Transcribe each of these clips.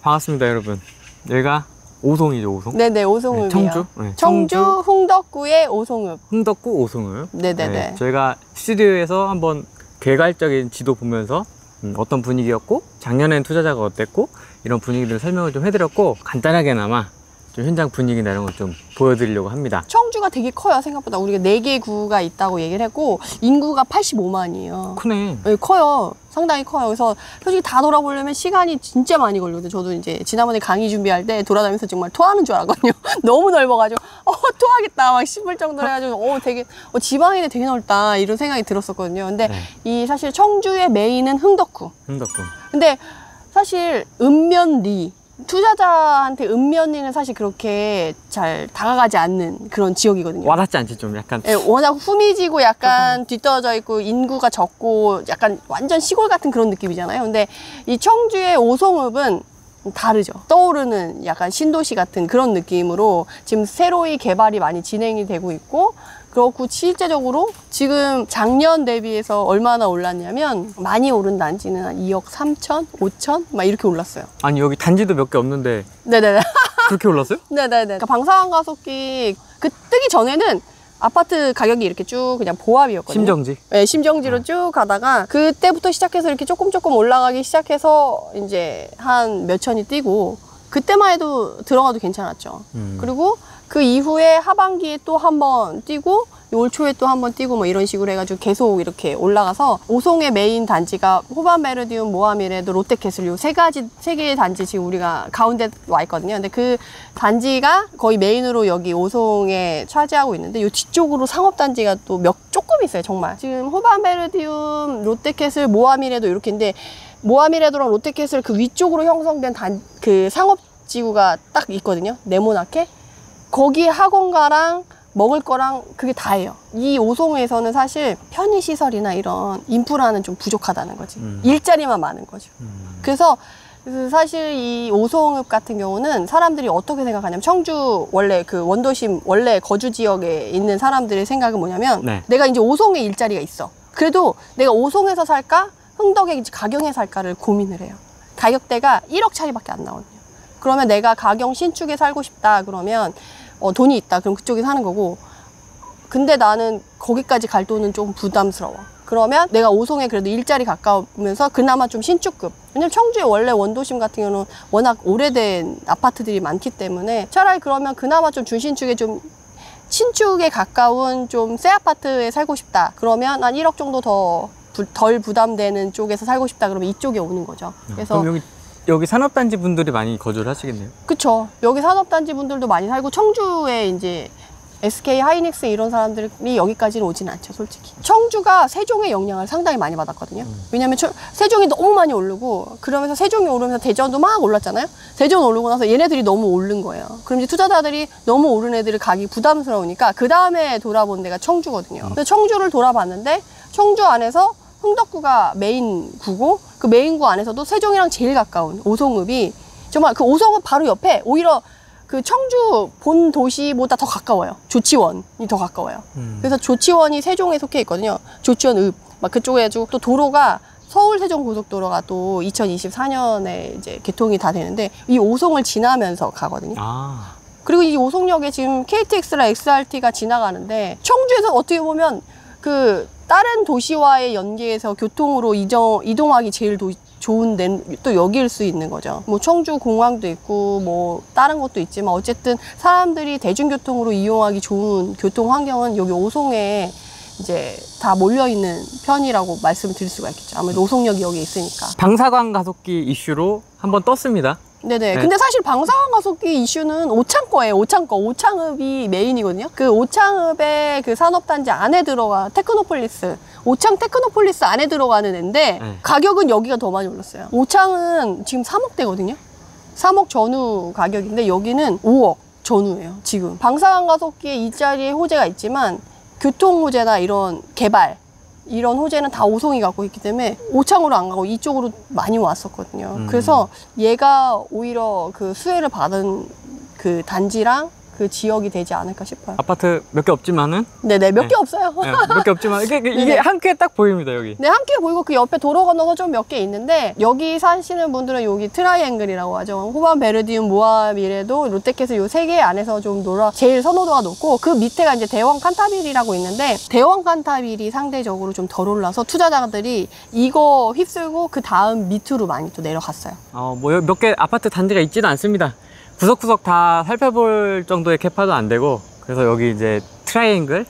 반갑습니다, 여러분. 여기가 오송이죠, 오송? 네네, 오송읍이요. 네, 청주? 네, 청주 흥덕구의 오송읍. 흥덕구 오송읍. 네네네. 네, 저희가 스튜디오에서 한번 개괄적인 지도 보면서 어떤 분위기였고, 작년엔 투자자가 어땠고, 이런 분위기들 설명을 좀 해드렸고, 간단하게나마 좀 현장 분위기나 이런 걸 좀 보여드리려고 합니다. 청주가 되게 커요, 생각보다. 우리가 4개 구가 있다고 얘기를 했고, 인구가 85만이에요. 크네. 네, 커요. 상당히 커요. 그래서 솔직히 다 돌아보려면 시간이 진짜 많이 걸리거든요. 저도 이제 지난번에 강의 준비할 때 돌아다니면서 정말 토하는 줄 알았거든요. 너무 넓어가지고, 토하겠다 막 싶을 정도로 해가지고, 되게, 지방인데 되게 넓다. 이런 생각이 들었었거든요. 근데 네. 이 사실 청주의 메인은 흥덕구. 흥덕구. 근데 사실 읍면리, 투자자한테 읍면리는 사실 그렇게 잘 다가가지 않는 그런 지역이거든요. 와닿지 않지, 좀 약간. 네, 워낙 후미지고 약간 뒤떨어져 있고 인구가 적고 약간 완전 시골 같은 그런 느낌이잖아요. 근데 이 청주의 오송읍은 다르죠. 떠오르는 약간 신도시 같은 그런 느낌으로 지금 새로이 개발이 많이 진행이 되고 있고, 그렇고 실제적으로 지금 작년 대비해서 얼마나 올랐냐면 많이 오른 단지는 한 2억 3천, 5천 막 이렇게 올랐어요. 아니, 여기 단지도 몇 개 없는데 네네네. 그렇게 올랐어요? 네네네. 그러니까 방사선 가속기 그 뜨기 전에는 아파트 가격이 이렇게 쭉 그냥 보합이었거든요. 심정지? 네, 심정지로 쭉 가다가 그때부터 시작해서 이렇게 조금 올라가기 시작해서 이제 한 몇 천이 뛰고, 그때만 해도 들어가도 괜찮았죠. 그리고 그 이후에 하반기에 또 한 번 뛰고 올 초에 또 한 번 뛰고 뭐 이런 식으로 해가지고 계속 이렇게 올라가서, 오송의 메인 단지가 호반 메르디움, 모하미레드, 롯데캐슬 요 세 개의 단지 지금 우리가 가운데 와 있거든요. 근데 그 단지가 거의 메인으로 여기 오송에 차지하고 있는데, 요 뒤쪽으로 상업단지가 또 조금 있어요, 정말. 지금 호반 메르디움, 롯데캐슬, 모하미레드 이렇게인데, 모하미레드랑 롯데캐슬 그 위쪽으로 형성된 그 상업지구가 딱 있거든요. 네모나게. 거기 학원가랑 먹을 거랑 그게 다예요. 이 오송에서는 사실 편의시설이나 이런 인프라는 좀 부족하다는 거지. 일자리만 많은 거죠. 그래서 사실 이 오송읍 같은 경우는 사람들이 어떻게 생각하냐면, 청주 원래 그 원도심 원래 거주 지역에 있는 사람들의 생각은 뭐냐면, 네. 내가 이제 오송에 일자리가 있어. 그래도 내가 오송에서 살까 흥덕에 가경에 살까를 고민을 해요. 가격대가 1억 차이밖에 안 나거든요. 그러면 내가 가경 신축에 살고 싶다 그러면 돈이 있다 그럼 그쪽에 사는 거고, 근데 나는 거기까지 갈 돈은 좀 부담스러워. 그러면 내가 오송에 그래도 일자리 가까우면서 그나마 좀 신축급, 왜냐면 청주에 원래 원도심 같은 경우는 워낙 오래된 아파트들이 많기 때문에 차라리 그러면 그나마 좀 중신축에 좀 신축에 가까운 좀 새 아파트에 살고 싶다 그러면 한 1억 정도 덜 부담되는 쪽에서 살고 싶다 그러면 이쪽에 오는 거죠. 그래서 그럼 여기 산업단지 분들이 많이 거주를 하시겠네요? 그쵸. 여기 산업단지 분들도 많이 살고, 청주에 이제 SK 하이닉스 이런 사람들이 여기까지는 오진 않죠, 솔직히. 청주가 세종의 영향을 상당히 많이 받았거든요. 왜냐면 세종이 너무 많이 오르고, 그러면서 세종이 오르면서 대전도 막 올랐잖아요. 대전 오르고 나서 얘네들이 너무 오른 거예요. 그럼 이제 투자자들이 너무 오른 애들을 가기 부담스러우니까 그 다음에 돌아본 데가 청주거든요. 근데 청주를 돌아봤는데, 청주 안에서 흥덕구가 메인 구고, 그 메인 구 안에서도 세종이랑 제일 가까운 오송읍이, 정말 그 오송읍 바로 옆에 오히려 그 청주 본 도시보다 더 가까워요. 조치원이 더 가까워요. 그래서 조치원이 세종에 속해 있거든요. 조치원 읍 막 그쪽에 또 도로가 서울 세종 고속도로가 또 2024년에 이제 개통이 다 되는데, 이 오송을 지나면서 가거든요. 그리고 이 오송역에 지금 KTX랑 XRT가 지나가는데, 청주에서 어떻게 보면 그 다른 도시와의 연계에서 교통으로 이동하기 제일 좋은 데는 또 여기일 수 있는 거죠. 뭐 청주 공항도 있고 뭐 다른 것도 있지만, 어쨌든 사람들이 대중교통으로 이용하기 좋은 교통 환경은 여기 오송에 이제 다 몰려있는 편이라고 말씀드릴 수가 있겠죠. 아무래도 오송역이 여기 있으니까. 방사광 가속기 이슈로 한번 떴습니다. 네네. 네. 근데 사실 방사광 가속기 이슈는 오창 거예요. 오창읍이 메인이거든요. 그 오창읍의 그 산업단지 안에 테크노폴리스, 오창 테크노폴리스 안에 들어가는 애인데, 가격은 여기가 더 많이 올랐어요. 오창은 지금 3억대거든요. 3억 전후 가격인데 여기는 5억 전후예요, 지금. 방사광 가속기에 일자리에 호재가 있지만, 교통 호재나 이런 개발, 이런 호재는 다 오송이 갖고 있기 때문에 오창으로 안 가고 이쪽으로 많이 왔었거든요. 그래서 얘가 오히려 그 수혜를 받은 그 단지랑 그 지역이 되지 않을까 싶어요. 아파트 몇 개 없지만은 네네, 몇 개 네. 없어요. 네, 몇 개 없지만 이게 네. 한 개 딱 보입니다 여기. 네, 함께 보이고 그 옆에 도로 건너서 좀 몇 개 있는데 여기 사시는 분들은 여기 트라이앵글이라고 하죠. 호반 베르디움, 모아미레도, 롯데캐슬 요 세 개 안에서 좀 제일 선호도가 높고 그 밑에가 이제 대원 칸타빌이라고 있는데 대원 칸타빌이 상대적으로 좀 덜 올라서 투자자들이 이거 휩쓸고 그 다음 밑으로 많이 또 내려갔어요. 뭐 몇 개 아파트 단지가 있지는 않습니다. 구석구석 다 살펴볼 정도의 캐파도 안 되고 그래서 여기 이제 트라이앵글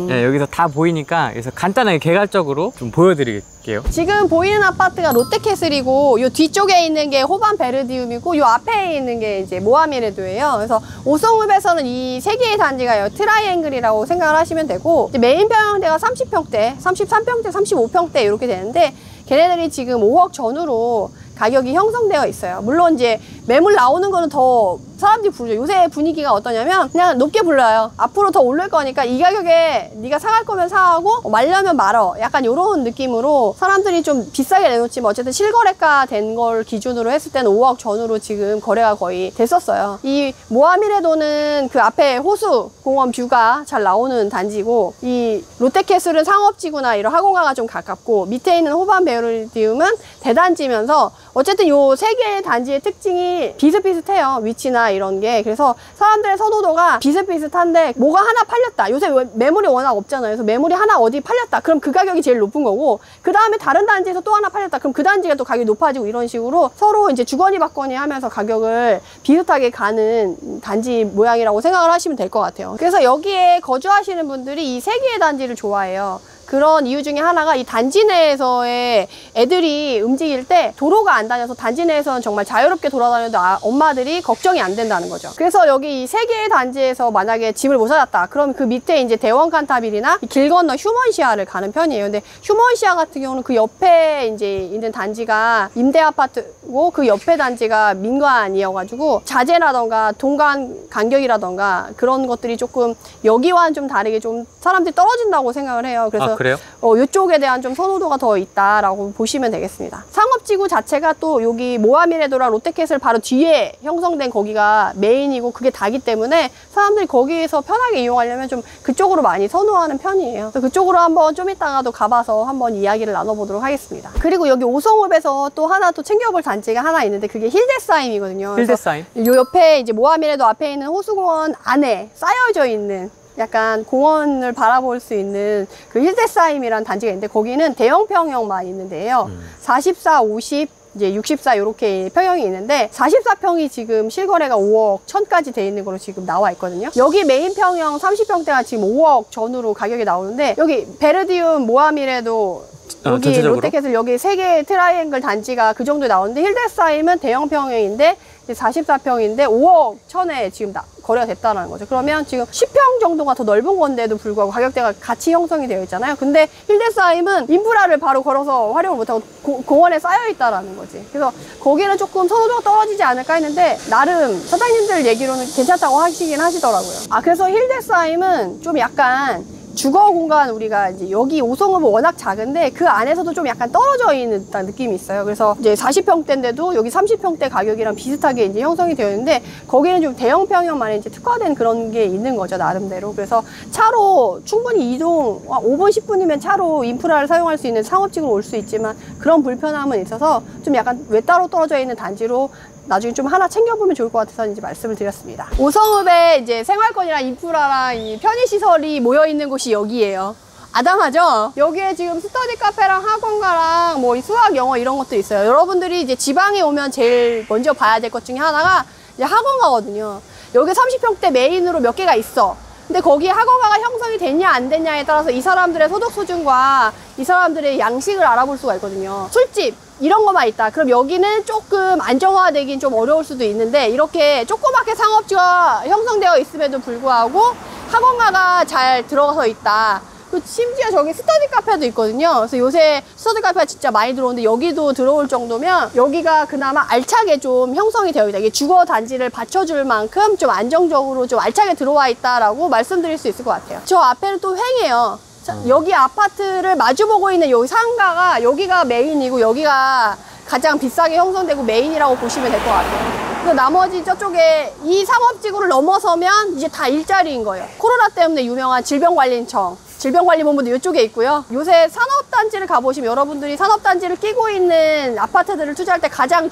네, 여기서 다 보이니까 그래서 간단하게 개괄적으로 좀 보여드릴게요. 지금 보이는 아파트가 롯데캐슬이고 요 뒤쪽에 있는 게 호반 베르디움이고 요 앞에 있는 게 이제 모아미레도예요. 그래서 오송읍에서는 이 세 개의 단지가 트라이앵글이라고 생각을 하시면 되고 이제 메인 평형대가 30평대, 33평대, 35평대 이렇게 되는데 걔네들이 지금 5억 전후로 가격이 형성되어 있어요. 물론 이제 매물 나오는 거는 더 사람들이 부르죠. 요새 분위기가 어떠냐면 그냥 높게 불러요. 앞으로 더 오를 거니까 이 가격에 네가 사갈 거면 사고 말려면 말어. 약간 이런 느낌으로 사람들이 좀 비싸게 내놓지만 어쨌든 실거래가 된 걸 기준으로 했을 때는 5억 전후로 지금 거래가 거의 됐었어요. 이 모아미레도는 그 앞에 호수 공원 뷰가 잘 나오는 단지고 이 롯데캐슬은 상업지구나 이런 학원가가 좀 가깝고 밑에 있는 호반 베르디움은 대단지면서 어쨌든 요 세 개의 단지의 특징이 비슷비슷해요. 위치나 이런 게. 그래서 사람들의 선호도가 비슷비슷한데 뭐가 하나 팔렸다. 요새 매물이 워낙 없잖아요. 그래서 매물이 하나 어디 팔렸다. 그럼 그 가격이 제일 높은 거고 그 다음에 다른 단지에서 또 하나 팔렸다. 그럼 그 단지가 또 가격이 높아지고 이런 식으로 서로 이제 주거니 받거니 하면서 가격을 비슷하게 가는 단지 모양이라고 생각을 하시면 될 것 같아요. 그래서 여기에 거주하시는 분들이 이 세 개의 단지를 좋아해요. 그런 이유 중에 하나가 이 단지 내에서의 애들이 움직일 때 도로가 안 다녀서 단지 내에서는 정말 자유롭게 돌아다녀도 엄마들이 걱정이 안 된다는 거죠. 그래서 여기 이 세 개의 단지에서 만약에 집을 못 찾았다. 그럼 그 밑에 이제 대원 칸타빌이나 길 건너 휴먼시아를 가는 편이에요. 근데 휴먼시아 같은 경우는 그 옆에 이제 있는 단지가 임대 아파트고 그 옆에 단지가 민관이어가지고 자재라던가 동간 간격이라던가 그런 것들이 조금 여기와는 좀 다르게 좀 사람들이 떨어진다고 생각을 해요. 그래서 그래요? 이쪽에 대한 좀 선호도가 더 있다라고 보시면 되겠습니다. 상업지구 자체가 또 여기 모아미레도랑 롯데캐슬 바로 뒤에 형성된 거기가 메인이고 그게 다기 때문에 사람들이 거기에서 편하게 이용하려면 좀 그쪽으로 많이 선호하는 편이에요. 그래서 그쪽으로 한번 좀 이따가도 가봐서 한번 이야기를 나눠보도록 하겠습니다. 그리고 여기 오송읍에서 또 하나 또 챙겨볼 단지가 하나 있는데 그게 힐데스하임이거든요. 힐데스하임? 요 옆에 이제 모아미레도 앞에 있는 호수공원 안에 쌓여져 있는 약간 공원을 바라볼 수 있는 그 힐데스하임이라는 단지가 있는데 거기는 대형 평형만 있는데요. 44, 50, 이제 64 이렇게 평형이 있는데 44평이 지금 실거래가 5억 1000까지 돼 있는 걸로 지금 나와 있거든요. 여기 메인 평형 30평대가 지금 5억 전후로 가격이 나오는데 여기 베르디움, 모아미레도 여기 전체적으로? 롯데캐슬 여기 세 개의 트라이앵글 단지가 그 정도 나오는데 힐데스하임은 대형 평형인데 44평인데 5억 1000에 지금 거래가 됐다는 거죠. 그러면 지금 10평 정도가 더 넓은 건데도 불구하고 가격대가 같이 형성이 되어 있잖아요. 근데 힐데스하임은 인프라를 바로 걸어서 활용을 못하고 공원에 쌓여 있다라는 거지. 그래서 거기는 조금 선호도가 떨어지지 않을까 했는데 나름 사장님들 얘기로는 괜찮다고 하시긴 하시더라고요. 그래서 힐데스하임은 좀 약간 주거 공간 우리가 이제 여기 오송읍은 워낙 작은데 그 안에서도 좀 약간 떨어져 있는 느낌이 있어요. 그래서 이제 40평대인데도 여기 30평대 가격이랑 비슷하게 이제 형성이 되어 있는데 거기는 좀 대형 평형만에 이제 특화된 그런 게 있는 거죠, 나름대로. 그래서 차로 충분히 이동 5분 10분이면 차로 인프라를 사용할 수 있는 상업지구로 올 수 있지만 그런 불편함은 있어서 좀 약간 외따로 떨어져 있는 단지로 나중에 좀 하나 챙겨보면 좋을 것 같아서 이제 말씀을 드렸습니다. 오송읍에 이제 생활권이랑 인프라랑 이 편의시설이 모여있는 곳이 여기예요. 아담하죠? 여기에 지금 스터디 카페랑 학원가랑 뭐 수학, 영어 이런 것도 있어요. 여러분들이 이제 지방에 오면 제일 먼저 봐야 될 것 중에 하나가 이제 학원가거든요. 여기 30평대 메인으로 몇 개가 있어. 근데 거기에 학원가가 형성이 됐냐 안 됐냐에 따라서 이 사람들의 소득 수준과 이 사람들의 양식을 알아볼 수가 있거든요. 술집 이런 거만 있다. 그럼 여기는 조금 안정화되긴 좀 어려울 수도 있는데 이렇게 조그맣게 상업지가 형성되어 있음에도 불구하고 학원가가 잘 들어가서 있다. 심지어 저기 스터디 카페도 있거든요. 그래서 요새 스터디 카페가 진짜 많이 들어오는데 여기도 들어올 정도면 여기가 그나마 알차게 좀 형성이 되어 있다. 이게 주거 단지를 받쳐줄 만큼 좀 안정적으로 좀 알차게 들어와 있다라고 말씀드릴 수 있을 것 같아요. 저 앞에는 또 횡이에요. 여기 아파트를 마주보고 있는 여기 상가가 여기가 메인이고 여기가 가장 비싸게 형성되고 메인이라고 보시면 될 것 같아요. 그 나머지 저쪽에 이 상업지구를 넘어서면 이제 다 일자리인 거예요. 코로나 때문에 유명한 질병관리청, 질병관리본부도 이쪽에 있고요. 요새 산업단지를 가보시면 여러분들이 산업단지를 끼고 있는 아파트들을 투자할 때 가장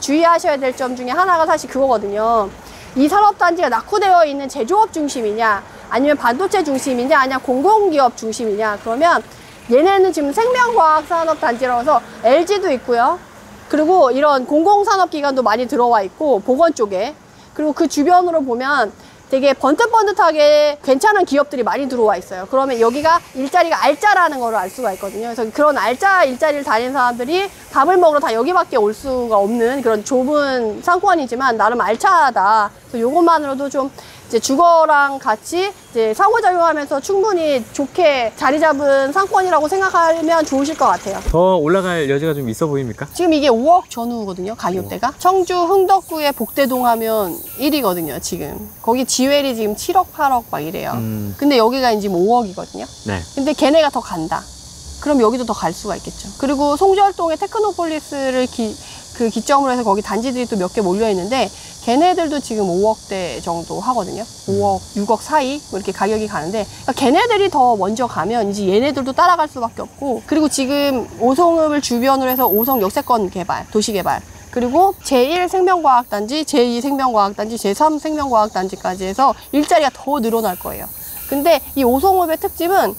주의하셔야 될 점 중에 하나가 사실 그거거든요. 이 산업단지가 낙후되어 있는 제조업 중심이냐, 아니면 반도체 중심이냐, 아니면 공공기업 중심이냐. 그러면 얘네는 지금 생명과학산업단지라고 해서 LG도 있고요. 그리고 이런 공공산업기관도 많이 들어와 있고, 보건 쪽에. 그리고 그 주변으로 보면 되게 번뜩번뜩하게 괜찮은 기업들이 많이 들어와 있어요. 그러면 여기가 일자리가 알짜라는 걸 알 수가 있거든요. 그래서 그런 알짜 일자리를 다니는 사람들이 밥을 먹으러 다 여기밖에 올 수가 없는 그런 좁은 상권이지만 나름 알차다. 그래서 요것만으로도 좀 이제 주거랑 같이 이제 상호작용하면서 충분히 좋게 자리 잡은 상권이라고 생각하면 좋으실 것 같아요. 더 올라갈 여지가 좀 있어 보입니까? 지금 이게 5억 전후거든요, 가격대가. 청주 흥덕구의 복대동 하면 1위거든요, 지금. 거기 지웰이 지금 7억, 8억 막 이래요. 근데 여기가 이제 5억이거든요. 네. 근데 걔네가 더 간다. 그럼 여기도 더 갈 수가 있겠죠. 그리고 송절동에 테크노폴리스를 기점으로 해서 거기 단지들이 또 몇 개 몰려 있는데 걔네들도 지금 5억대 정도 하거든요. 5억, 6억 사이 뭐 이렇게 가격이 가는데 그러니까 걔네들이 더 먼저 가면 이제 얘네들도 따라갈 수밖에 없고, 그리고 지금 오송읍을 주변으로 해서 오송 역세권 개발, 도시 개발, 그리고 제1생명과학단지, 제2생명과학단지, 제3생명과학단지까지 해서 일자리가 더 늘어날 거예요. 근데 이 오송읍의 특집은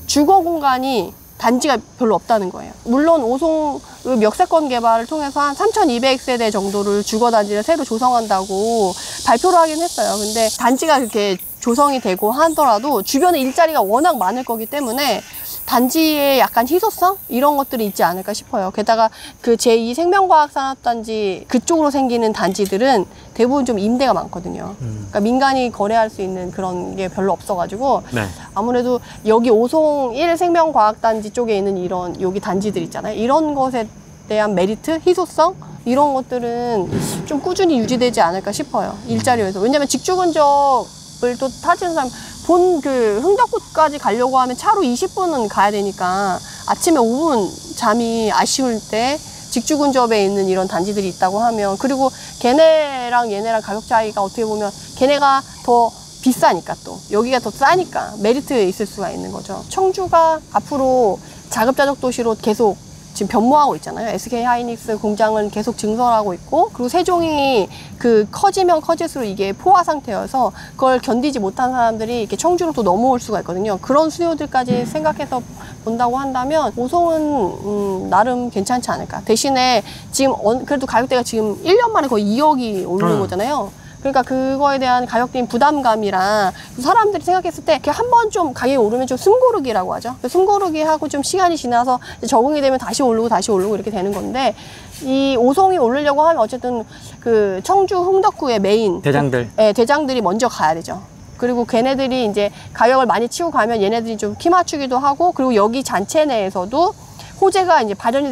주거 공간이 단지가 별로 없다는 거예요. 물론 오송 역세권 개발을 통해서 한 3,200세대 정도를 주거단지를 새로 조성한다고 발표를 하긴 했어요. 근데 단지가 그렇게 조성이 되고 하더라도 주변에 일자리가 워낙 많을 거기 때문에 단지의 약간 희소성? 이런 것들이 있지 않을까 싶어요. 게다가 그 제2생명과학산업단지 그쪽으로 생기는 단지들은 대부분 좀 임대가 많거든요. 그러니까 민간이 거래할 수 있는 그런 게 별로 없어가지고 네. 아무래도 여기 오송 1생명과학단지 쪽에 있는 이런 여기 단지들 있잖아요. 이런 것에 대한 메리트, 희소성 이런 것들은 좀 꾸준히 유지되지 않을까 싶어요. 일자리에서. 왜냐면 직주 근접을 또 타지는 사람 본 그 흥덕구까지 가려고 하면 차로 20분은 가야 되니까 아침에 5분 잠이 아쉬울 때 직주 근접에 있는 이런 단지들이 있다고 하면, 그리고 걔네랑 얘네랑 가격 차이가 어떻게 보면 걔네가 더 비싸니까 또 여기가 더 싸니까 메리트 있을 수가 있는 거죠. 청주가 앞으로 자급자족 도시로 계속 지금 변모하고 있잖아요. SK 하이닉스 공장은 계속 증설하고 있고, 그리고 세종이 그 커지면 커질수록 이게 포화 상태여서 그걸 견디지 못한 사람들이 이렇게 청주로 또 넘어올 수가 있거든요. 그런 수요들까지 생각해서 본다고 한다면 오송은 나름 괜찮지 않을까. 대신에 지금 그래도 가격대가 지금 1년 만에 거의 2억이 오르는 거잖아요. 그러니까 그거에 대한 가격적인 부담감이랑 사람들이 생각했을 때 한 번 좀 가격이 오르면 좀 숨고르기라고 하죠. 숨고르기 하고 좀 시간이 지나서 적응이 되면 다시 오르고 이렇게 되는 건데, 이 오송이 오르려고 하면 어쨌든 그 청주 흥덕구의 메인 대장들. 대장들이 먼저 가야 되죠. 그리고 걔네들이 이제 가격을 많이 치고 가면 얘네들이 좀 키 맞추기도 하고, 그리고 여기 잔체 내에서도 호재가 이제 발현이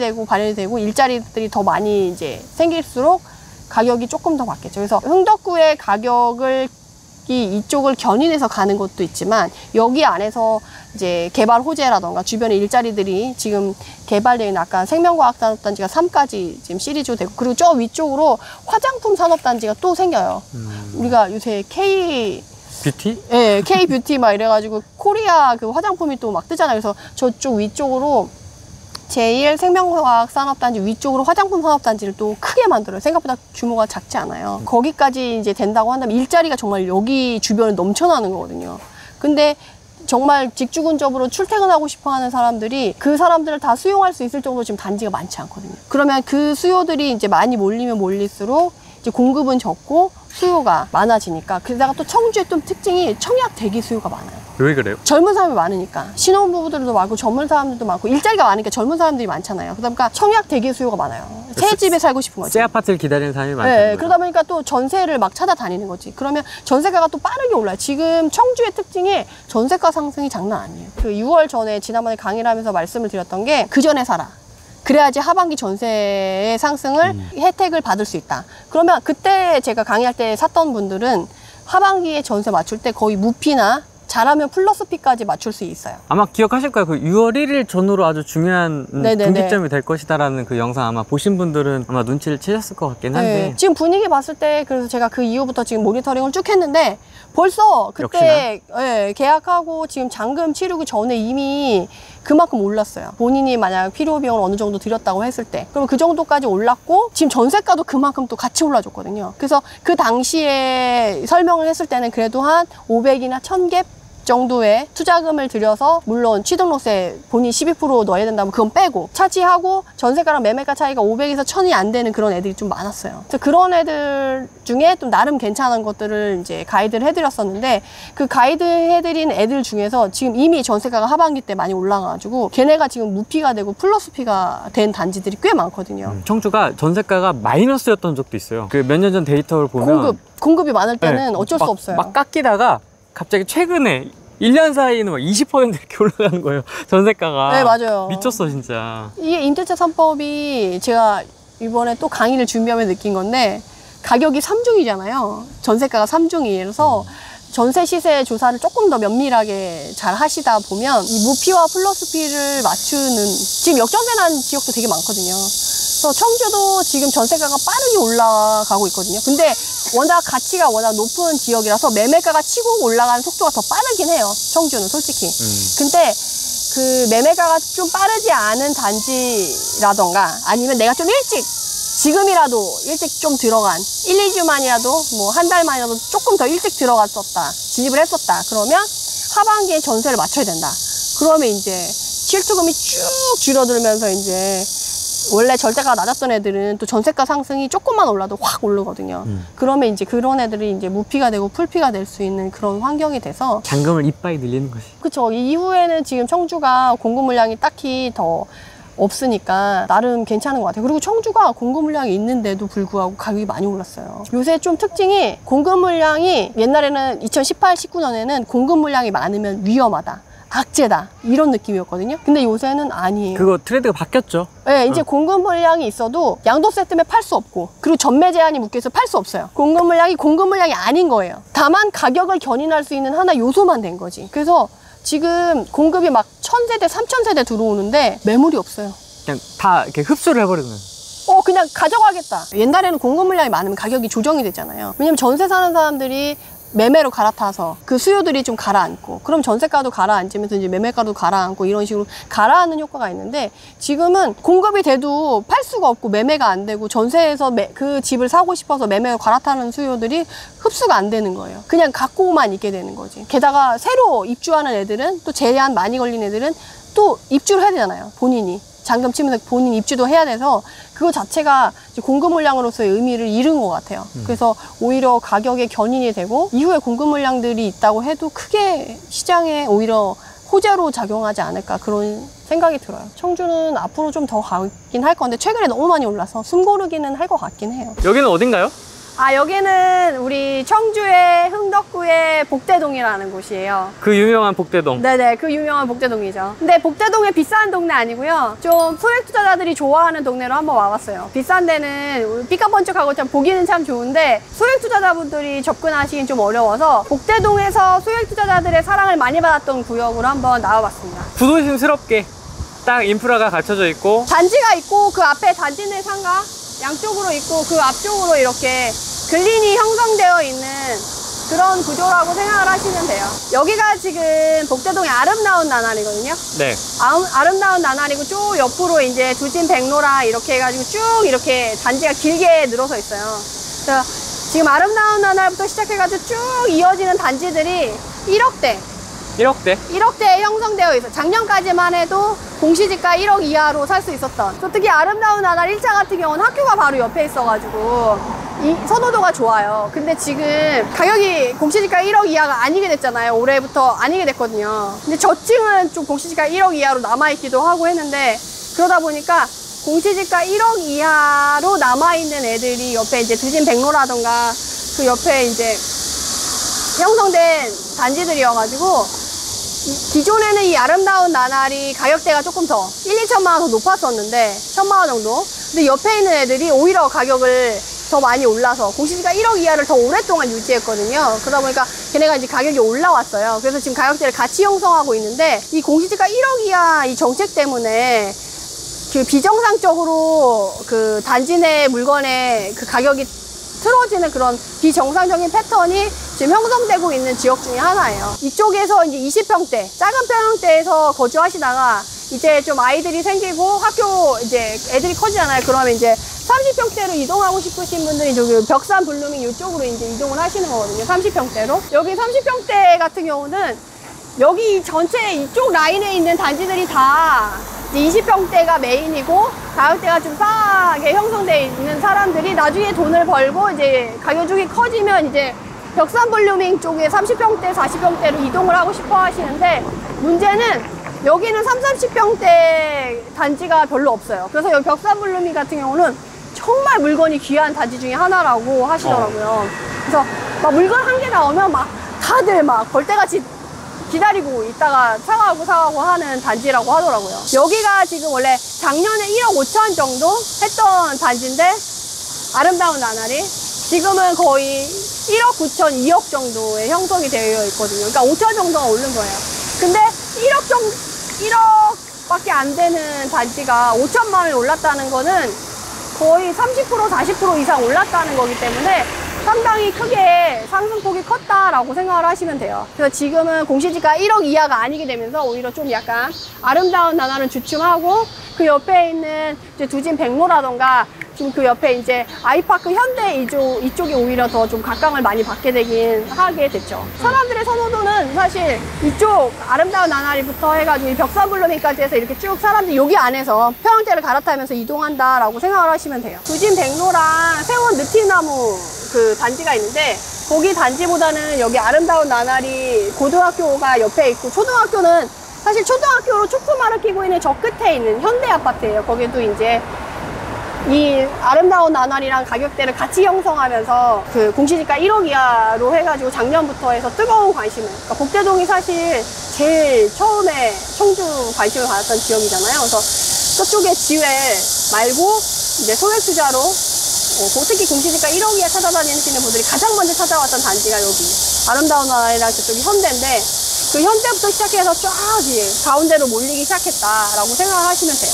되고 일자리들이 더 많이 이제 생길수록 가격이 조금 더 받겠죠. 그래서 흥덕구의 가격을 이쪽을 견인해서 가는 것도 있지만, 여기 안에서 이제 개발 호재라던가 주변의 일자리들이 지금 개발되어 있는 아까 생명과학산업단지가 3까지 지금 시리즈로 되고, 그리고 저 위쪽으로 화장품 산업단지가 또 생겨요. 우리가 요새 뷰티? 네, K-뷰티 막 이래가지고 코리아 그 화장품이 또 막 뜨잖아요. 그래서 저쪽 위쪽으로 제1 생명과학산업단지 위쪽으로 화장품 산업단지를 또 크게 만들어요. 생각보다 규모가 작지 않아요. 거기까지 이제 된다고 한다면 일자리가 정말 여기 주변에 넘쳐나는 거거든요. 근데 정말 직주 근접으로 출퇴근하고 싶어 하는 사람들이 그 사람들을 다 수용할 수 있을 정도로 지금 단지가 많지 않거든요. 그러면 그 수요들이 이제 많이 몰리면 몰릴수록 이제 공급은 적고 수요가 많아지니까. 게다가 또 청주의 또 특징이 청약 대기 수요가 많아요. 왜 그래요? 젊은 사람이 많으니까. 신혼부부들도 많고 젊은 사람들도 많고 일자리가 많으니까 젊은 사람들이 많잖아요. 그러니까 청약 대기 수요가 많아요. 새 집에 살고 싶은 거죠. 새 아파트를 기다리는 사람이 많죠. 네, 그러다 보니까 또 전세를 막 찾아다니는 거지. 그러면 전세가가 또 빠르게 올라요. 지금 청주의 특징이 전세가 상승이 장난 아니에요. 그 6월 전에 지난번에 강의를 하면서 말씀을 드렸던 게 그 전에 사라. 그래야지 하반기 전세의 상승을 혜택을 받을 수 있다. 그러면 그때 제가 강의할 때 샀던 분들은 하반기에 전세 맞출 때 거의 무피나 잘하면 플러스 P까지 맞출 수 있어요. 아마 기억하실 거예요. 그 6월 1일 전후로 아주 중요한 분기점이 될 것이다라는 그 영상 아마 보신 분들은 아마 눈치를 채셨을 것 같긴 한데. 네, 지금 분위기 봤을 때 그래서 제가 그 이후부터 지금 모니터링을 쭉 했는데 벌써 그때 예, 계약하고 지금 잔금 치르기 전에 이미 그만큼 올랐어요. 본인이 만약 필요 비용을 어느 정도 들였다고 했을 때 그럼 그 정도까지 올랐고 지금 전세가도 그만큼 또 같이 올라줬거든요. 그래서 그 당시에 설명을 했을 때는 그래도 한 500이나 1000갭 정도의 투자금을 들여서 물론 취등록세 본인 12% 넣어야 된다면 그건 빼고 차지하고 전세가랑 매매가 차이가 500에서 1000이 안 되는 그런 애들이 좀 많았어요. 그래서 그런 애들 중에 좀 나름 괜찮은 것들을 이제 가이드를 해드렸었는데 그 가이드 해드린 애들 중에서 지금 이미 전세가가 하반기 때 많이 올라가가지고 걔네가 지금 무피가 되고 플러스 피가 된 단지들이 꽤 많거든요. 청주가 전세가가 마이너스였던 적도 있어요. 그 몇 년 전 데이터를 보면 공급이 많을 때는 네, 어쩔 수 없어요. 막 깎이다가 갑자기 최근에 1년 사이에는 막 20% 이렇게 올라가는 거예요. 전세가가. 네, 맞아요. 미쳤어, 진짜. 이게 임대차 3법이 제가 이번에 또 강의를 준비하며 느낀 건데 가격이 3중이잖아요. 전세가가 3중이라서 전세 시세 조사를 조금 더 면밀하게 잘 하시다 보면 이 무피와 플러스 피를 맞추는 지금 역전세 난 지역도 되게 많거든요. 그래서 청주도 지금 전세가가 빠르게 올라가고 있거든요. 근데 워낙 가치가 워낙 높은 지역이라서 매매가가 치고 올라가는 속도가 더 빠르긴 해요. 청주는 솔직히. 근데 그 매매가가 좀 빠르지 않은 단지라던가 아니면 내가 좀 일찍 지금이라도 일찍 좀 들어간 1, 2주만이라도 뭐 한 달 만이라도 조금 더 일찍 들어갔었다 진입을 했었다 그러면 하반기에 전세를 맞춰야 된다. 그러면 이제 실투금이 쭉 줄어들면서 이제 원래 절대가 낮았던 애들은 또 전세가 상승이 조금만 올라도 확 오르거든요. 그러면 이제 그런 애들이 이제 무피가 되고 풀피가 될 수 있는 그런 환경이 돼서 잔금을 이빠이 늘리는 것이. 그쵸. 이후에는 지금 청주가 공급 물량이 딱히 더 없으니까 나름 괜찮은 것 같아요. 그리고 청주가 공급 물량이 있는데도 불구하고 가격이 많이 올랐어요. 요새 좀 특징이 공급 물량이 옛날에는 2018, 19년에는 공급 물량이 많으면 위험하다. 악재다. 이런 느낌이었거든요. 근데 요새는 아니에요. 그거 트렌드가 바뀌었죠. 네, 이제 공급 물량이 있어도 양도세 때문에 팔 수 없고 그리고 전매 제한이 묶여서 팔 수 없어요. 공급 물량이 아닌 거예요. 다만 가격을 견인할 수 있는 하나 요소만 된 거지. 그래서 지금 공급이 막 1000세대, 3000세대 들어오는데 매물이 없어요. 그냥 다 이렇게 흡수를 해버리는. 그냥 가져가겠다. 옛날에는 공급 물량이 많으면 가격이 조정이 됐잖아요. 왜냐면 전세 사는 사람들이 매매로 갈아타서 그 수요들이 좀 가라앉고 그럼 전세가도 가라앉으면서 이제 매매가도 가라앉고 이런 식으로 가라앉는 효과가 있는데 지금은 공급이 돼도 팔 수가 없고 매매가 안 되고 전세에서 그 집을 사고 싶어서 매매로 갈아타는 수요들이 흡수가 안 되는 거예요. 그냥 갖고만 있게 되는 거지. 게다가 새로 입주하는 애들은 또 제한 많이 걸린 애들은 또 입주를 해야 되잖아요. 본인이 잔금 치면서 본인 입주도 해야 돼서 그거 자체가 공급 물량으로서의 의미를 잃은 것 같아요. 그래서 오히려 가격에 견인이 되고 이후에 공급 물량들이 있다고 해도 크게 시장에 오히려 호재로 작용하지 않을까 그런 생각이 들어요. 청주는 앞으로 좀 더 가긴 할 건데 최근에 너무 많이 올라서 숨 고르기는 할 것 같긴 해요. 여기는 어딘가요? 여기는 우리 청주의 흥덕구의 복대동이라는 곳이에요. 그 유명한 복대동. 네네, 그 유명한 복대동이죠. 근데 복대동에 비싼 동네 아니고요. 좀 소액 투자자들이 좋아하는 동네로 한번 와봤어요. 비싼 데는 삐까번쩍하고 참 보기는 참 좋은데 소액 투자자분들이 접근하시긴 좀 어려워서 복대동에서 소액 투자자들의 사랑을 많이 받았던 구역으로 한번 나와봤습니다. 구도심스럽게 딱 인프라가 갖춰져 있고 단지가 있고 그 앞에 단지 내 상가 양쪽으로 있고 그 앞쪽으로 이렇게 근린이 형성되어 있는 그런 구조라고 생각을 하시면 돼요. 여기가 지금 복대동의 아름다운 나날이거든요. 네. 아름다운 나날이고 쭉 옆으로 이제 두진 백로라 이렇게 해가지고 쭉 이렇게 단지가 길게 늘어서 있어요. 그래서 지금 아름다운 나날부터 시작해가지고 쭉 이어지는 단지들이 1억대에 형성되어 있어요. 작년까지만 해도 공시지가 1억 이하로 살 수 있었던. 특히 아름다운 나날 1차 같은 경우는 학교가 바로 옆에 있어가지고 이 선호도가 좋아요. 근데 지금 가격이 공시지가 1억 이하가 아니게 됐잖아요. 올해부터 아니게 됐거든요. 근데 저층은 좀 공시지가 1억 이하로 남아있기도 하고 했는데 그러다 보니까 공시지가 1억 이하로 남아있는 애들이 옆에 이제 두진 백로라던가 그 옆에 이제 형성된 단지들이어가지고 기존에는 이 아름다운 나날이 가격대가 조금 더 1, 2천만 원 더 높았었는데 1,000만 원 정도. 근데 옆에 있는 애들이 오히려 가격을 더 많이 올라서 공시지가 1억 이하를 더 오랫동안 유지했거든요. 그러다 보니까 걔네가 이제 가격이 올라왔어요. 그래서 지금 가격대를 같이 형성하고 있는데 이 공시지가 1억 이하 이 정책 때문에 그 비정상적으로 그 단지 내 물건의 그 가격이 틀어지는 그런 비정상적인 패턴이 지금 형성되고 있는 지역 중에 하나예요. 이쪽에서 이제 20평대, 작은 평형대에서 거주하시다가 이제 좀 아이들이 생기고 학교 이제 애들이 커지잖아요. 그러면 이제 30평대로 이동하고 싶으신 분들이 저기 벽산 블루밍 이쪽으로 이제 이동을 하시는 거거든요. 30평대로. 여기 30평대 같은 경우는 여기 전체 이쪽 라인에 있는 단지들이 다 20평대가 메인이고 가격대가 좀 싸게 형성되어 있는 사람들이 나중에 돈을 벌고 이제 가격이 커지면 이제 벽산 블루밍 쪽에 30평대, 40평대로 이동을 하고 싶어 하시는데 문제는 여기는 30평대 단지가 별로 없어요. 그래서 여기 벽산 블루밍 같은 경우는 정말 물건이 귀한 단지 중에 하나라고 하시더라고요. 그래서 막 물건 한 개 나오면 막 다들 막 벌떼같이 기다리고 있다가 사가고 하는 단지라고 하더라고요. 여기가 지금 원래 작년에 1억 5천 정도 했던 단지인데 아름다운 나날이 지금은 거의 1억 9천, 2억 정도에 형성이 되어 있거든요. 그러니까 5천 정도가 오른 거예요. 근데 1억밖에 안 되는 단지가 5천만 원이 올랐다는 거는 거의 30%, 40% 이상 올랐다는 거기 때문에 상당히 크게 상승폭이 컸다라고 생각을 하시면 돼요. 그래서 지금은 공시지가 1억 이하가 아니게 되면서 오히려 좀 약간 아름다운 나날은 주춤하고 그 옆에 있는 이제 두진 백로라던가 지금 그 옆에 이제 아이파크 현대 이쪽이 오히려 더 좀 각광을 많이 받게 되긴 하게 됐죠. 사람들의 선호도는 사실 이쪽 아름다운 나날이부터 해가지고 이 벽산 블루밍까지 해서 이렇게 쭉 사람들이 여기 안에서 평형대를 갈아타면서 이동한다라고 생각을 하시면 돼요. 두진 백로랑 세원 느티나무 그 단지가 있는데 거기 단지보다는 여기 아름다운 나날이 고등학교가 옆에 있고 초등학교는 사실 초등학교로 초코마를 끼고 있는 저 끝에 있는 현대 아파트예요. 거기도 이제 이 아름다운 나날이랑 가격대를 같이 형성하면서 그 공시지가 1억 이하로 해가지고 작년부터 해서 뜨거운 관심을 그러니까 복대동이 사실 제일 처음에 청주 관심을 받았던 지역이잖아요. 그래서 그쪽에 지회 말고 이제 소액투자로 특히 공시지가 1억 이하 찾아다니시는 분들이 가장 먼저 찾아왔던 단지가 여기 아름다운 나날이랑 저쪽이 현대인데 그 현대부터 시작해서 쫙 가운데로 몰리기 시작했다라고 생각을 하시면 돼요.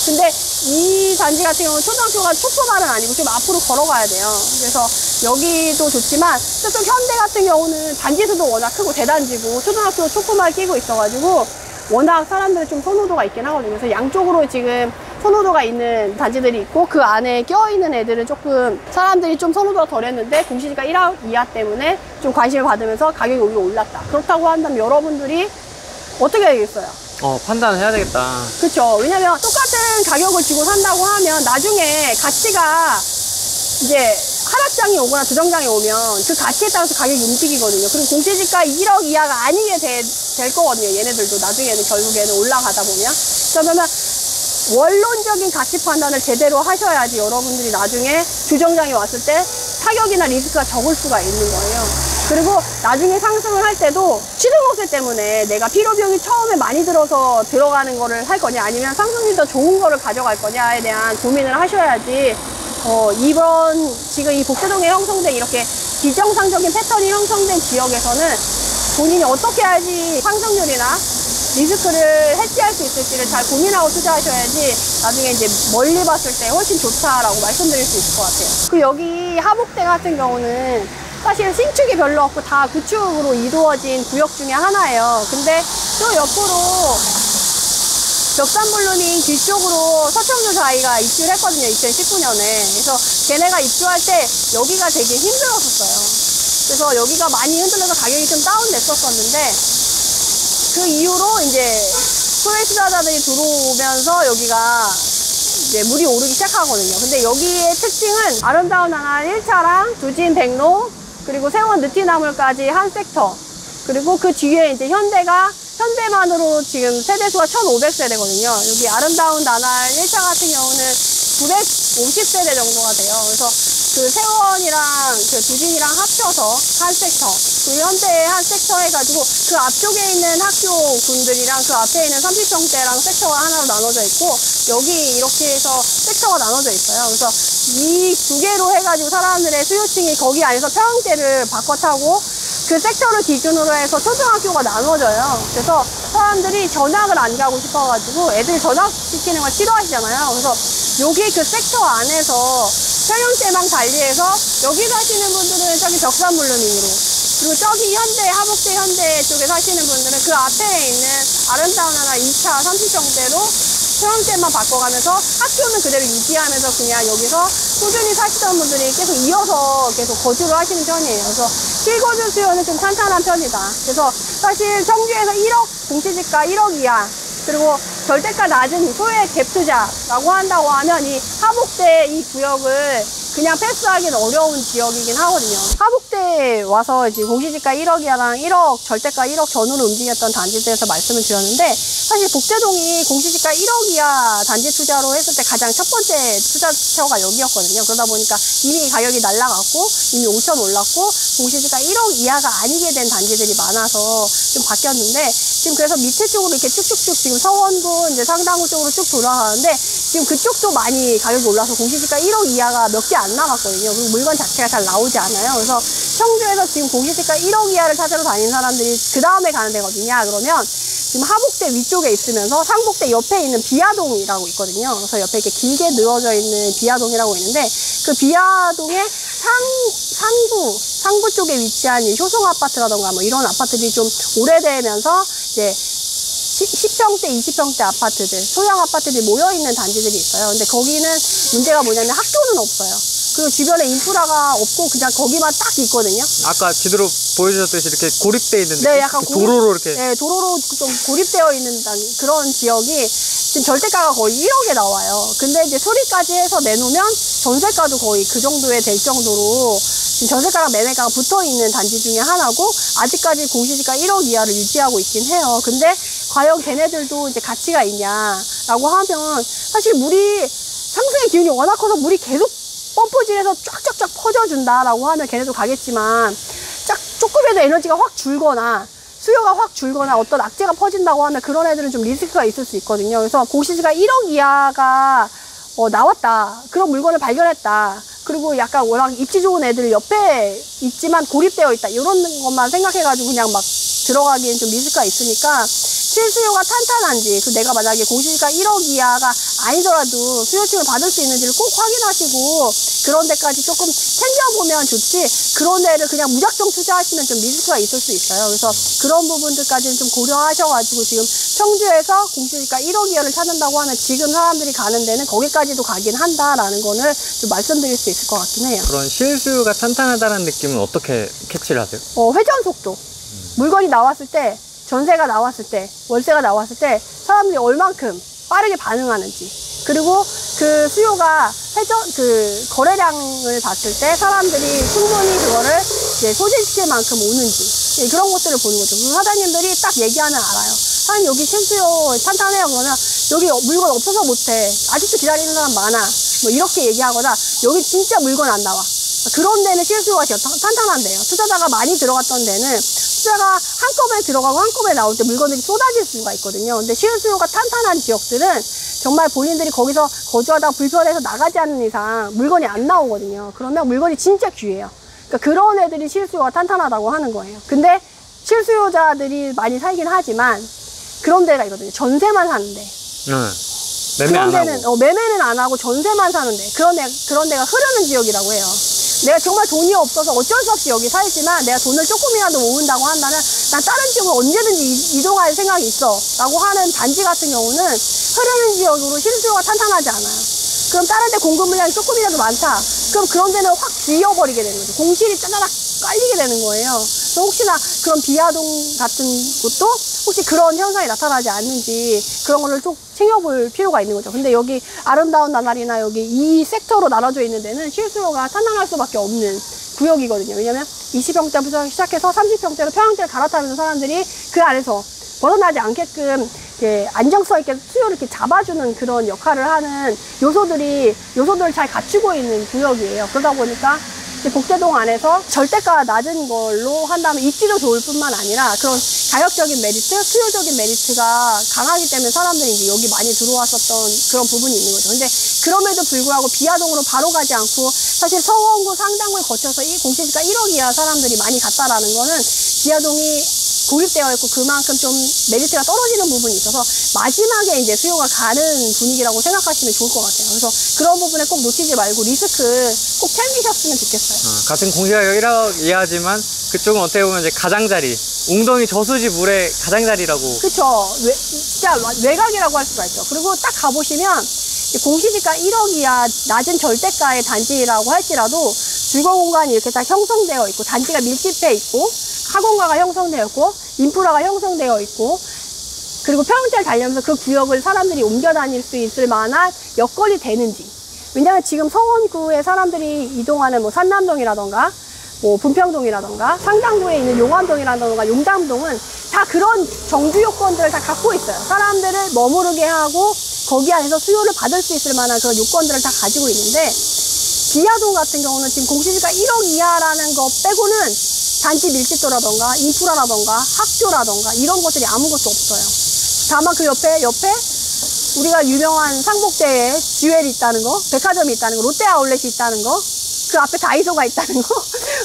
근데 이 단지 같은 경우는 초등학교가 초포말은 아니고 좀 앞으로 걸어가야 돼요. 그래서 여기도 좋지만 저쪽 현대 같은 경우는 단지 수도 워낙 크고 대단지고 초등학교 초포말 끼고 있어가지고 워낙 사람들의 좀 선호도가 있긴 하거든요. 그래서 양쪽으로 지금 선호도가 있는 단지들이 있고 그 안에 껴있는 애들은 조금 사람들이 좀 선호도가 덜했는데 공시지가 1억 이하 때문에 좀 관심을 받으면서 가격이 오히려 올랐다. 그렇다고 한다면 여러분들이 어떻게 해야겠어요? 판단을 해야 되겠다. 그렇죠. 왜냐면 똑같은 가격을 주고 산다고 하면 나중에 가치가 이제 하락장이 오거나 조정장이 오면 그 가치에 따라서 가격이 움직이거든요. 그리고 공시지가 1억 이하가 아니게 될 거거든요. 얘네들도 나중에는 결국에는 올라가다 보면. 그러면 원론적인 가치 판단을 제대로 하셔야지 여러분들이 나중에 조정장이 왔을 때 타격이나 리스크가 적을 수가 있는 거예요. 그리고 나중에 상승을 할 때도 취등록세 때문에 내가 필요 비용이 처음에 많이 들어서 들어가는 거를 할 거냐 아니면 상승률이 더 좋은 거를 가져갈 거냐에 대한 고민을 하셔야지 이번 지금 이 복대동에 형성된 이렇게 비정상적인 패턴이 형성된 지역에서는 본인이 어떻게 해야지 상승률이나 리스크를 해지할 수 있을지를 잘 고민하고 투자하셔야지 나중에 이제 멀리 봤을 때 훨씬 좋다라고 말씀드릴 수 있을 것 같아요. 그 여기 하복대 같은 경우는 사실 신축이 별로 없고 다 구축으로 이루어진 구역 중에 하나예요. 근데 또 옆으로 벽산 블루밍 뒤쪽으로 서청주 사이가 입주를 했거든요. 2019년에. 그래서 걔네가 입주할 때 여기가 되게 힘들었었어요. 그래서 여기가 많이 흔들려서 가격이 좀 다운됐었었는데 그 이후로 이제 소액 투자자들이 들어오면서 여기가 이제 물이 오르기 시작하거든요. 근데 여기의 특징은 아름다운 나날 1차랑 두진 백로 그리고 세원 느티나물까지 한 섹터 그리고 그 뒤에 이제 현대만으로 지금 세대수가 1500세대거든요. 여기 아름다운 나날 1차 같은 경우는 950세대 정도가 돼요. 그래서 그 세원이랑 그 두진이랑 합쳐서 한 섹터, 그리고 현대의 한 섹터 해가지고 그 앞쪽에 있는 학교 군들이랑 그 앞에 있는 30평대랑 섹터가 하나로 나눠져 있고, 여기 이렇게 해서 섹터가 나눠져 있어요. 그래서 이 두 개로 해가지고 사람들의 수요층이 거기 안에서 평형대를 바꿔 타고 그 섹터를 기준으로 해서 초등학교가 나눠져요. 그래서 사람들이 전학을 안 가고 싶어가지고 애들 전학시키는 걸 싫어하시잖아요. 그래서 여기 그 섹터 안에서 평형대망 달리해서 여기 사시는 분들은 저기 벽산물루밍으로, 그리고 저기 현대, 하복대 현대 쪽에 사시는 분들은 그 앞에 있는 아름다운 하나 2차 30평대로 평형대만 바꿔가면서 학교는 그대로 유지하면서 그냥 여기서 꾸준히 사시던 분들이 계속 이어서 계속 거주를 하시는 편이에요. 그래서 실거주 수요는 좀 탄탄한 편이다. 그래서 사실 청주에서 1억, 공시지가 1억 이하, 그리고 절대가 낮은 소액 갭투자라고 한다고 하면 이 하복대 이 구역을 그냥 패스하기는 어려운 지역이긴 하거든요. 하복대에 와서 이제 공시지가 1억 이하랑 1억, 절대가 1억 전후로 움직였던 단지들에서 말씀을 드렸는데, 사실 복제동이 공시지가 1억 이하 단지 투자로 했을 때 가장 첫 번째 투자처가 여기였거든요. 그러다 보니까 이미 가격이 날라갔고 이미 5천 올랐고 공시지가 1억 이하가 아니게 된 단지들이 많아서 좀 바뀌었는데, 지금 그래서 밑에 쪽으로 이렇게 쭉쭉쭉 지금 서원구, 이제 상당구 쪽으로 쭉 돌아가는데, 지금 그쪽도 많이 가격이 올라서 공시지가 1억 이하가 몇 개 안 남았거든요. 그리고 물건 자체가 잘 나오지 않아요. 그래서 청주에서 지금 공시지가 1억 이하를 찾으러 다니는 사람들이 그 다음에 가는 데가 어디냐 그러면, 지금 하복대 위쪽에 있으면서 상복대 옆에 있는 비아동이라고 있거든요. 그래서 옆에 이렇게 길게 늘어져 있는 비아동이라고 있는데, 그 비아동의 상부 쪽에 위치한 이 효성 아파트라던가 뭐 이런 아파트들이 좀 오래되면서 이제 10평대, 20평대 아파트들, 소형 아파트들이 모여있는 단지들이 있어요. 근데 거기는 문제가 뭐냐면 학교는 없어요. 그리고 주변에 인프라가 없고 그냥 거기만 딱 있거든요. 아까 지도로 보여주셨듯이 이렇게 고립돼 있는 네, 약간 도로로 이렇게. 네, 도로로 좀 고립되어 있는 그런 지역이 지금 절대가가 거의 1억에 나와요. 근데 이제 수리까지 해서 내놓으면 전세가도 거의 그 정도에 될 정도로 지금 전세가랑 매매가가 붙어 있는 단지 중에 하나고, 아직까지 공시지가 1억 이하를 유지하고 있긴 해요. 근데 과연 걔네들도 이제 가치가 있냐라고 하면, 사실 물이 상승의 기운이 워낙 커서 물이 계속 펌프질해서 쫙쫙쫙 퍼져준다라고 하면 걔네도 가겠지만, 조금이라도 에너지가 확 줄거나 수요가 확 줄거나 어떤 악재가 퍼진다고 하면 그런 애들은 좀 리스크가 있을 수 있거든요. 그래서 공시지가 1억 이하가 나왔다, 그런 물건을 발견했다, 그리고 약간 워낙 입지 좋은 애들 옆에 있지만 고립되어 있다, 이런 것만 생각해가지고 그냥 막 들어가기엔 좀 리스크가 있으니까, 실수요가 탄탄한지, 그 내가 만약에 공시지가 1억 이하가 아니더라도 수요층을 받을 수 있는지를 꼭 확인하시고 그런 데까지 조금 챙겨보면 좋지, 그런 데를 그냥 무작정 투자하시면 좀 리스크가 있을 수 있어요. 그래서 그런 부분들까지는 좀 고려하셔가지고, 지금 청주에서 공시지가 1억 이하를 찾는다고 하면 지금 사람들이 가는 데는 거기까지도 가긴 한다라는 거를 좀 말씀드릴 수 있을 것 같긴 해요. 그런 실수요가 탄탄하다는 느낌은 어떻게 캐치를 하세요? 회전 속도. 물건이 나왔을 때, 전세가 나왔을 때, 월세가 나왔을 때 사람들이 얼만큼 빠르게 반응하는지, 그리고 그 수요가 거래량을 봤을 때 사람들이 충분히 그거를 이제 소진시킬 만큼 오는지, 그런 것들을 보는 거죠. 그 사장님들이 딱 얘기하면 알아요. 사장님 여기 실수요 탄탄해요. 그러면 여기 물건 없어서 못해, 아직도 기다리는 사람 많아, 뭐 이렇게 얘기하거나, 여기 진짜 물건 안 나와, 그런 데는 실수요가 탄탄한데요. 투자자가 많이 들어갔던 데는 투자가 한꺼번에 들어가고 한꺼번에 나올 때 물건들이 쏟아질 수가 있거든요. 근데 실수요가 탄탄한 지역들은 정말 본인들이 거기서 거주하다가 불편해서 나가지 않는 이상 물건이 안 나오거든요. 그러면 물건이 진짜 귀해요. 그러니까 그런 애들이 실수요가 탄탄하다고 하는 거예요. 근데 실수요자들이 많이 살긴 하지만 그런 데가 있거든요. 전세만 사는데. 매매 안 하고. 매매는 안 하고 전세만 사는데, 그런 데가 흐르는 지역이라고 해요. 내가 정말 돈이 없어서 어쩔 수 없이 여기 살지만 내가 돈을 조금이라도 모은다고 한다면 난 다른 지역으로 언제든지 이동할 생각이 있어 라고 하는 단지 같은 경우는 흐르는 지역으로 실수요가 탄탄하지 않아요. 그럼 다른 데 공급 물량이 조금이라도 많다, 그럼 그런 데는 확 비어버리게 되는 거죠. 공실이 짜자락 깔리게 되는 거예요. 그래서 혹시나 그런 비아동 같은 곳도 혹시 그런 현상이 나타나지 않는지 그런 거를 좀 챙겨볼 필요가 있는 거죠. 근데 여기 아름다운 나날이나 여기 이 섹터로 나눠져 있는 데는 실수요가 탄탄할 수밖에 없는 구역이거든요. 왜냐면 20평대부터 시작해서 30평대로 평형대를 갈아타면서 사람들이 그 안에서 벗어나지 않게끔 이렇게 안정성 있게 수요를 이렇게 잡아주는 그런 역할을 하는 요소들을 잘 갖추고 있는 구역이에요. 그러다 보니까 이제 복대동 안에서 절대가 낮은 걸로 한다면 입지도 좋을 뿐만 아니라 그런 가격적인 메리트, 수요적인 메리트가 강하기 때문에 사람들이 이제 여기 많이 들어왔었던 그런 부분이 있는 거죠. 근데 그럼에도 불구하고 비아동으로 바로 가지 않고 사실 서원구, 상당구를 거쳐서 이 공시지가 1억 이하 사람들이 많이 갔다라는 거는 비아동이 고립되어 있고 그만큼 좀 메리트가 떨어지는 부분이 있어서 마지막에 이제 수요가 가는 분위기라고 생각하시면 좋을 것 같아요. 그래서 그런 부분에 꼭 놓치지 말고 리스크 꼭 챙기셨으면 좋겠어요. 같은 공시가격 1억 이하지만 그쪽은 어떻게 보면 이제 가장자리, 웅덩이 저수지 물의 가장자리라고. 그쵸. 진짜 외곽이라고 할 수가 있죠. 그리고 딱 가보시면 공시지가 1억 이하 낮은 절대가의 단지라고 할지라도 주거 공간이 이렇게 딱 형성되어 있고 단지가 밀집해 있고 학원가가 형성되어 있고 인프라가 형성되어 있고 그리고 평형자를 달리면서 그 구역을 사람들이 옮겨 다닐 수 있을 만한 여건이 되는지. 왜냐하면 지금 서원구에 사람들이 이동하는 뭐 산남동이라던가 뭐 분평동이라던가 상당구에 있는 용암동이라던가 용담동은 다 그런 정주 요건들을 다 갖고 있어요. 사람들을 머무르게 하고 거기 안에서 수요를 받을 수 있을 만한 그런 요건들을 다 가지고 있는데 비아동 같은 경우는 지금 공시지가 1억 이하라는 거 빼고는 단지 밀집도라던가 인프라라던가 학교라던가 이런 것들이 아무것도 없어요. 다만 그 옆에 우리가 유명한 상복대에 듀엘이 있다는 거, 백화점이 있다는 거, 롯데 아울렛이 있다는 거, 그 앞에 다이소가 있다는 거,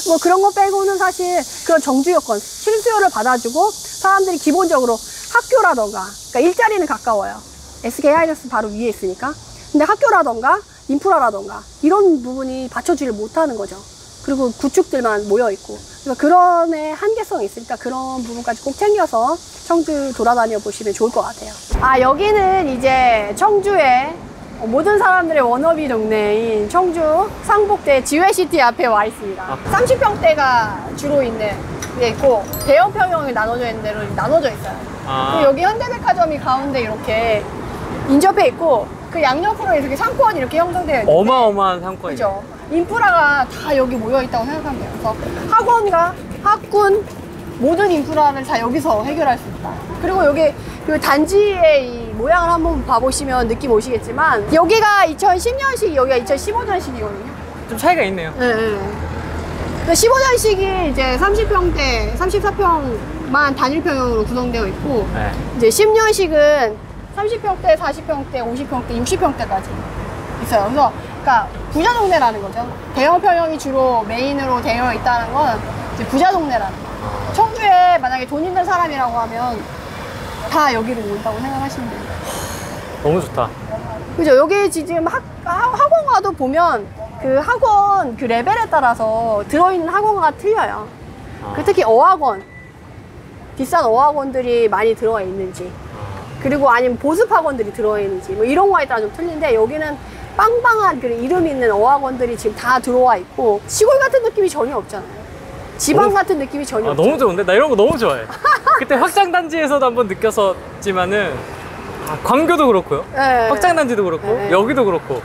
뭐 그런 거 빼고는 사실 그런 정주 요건, 실수요를 받아주고 사람들이 기본적으로 학교라던가, 그러니까 일자리는 가까워요. SK 하이닉스 바로 위에 있으니까. 근데 학교라던가 인프라라던가 이런 부분이 받쳐주질 못하는 거죠. 그리고 구축들만 모여있고. 그래서 그런 한계성이 있으니까 그런 부분까지 꼭 챙겨서 청주 돌아다녀 보시면 좋을 것 같아요. 아, 여기는 이제 청주의 모든 사람들의 워너비 동네인 청주 상복대 지회시티 앞에 와 있습니다. 30평대가 주로 있는 게 있고 대형 평형이 나눠져 있는 데로 나눠져 있어요. 그리고 여기 현대백화점이 가운데 이렇게 인접해 있고 그 양옆으로 이렇게 상권이 이렇게 형성되어 있는데 어마어마한 상권이죠. 그죠? 인프라가 다 여기 모여 있다고 생각하면 돼요. 그래서 학원과 학군 모든 인프라를 다 여기서 해결할 수 있다. 그리고 여기 그 단지의 이 모양을 한번 봐보시면 느낌 오시겠지만 여기가 2010년식, 여기가 2015년식이거든요. 좀 차이가 있네요. 네. 15년식이 이제 30평대, 34평만 단일평형으로 구성되어 있고 네. 이제 10년식은 30평대, 40평대, 50평대, 60평대까지 있어요. 그래서 그러니까 부자 동네라는 거죠. 대형 평형이 주로 메인으로 되어 있다는 건 이제 부자 동네라는 거예요. 청주에 만약에 돈 있는 사람이라고 하면 다 여기로 온다고 생각하시면 돼요. 너무 좋다. 그죠? 여기 지금 학원가도 보면 그 학원 그 레벨에 따라서 들어있는 학원가가 틀려요. 그 특히 어학원, 비싼 어학원들이 많이 들어와 있는지, 그리고 아니면 보습 학원들이 들어와 있는지, 뭐 이런 거에 따라 좀 틀린데 여기는 빵빵한 그 이름 있는 어학원들이 지금 다 들어와 있고 시골 같은 느낌이 전혀 없잖아요. 지방 같은 느낌이 전혀 없잖아요. 너무 좋은데? 나 이런 거 너무 좋아해. 그때 확장단지에서도 한번 느꼈었지만은 광교도 그렇고요. 네. 확장단지도 그렇고 네. 여기도 그렇고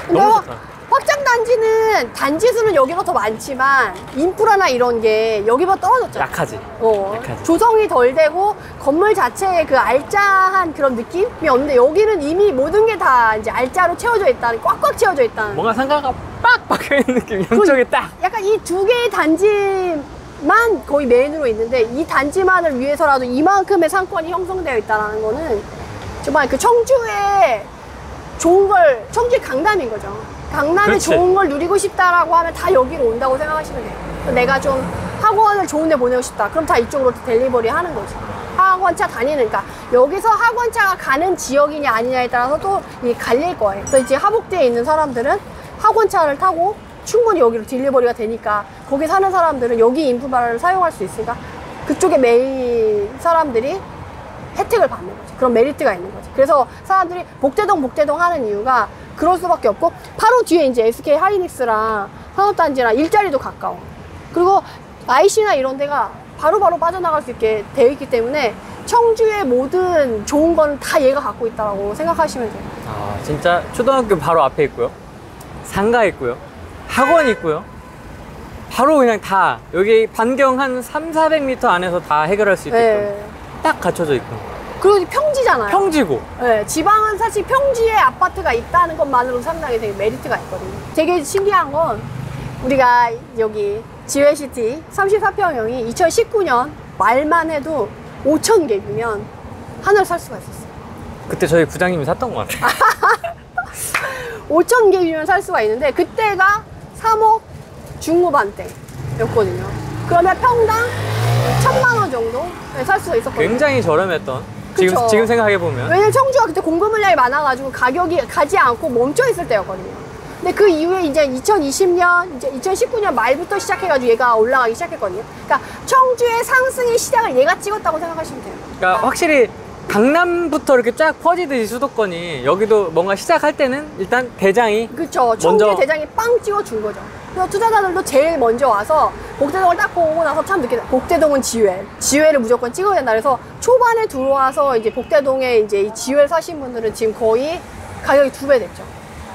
근데 너무 좋다. 확장단지는 단지 수는 여기가 더 많지만 인프라나 이런 게 여기보다 떨어졌죠. 약하지. 약하지. 조성이 덜 되고 건물 자체에 그 알짜한 그런 느낌이 없는데 여기는 이미 모든 게 다 이제 알짜로 채워져 있다는, 꽉꽉 채워져 있다는. 뭔가 상가가 빡 박혀있는 느낌. 양쪽에 딱. 약간 이 두 개의 단지만 거의 메인으로 있는데 이 단지만을 위해서라도 이만큼의 상권이 형성되어 있다는 거는 정말 그 청주의 좋은 걸, 청주의 강남인 거죠. 강남에 그렇지. 좋은 걸 누리고 싶다라고 하면 다 여기로 온다고 생각하시면 돼요. 내가 좀 학원을 좋은 데 보내고 싶다. 그럼 다 이쪽으로 델리버리 하는 거지. 학원차 다니니까. 여기서 학원차가 가는 지역이냐 아니냐에 따라서 또 갈릴 거예요. 그래서 이제 하복대에 있는 사람들은 학원차를 타고 충분히 여기로 딜리버리가 되니까 거기 사는 사람들은 여기 인프라를 사용할 수 있으니까 그쪽에 메인 사람들이 혜택을 받는 거지. 그런 메리트가 있는 거지. 그래서 사람들이 복대동 하는 이유가 그럴 수밖에 없고 바로 뒤에 이제 SK 하이닉스랑 산업단지랑 일자리도 가까워. 그리고 IC나 이런 데가 바로바로 빠져나갈 수 있게 되어 있기 때문에 청주의 모든 좋은 건 다 얘가 갖고 있다고 생각하시면 돼요. 진짜 초등학교 바로 앞에 있고요. 상가 있고요. 학원 있고요. 바로 그냥 다 여기 반경 한 300~400m 안에서 다 해결할 수 있게끔 딱 갖춰져 있고 그리고 평지잖아요. 평지고. 네, 지방은 사실 평지에 아파트가 있다는 것만으로 상당히 되게 메리트가 있거든요. 되게 신기한 건 우리가 여기 지웨시티 34평형이 2019년 말만 해도 5,000개면 하나를 살 수가 있었어요. 그때 저희 부장님이 샀던 것 같아요. 5,000개면 살 수가 있는데 그때가 3억 중후반대였거든요. 그러면 평당 1,000만 원 정도 살 수가 있었거든요. 굉장히 저렴했던. 그쵸. 지금 생각해보면. 왜냐면 청주가 그때 공급 물량이 많아가지고 가격이 가지 않고 멈춰 있을 때였거든요. 근데 그 이후에 이제 2020년, 이제 2019년 말부터 시작해가지고 얘가 올라가기 시작했거든요. 그러니까 청주의 상승의 시작을 얘가 찍었다고 생각하시면 돼요. 그러니까 확실히 강남부터 이렇게 쫙 퍼지듯이 수도권이 여기도 뭔가 시작할 때는 일단 대장이 그쵸. 청주의 대장이 빵 찍어준 거죠. 그래서 투자자들도 제일 먼저 와서 복대동을 딱 보고 나서 참 느끼다. 복대동은 지회를 무조건 찍어야 된다. 그래서 초반에 들어와서 이제 복대동에 이제 이 지회를 사신 분들은 지금 거의 가격이 2배 됐죠.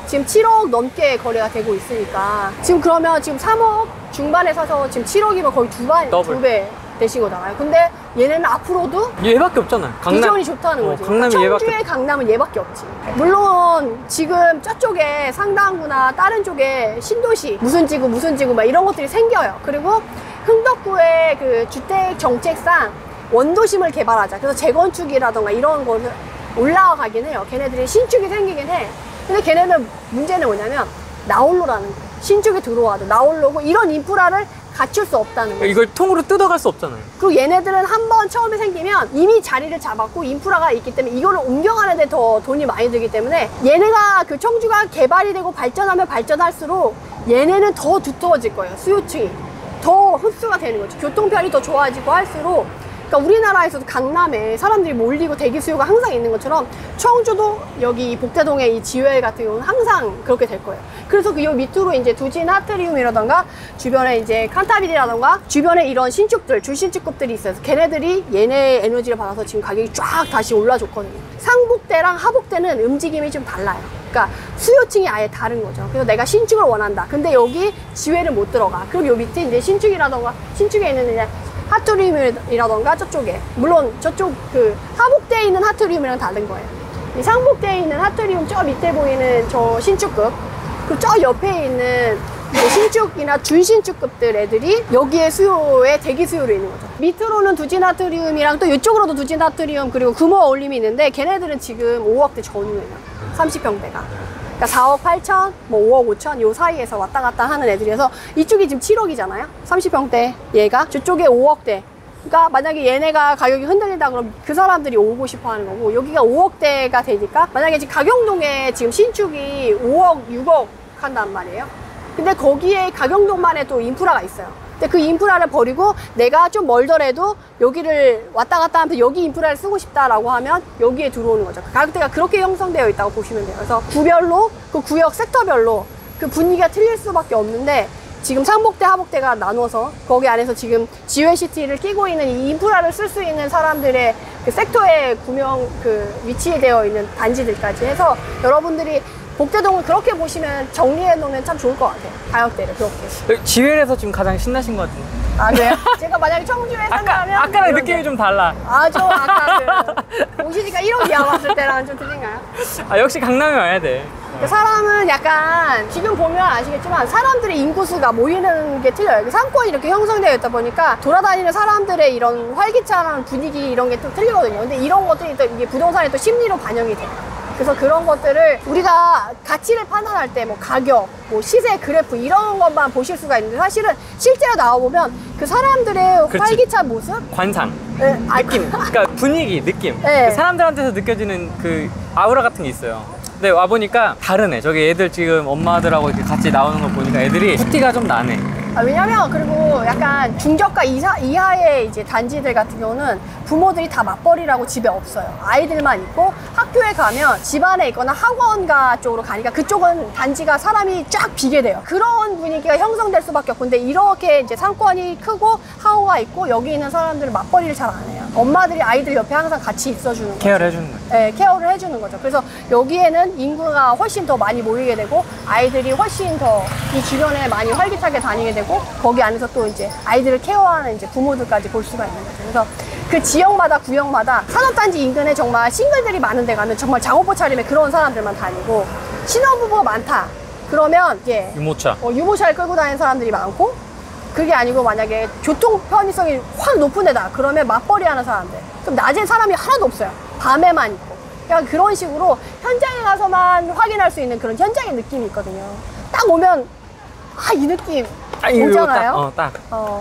지금 7억 넘게 거래가 되고 있으니까 지금 그러면 지금 3억 중반에 사서 지금 7억이면 거의 두 배 되신 거잖아요. 근데 얘네는 앞으로도 얘밖에 없잖아요. 비전이 좋다는 거지. 강남이 얘밖에 청주의 강남은 얘밖에 없지. 물론 지금 저쪽에 상당구나 다른 쪽에 신도시 무슨 지구 막 이런 것들이 생겨요. 그리고 흥덕구의 그 주택 정책상 원도심을 개발하자. 그래서 재건축이라던가 이런 거를 올라가긴 해요. 걔네들이 신축이 생기긴 해. 근데 걔네는 문제는 뭐냐면 나홀로라는 거예요. 신축이 들어와도 나홀로고 이런 인프라를 갖출 수 없다는 거예요. 이걸 통으로 뜯어갈 수 없잖아요. 그리고 얘네들은 한번 처음에 생기면 이미 자리를 잡았고 인프라가 있기 때문에 이거를 옮겨가는 데 더 돈이 많이 들기 때문에 얘네가 그 청주가 개발이 되고 발전하면 발전할수록 얘네는 더 두터워질 거예요. 수요층이 더 흡수가 되는 거죠. 교통편이 더 좋아지고 할수록 그러니까 우리나라에서도 강남에 사람들이 몰리고 대기 수요가 항상 있는 것처럼 청주도 여기 복대동의 이 지회 같은 경우는 항상 그렇게 될 거예요. 그래서 그 요 밑으로 이제 두진 하트리움이라던가 주변에 이제 칸타빌이라던가 주변에 이런 신축들, 줄신축급들이 있어요. 걔네들이 얘네 에너지를 받아서 지금 가격이 쫙 다시 올라줬거든요. 상복대랑 하복대는 움직임이 좀 달라요. 그러니까 수요층이 아예 다른 거죠. 그래서 내가 신축을 원한다. 근데 여기 지회를 못 들어가. 그럼 요 밑에 이제 신축이라던가 신축에 있는 이제 하트리움이라던가 저쪽에 물론 저쪽 그 하복대에 있는 하트리움이랑 다른 거예요. 이 상복대에 있는 하트리움 저 밑에 보이는 저 신축급 그리고 저 옆에 있는 신축이나 준신축급들 애들이 여기에 수요에 대기 수요로 있는 거죠. 밑으로는 두진 하트리움이랑 또 이쪽으로도 두진 하트리움 그리고 금호 어울림이 있는데 걔네들은 지금 5억대 전후예요. 30평대가. 그러니까 4억 8천, 뭐 5억 5천 요 사이에서 왔다 갔다 하는 애들이어서 이쪽이 지금 7억이잖아요. 30평대 얘가 저쪽에 5억대. 그러니까 만약에 얘네가 가격이 흔들린다 그러면 그 사람들이 오고 싶어 하는 거고 여기가 5억대가 되니까 만약에 지금 가경동에 지금 신축이 5억, 6억 한단 말이에요. 근데 거기에 가경동만에 또 인프라가 있어요. 근데 그 인프라를 버리고 내가 좀 멀더라도 여기를 왔다 갔다 하면서 여기 인프라를 쓰고 싶다라고 하면 여기에 들어오는 거죠. 가격대가 그렇게 형성되어 있다고 보시면 돼요. 그래서 구별로, 그 구역 섹터별로 그 분위기가 틀릴 수밖에 없는데 지금 상복대, 하복대가 나눠서 거기 안에서 지금 지회시티를 끼고 있는 이 인프라를 쓸 수 있는 사람들의 그 섹터에 구명 그 위치되어 있는 단지들까지 해서 여러분들이 복대동을 그렇게 보시면 정리해 놓으면 참 좋을 것 같아요. 가격대를 그렇게. 지회에서 지금 가장 신나신 것 같은데. 아, 그래요? 제가 만약에 청주에 산다면 아까랑 느낌이 좀 달라. 아, 저 아까 그 오시니까 1억 이하 왔을 때랑은 좀 틀린가요? 아, 역시 강남에 와야 돼. 그 사람은 약간 지금 보면 아시겠지만 사람들의 인구수가 모이는 게 틀려요. 상권이 이렇게 형성되어 있다 보니까 돌아다니는 사람들의 이런 활기찬한 분위기 이런 게 또 틀리거든요. 근데 이런 것들이 또 이게 부동산의 또 심리로 반영이 돼요. 그래서 그런 것들을 우리가 가치를 판단할 때 뭐 가격, 뭐 시세 그래프 이런 것만 보실 수가 있는데 사실은 실제로 나와보면 그 사람들의 그렇지. 활기찬 모습? 관상, 네, 느낌, 그러니까 분위기, 느낌. 네. 그 사람들한테서 느껴지는 그 아우라 같은 게 있어요. 근데 와보니까 다르네. 저기 애들 지금 엄마들하고 이렇게 같이 나오는 거 보니까 애들이 푸티가 좀 나네. 아, 왜냐면 그리고 약간 중저가 이하의 이제 단지들 같은 경우는 부모들이 다 맞벌이라고 집에 없어요. 아이들만 있고 학교에 가면 집안에 있거나 학원가 쪽으로 가니까 그쪽은 단지가 사람이 쫙 비게 돼요. 그런 분위기가 형성될 수밖에 없고 근데 이렇게 이제 상권이 크고 하우가 있고 여기 있는 사람들은 맞벌이를 잘 안 해요. 엄마들이 아이들 옆에 항상 같이 있어주는 거죠. 케어를 해주는 거예요. 네, 케어를 해주는 거죠. 그래서 여기에는 인구가 훨씬 더 많이 모이게 되고 아이들이 훨씬 더 이 주변에 많이 활기차게 다니게 되고 거기 안에서 또 이제 아이들을 케어하는 이제 부모들까지 볼 수가 있는 거죠. 그래서 그 지역마다 구역마다 산업단지 인근에 정말 싱글들이 많은 데 가면 정말 작업복 차림에 그런 사람들만 다니고, 신혼부부가 많다 그러면 이제 유모차. 유모차를 끌고 다니는 사람들이 많고, 그게 아니고 만약에 교통 편의성이 확 높은 데다 그러면 맞벌이 하는 사람들, 그럼 낮에 사람이 하나도 없어요. 밤에만 있고. 그러니까 그런 식으로 현장에 가서만 확인할 수 있는 그런 현장의 느낌이 있거든요. 딱 오면 이 느낌 오잖아요. 딱.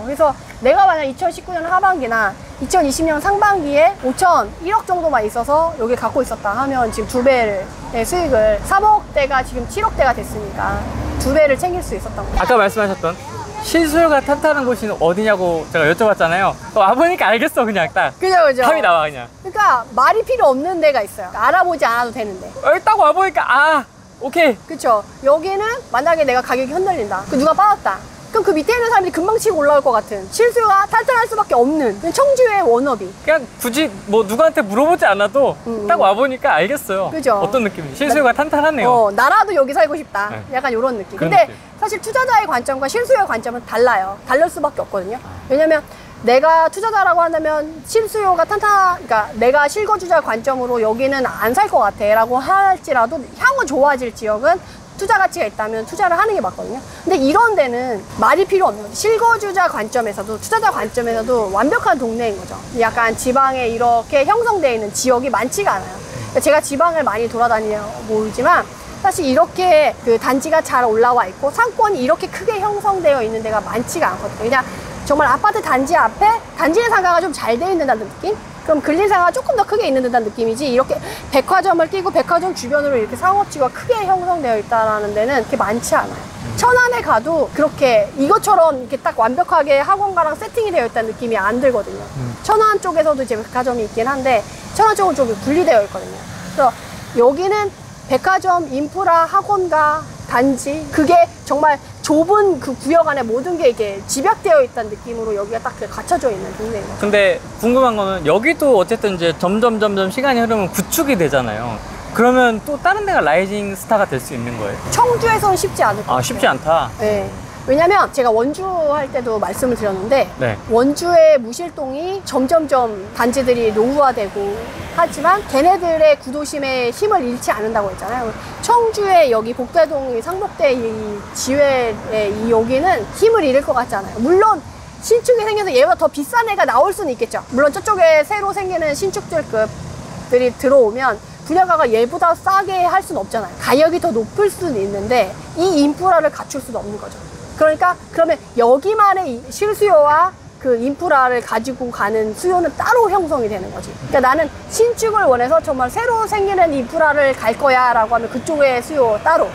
그래서 내가 만약 2019년 하반기나 2020년 상반기에 5천, 1억 정도만 있어서 여기 갖고 있었다 하면 지금 2배의 수익을, 3억대가 지금 7억대가 됐으니까 2배를 챙길 수 있었던 거예요. 아까 말씀하셨던 실수요가 탄탄한 곳이 어디냐고 제가 여쭤봤잖아요. 와보니까 알겠어, 그냥 딱. 그죠. 답이 나와, 그냥. 그러니까 말이 필요 없는 데가 있어요. 알아보지 않아도 되는데. 여기 딱 와보니까, 오케이. 그쵸. 여기는 만약에 내가 가격이 흔들린다. 그 누가 빠졌다. 그럼 그 밑에 있는 사람들이 금방 치고 올라올 것 같은, 실수요가 탄탄할 수밖에 없는 청주의 워너비. 그냥 굳이 뭐 누구한테 물어보지 않아도 딱 와보니까 알겠어요. 그죠. 어떤 느낌인지. 실수요가 탄탄하네요. 나라도 여기 살고 싶다. 네. 약간 이런 느낌. 그런 근데 느낌. 사실 투자자의 관점과 실수요의 관점은 달라요. 다를 수밖에 없거든요. 왜냐면 내가 투자자라고 한다면 실수요가 그러니까 내가 실거주자 관점으로 여기는 안 살 것 같아 라고 할지라도 향후 좋아질 지역은 투자 가치가 있다면 투자를 하는 게 맞거든요. 근데 이런 데는 말이 필요 없는 거죠. 실거주자 관점에서도 투자자 관점에서도 완벽한 동네인 거죠. 약간 지방에 이렇게 형성되어 있는 지역이 많지가 않아요. 그러니까 제가 지방을 많이 돌아다녀 보이지만 사실 이렇게 그 단지가 잘 올라와 있고 상권이 이렇게 크게 형성되어 있는 데가 많지가 않거든요. 그냥 정말 아파트 단지 앞에 단지 내 상가가 좀 잘 되어 있는다는 느낌? 그럼 근린상가가 조금 더 크게 있는 듯한 느낌이지, 이렇게 백화점을 끼고 백화점 주변으로 이렇게 상업지가 크게 형성되어 있다는 데는 그렇게 많지 않아요. 천안에 가도 그렇게 이것처럼 이렇게 딱 완벽하게 학원가랑 세팅이 되어 있다는 느낌이 안 들거든요. 천안 쪽에서도 이제 백화점이 있긴 한데 천안 쪽은 좀 분리되어 있거든요. 그래서 여기는 백화점, 인프라, 학원가, 단지, 그게 정말 좁은 그 구역 안에 모든 게 이게 집약되어 있다는 느낌으로 여기가 딱 갖춰져 있는 동네인 거죠. 근데 궁금한 거는 여기도 어쨌든 이제 점점 시간이 흐르면 구축이 되잖아요. 그러면 또 다른 데가 라이징 스타가 될 수 있는 거예요? 청주에서는 쉽지 않을 것 같아요. 쉽지 않다. 네. 왜냐면 제가 원주 할 때도 말씀을 드렸는데, 네. 원주의 무실동이 점점점 단지들이 노후화되고 하지만 걔네들의 구도심에 힘을 잃지 않는다고 했잖아요. 청주의 여기 복대동, 상복대 이 지회의 이 여기는 힘을 잃을 것 같지 않아요. 물론 신축이 생겨서 얘보다 더 비싼 애가 나올 수는 있겠죠. 물론 저쪽에 새로 생기는 신축들급들이 들어오면 분양가가 얘보다 싸게 할 수는 없잖아요. 가격이 더 높을 수는 있는데 이 인프라를 갖출 수는 없는 거죠. 그러니까 그러면 여기만의 실수요와 그 인프라를 가지고 가는 수요는 따로 형성이 되는 거지. 그러니까 나는 신축을 원해서 정말 새로 생기는 인프라를 갈 거야 라고 하면 그쪽의 수요 따로,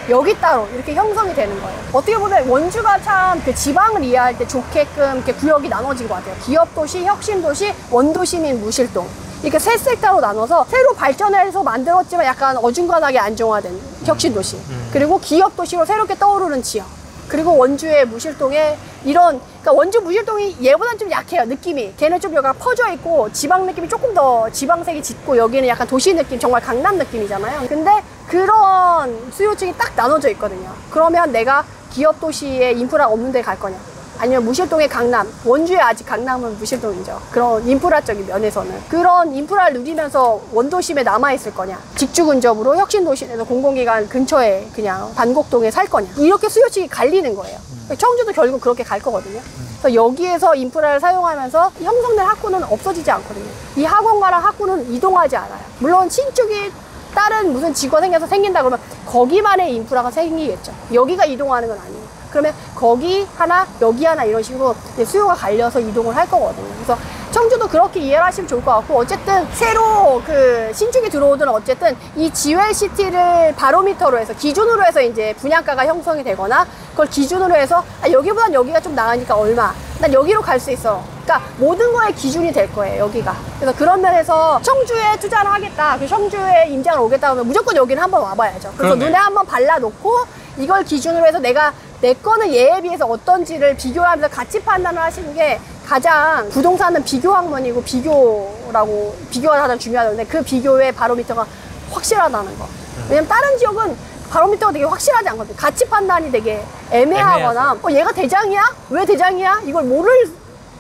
여기 따로 이렇게 형성이 되는 거예요. 어떻게 보면 원주가 참 그 지방을 이해할 때 좋게끔 이렇게 구역이 나눠진 것 같아요. 기업도시, 혁신도시, 원도시민, 무실동, 이렇게 세 섹터로 나눠서 새로 발전해서 만들었지만 약간 어중간하게 안정화된 혁신도시, 그리고 기업도시로 새롭게 떠오르는 지역, 그리고 원주의 무실동에 이런, 그러니까 원주 무실동이 얘보다는 좀 약해요, 느낌이. 걔는 좀 여기가 퍼져 있고 지방 느낌이 조금 더 지방색이 짙고, 여기는 약간 도시 느낌, 정말 강남 느낌이잖아요. 근데 그런 수요층이 딱 나눠져 있거든요. 그러면 내가 기업도시에 인프라가 없는 데 갈 거냐, 아니면 무실동의 강남, 원주에 아직 강남은 무실동이죠. 그런 인프라적인 면에서는 그런 인프라를 누리면서 원도심에 남아있을 거냐, 직주 근접으로 혁신도시에서 공공기관 근처에 그냥 반곡동에 살 거냐, 이렇게 수요층이 갈리는 거예요. 청주도 결국 그렇게 갈 거거든요. 그래서 여기에서 인프라를 사용하면서 형성된 학구는 없어지지 않거든요. 이 학원가랑 학구는 이동하지 않아요. 물론 신축이 다른 무슨 지구가 생겨서 생긴다 그러면 거기만의 인프라가 생기겠죠. 여기가 이동하는 건 아니에요. 그러면 거기 하나, 여기 하나 이런 식으로 수요가 갈려서 이동을 할 거거든요. 그래서 청주도 그렇게 이해를 하시면 좋을 것 같고, 어쨌든 새로 그 신축이 들어오든 어쨌든 이 지웰시티를 바로미터로 해서, 기준으로 해서 이제 분양가가 형성이 되거나, 그걸 기준으로 해서 여기보단 여기가 좀 나으니까 얼마, 난 여기로 갈 수 있어. 그러니까 모든 거의 기준이 될 거예요, 여기가. 그래서 그런 면에서 청주에 투자를 하겠다, 그 청주에 임장을 오겠다 하면 무조건 여기는 한번 와봐야죠. 그래서 그러네. 눈에 한번 발라놓고 이걸 기준으로 해서 내 거는 얘에 비해서 어떤지를 비교하면서 가치 판단을 하시는 게 가장, 부동산은 비교 학문이고 비교가 가장 중요하던데, 그 비교의 바로미터가 확실하다는 거. 왜냐면 다른 지역은 바로미터가 되게 확실하지 않거든요. 가치 판단이 되게 애매하거나, 얘가 대장이야? 왜 대장이야? 이걸 모를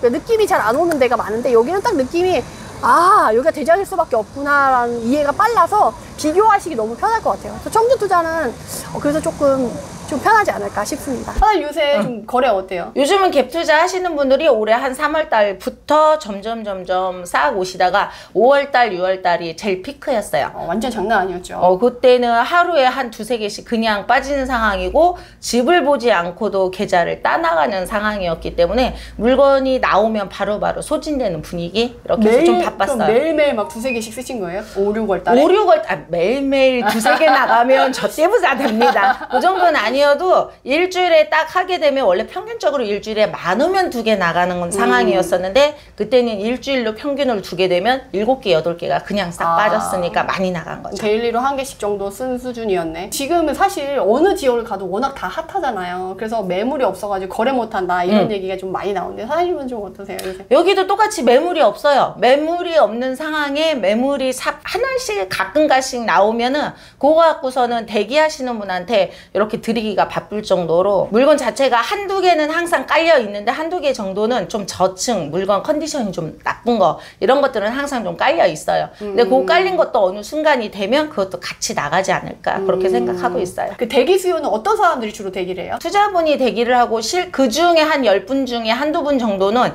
그러니까 느낌이 잘 안 오는 데가 많은데 여기는 딱 느낌이 아 여기가 대장일 수밖에 없구나라는 이해가 빨라서 비교하시기 너무 편할 것 같아요. 그래서 청주 투자는 그래서 조금 좀 편하지 않을까 싶습니다. 사장님 요새 좀 거래 어때요? 요즘은 갭 투자 하시는 분들이 올해 한 3월 달부터 점점 싹 오시다가 5월 달, 6월 달이 제일 피크였어요. 완전 장난 아니었죠. 그때는 하루에 한 두세 개씩 그냥 빠지는 상황이고 집을 보지 않고도 계좌를 따나가는 상황이었기 때문에 물건이 나오면 바로바로 소진되는 분위기 이렇게 해서 좀 바빴어요. 그럼 매일매일 막 두세 개씩 쓰신 거예요? 5, 6월 달에? 5, 6월 매일매일 두세 개 나가면 저때부자 됩니다. 그 정도는 아니어도 일주일에 딱 하게 되면 원래 평균적으로 일주일에 많으면 2개 나가는 상황이었었는데 그때는 일주일로 평균을 두게 되면 7개, 8개가 그냥 싹 빠졌으니까 많이 나간 거죠. 데일리로 1개씩 정도 쓴 수준이었네. 지금은 사실 어느 지역을 가도 워낙 다 핫하잖아요. 그래서 매물이 없어가지고 거래 못한다 이런 얘기가 좀 많이 나오는데 사장님은 좀 어떠세요? 요새? 여기도 똑같이 매물이 없어요. 매물이 없는 상황에 매물이 하나씩 가끔가씩 나오면은 그거 갖고서는 대기하시는 분한테 이렇게 드리기가 바쁠 정도로 물건 자체가 한두 개는 항상 깔려 있는데 한두 개 정도는 좀 저층 물건 컨디션이 좀 나쁜 거 이런 것들은 항상 좀 깔려 있어요. 근데 그 깔린 것도 어느 순간이 되면 그것도 같이 나가지 않을까 그렇게 생각하고 있어요. 그 대기 수요는 어떤 사람들이 주로 대기를 해요? 투자분이 대기를 하고 그 중에 한 10분 중에 한두 분 정도는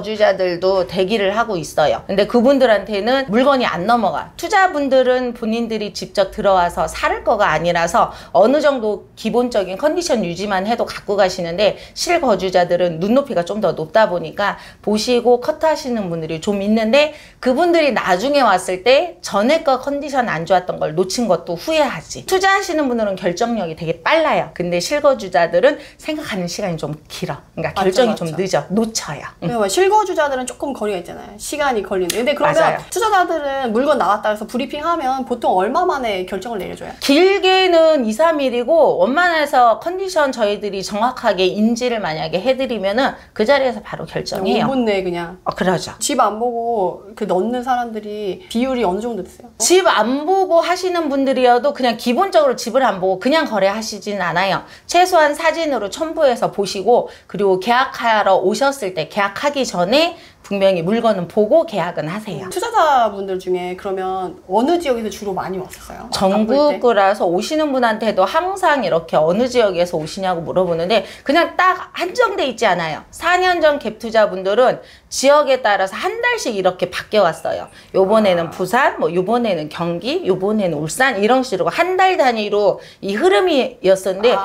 실거주자들도 대기를 하고 있어요. 근데 그분들한테는 물건이 안 넘어가. 투자분들은 본인들이 직접 들어와서 살 거가 아니라서 어느 정도 기본적인 컨디션 유지만 해도 갖고 가시는데 실거주자들은 눈높이가 좀 더 높다 보니까 보시고 컷하시는 분들이 좀 있는데 그분들이 나중에 왔을 때 전에 거 컨디션 안 좋았던 걸 놓친 것도 후회하지. 투자하시는 분들은 결정력이 되게 빨라요. 근데 실거주자들은 생각하는 시간이 좀 길어. 그러니까 결정이 좀 늦어. 놓쳐요. 실거주자들은 조금 거리가 있잖아요. 시간이 걸리는데. 근데 그러면 맞아요. 투자자들은 물건 나왔다 해서 브리핑하면 보통 얼마 만에 결정을 내려줘요? 길게는 2, 3일이고 원만해서 컨디션 저희들이 정확하게 인지를 만약에 해드리면은 그 자리에서 바로 결정해요. 5분 내에 그냥. 그러죠. 집 안 보고 그 넣는 사람들이 비율이 어느 정도 되세요? 집 안 보고 하시는 분들이어도 그냥 기본적으로 집을 안 보고 그냥 거래하시진 않아요. 최소한 사진으로 첨부해서 보시고 그리고 계약하러 오셨을 때 계약하기 전에 분명히 물건은 보고 계약은 하세요. 투자자분들 중에 그러면 어느 지역에서 주로 많이 왔었어요? 전국이라서 오시는 분한테도 항상 이렇게 어느 지역에서 오시냐고 물어보는데 그냥 딱 한정돼 있지 않아요. 4년 전 갭 투자분들은 지역에 따라서 한 달씩 이렇게 바뀌어 왔어요. 요번에는 부산, 뭐 요번에는 경기, 요번에는 울산 이런 식으로 한 달 단위로 이 흐름이었었는데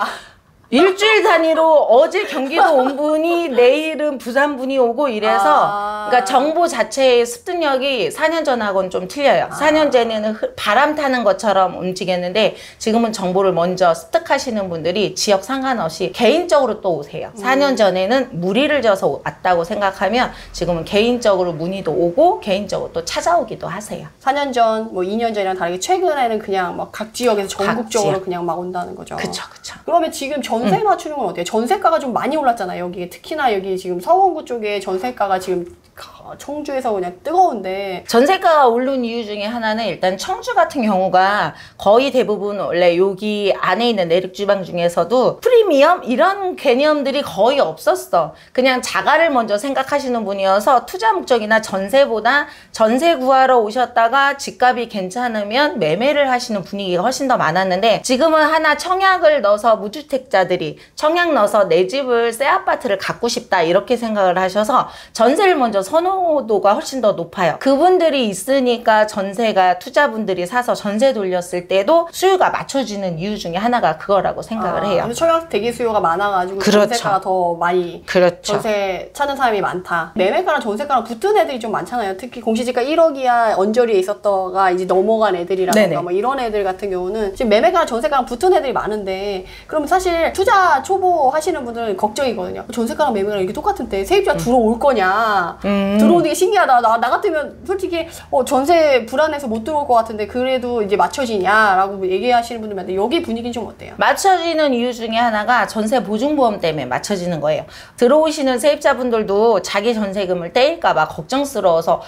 일주일 단위로 어제 경기도 온 분이 내일은 부산 분이 오고 이래서 그러니까 정보 자체의 습득력이 4년 전하고는 좀 틀려요. 4년 전에는 바람 타는 것처럼 움직였는데 지금은 정보를 먼저 습득하시는 분들이 지역 상관없이 개인적으로 또 오세요. 4년 전에는 무리를 져서 왔다고 생각하면 지금은 개인적으로 문의도 오고 개인적으로 또 찾아오기도 하세요. 4년 전, 뭐 2년 전이랑 다르게 최근에는 그냥 막 각 지역에서 전국적으로 그냥 막 온다는 거죠. 그쵸. 그러면 지금 전세 맞추는 건 어때요? 전세가가 좀 많이 올랐잖아요. 여기 특히나 여기 지금 서원구 쪽에 전세가가 지금 청주에서 그냥 뜨거운데 전세가가 오른 이유 중에 하나는 일단 청주 같은 경우가 거의 대부분 원래 여기 안에 있는 내륙지방 중에서도 프리미엄 이런 개념들이 거의 없었어. 그냥 자가를 먼저 생각하시는 분이어서 투자 목적이나 전세보다 전세 구하러 오셨다가 집값이 괜찮으면 매매를 하시는 분위기가 훨씬 더 많았는데 지금은 하나 청약을 넣어서 무주택자들이 청약 넣어서 내 집을 새 아파트를 갖고 싶다 이렇게 생각을 하셔서 전세를 먼저 선호도가 훨씬 더 높아요. 그분들이 있으니까 전세가 투자분들이 사서 전세 돌렸을 때도 수요가 맞춰지는 이유 중에 하나가 그거라고 생각을 해요. 그래서 청약 대기 수요가 많아가지고 그렇죠. 전세가가 더 많이 전세 찾는 사람이 많다. 매매가랑 전세가랑 붙은 애들이 좀 많잖아요. 특히 공시지가 1억이야 언저리에 있었다가 이제 넘어간 애들이라던가 뭐 이런 애들 같은 경우는 지금 매매가랑 전세가랑 붙은 애들이 많은데 그럼 사실 투자 초보 하시는 분들은 걱정이거든요. 전세가랑 매매가랑 이렇게 똑같은데 세입자 들어올 거냐 들어오는 게 신기하다. 나 같으면 솔직히 전세 불안해서 못 들어올 것 같은데 그래도 이제 맞춰지냐라고 얘기하시는 분들 많은데 여기 분위기는 좀 어때요? 맞춰지는 이유 중에 하나가 전세 보증보험 때문에 맞춰지는 거예요. 들어오시는 세입자분들도 자기 전세금을 떼일까 봐 걱정스러워서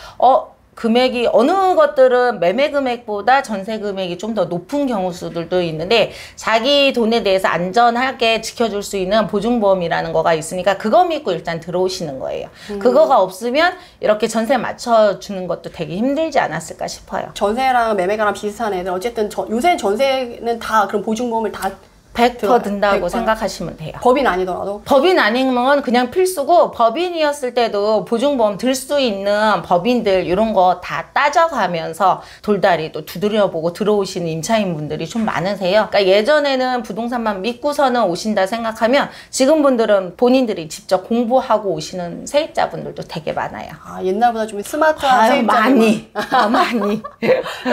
금액이 어느 것들은 매매 금액보다 전세 금액이 좀 더 높은 경우 수들도 있는데 자기 돈에 대해서 안전하게 지켜줄 수 있는 보증보험이라는 거가 있으니까 그거 믿고 일단 들어오시는 거예요. 그거가 없으면 이렇게 전세 맞춰주는 것도 되게 힘들지 않았을까 싶어요. 전세랑 매매가랑 비슷한 애들 어쨌든 요새 전세는 다 그런 보증보험을 다 100% 든다고 100%. 생각하시면 돼요. 법인 아니더라도. 법인 아니면 그냥 필수고 법인이었을 때도 보증보험 들 수 있는 법인들 이런 거 다 따져가면서 돌다리 또 두드려보고 들어오시는 임차인분들이 좀 많으세요. 그러니까 예전에는 부동산만 믿고서는 오신다 생각하면 지금 분들은 본인들이 직접 공부하고 오시는 세입자분들도 되게 많아요. 아, 옛날보다 좀 스마트한 세입자들 많이. 많이.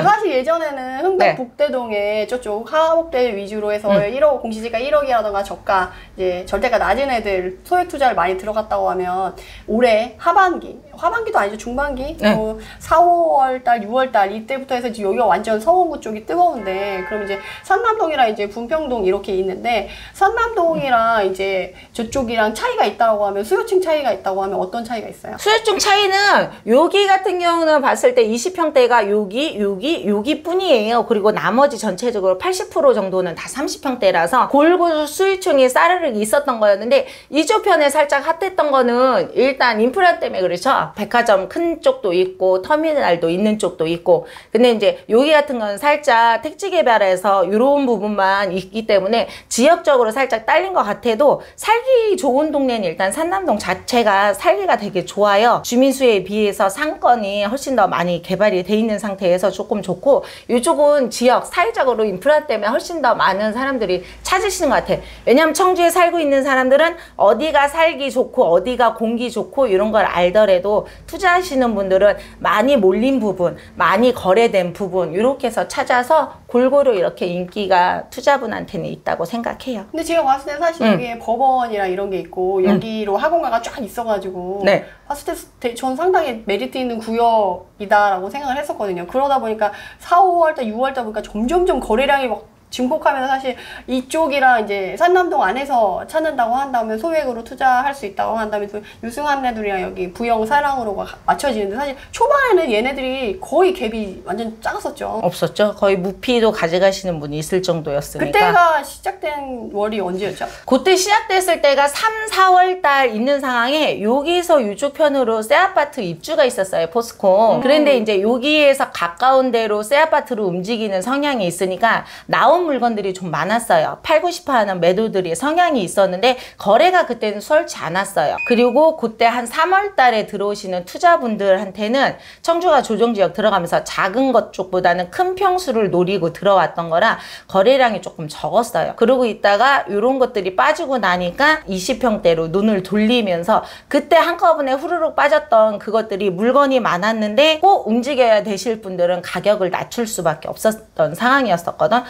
사실 예전에는 흥덕 네. 북대동에 저쪽 하목대 위주로 해서 1억 공시지가 1억이라던가 저가 이제 절대가 낮은 애들 소액 투자를 많이 들어갔다고 하면 올해 하반기도 아니죠, 중반기, 네. 4, 5월 달, 6월 달 이때부터 해서 이제 여기가 완전 서원구 쪽이 뜨거운데 그럼 이제 산남동이랑 이제 분평동 이렇게 있는데 산남동이랑 이제 저쪽이랑 차이가 있다고 하면 수요층 차이가 있다고 하면 어떤 차이가 있어요? 수요증 차이는 여기 같은 경우는 봤을 때 20평대가 여기 뿐이에요. 그리고 나머지 전체적으로 80% 정도는 다 30평대라서 골고루 수요층이 싸르르 있었던 거였는데 이쪽 편에 살짝 핫했던 거는 일단 인프라 때문에 그렇죠. 백화점 큰 쪽도 있고 터미널도 있는 쪽도 있고 근데 이제 여기 같은 건 살짝 택지 개발해서 이런 부분만 있기 때문에 지역적으로 살짝 딸린 것 같아도 살기 좋은 동네는 일단 산남동 자체가 살기가 되게 좋아요. 주민수에 비해서 상권이 훨씬 더 많이 개발이 돼 있는 상태에서 조금 좋고 이쪽은 지역 사회적으로 인프라 때문에 훨씬 더 많은 사람들이 찾으시는 것 같아요. 왜냐하면 청주에 살고 있는 사람들은 어디가 살기 좋고 어디가 공기 좋고 이런 걸 알더라도 투자하시는 분들은 많이 몰린 부분, 많이 거래된 부분 이렇게 해서 찾아서 골고루 이렇게 인기가 투자분한테는 있다고 생각해요. 근데 제가 봤을 때 사실 여기에 법원이랑 이런 게 있고 여기로 학원가가 쫙 있어가지고 네. 봤을 때 전 상당히 메리트 있는 구역이다라고 생각을 했었거든요. 그러다 보니까 4, 5월달, 6월달 보니까 점점점 거래량이 막 증폭하면서 사실 이쪽이랑 이제 산남동 안에서 찾는다고 한다면 소액으로 투자할 수 있다고 한다면 또 유승한 애들이랑 여기 부영 사랑으로 맞춰지는데 사실 초반에는 얘네들이 거의 갭이 완전 작았었죠. 없었죠. 거의 무피도 가져가시는 분이 있을 정도였으니까. 그때가 시작된 월이 언제였죠? 그때 시작됐을 때가 3, 4월 달 있는 상황에 여기서 이쪽 편으로 새 아파트 입주가 있었어요. 포스코. 그런데 이제 여기에서 가까운 데로 새 아파트로 움직이는 성향이 있으니까 나온 물건들이 좀 많았어요. 팔고 싶어 하는 매도들이 성향이 있었는데 거래가 그때는 수월치 않았어요. 그리고 그때 한 3월 달에 들어오시는 투자분들한테는 청주가 조정지역 들어가면서 작은 것 쪽보다는 큰 평수를 노리고 들어왔던 거라 거래량이 조금 적었어요. 그러고 있다가 이런 것들이 빠지고 나니까 20평대로 눈을 돌리면서 그때 한꺼번에 후루룩 빠졌던 그것들이 물건이 많았는데 꼭 움직여야 되실 분들은 가격을 낮출 수밖에 없었던 상황이었었거든.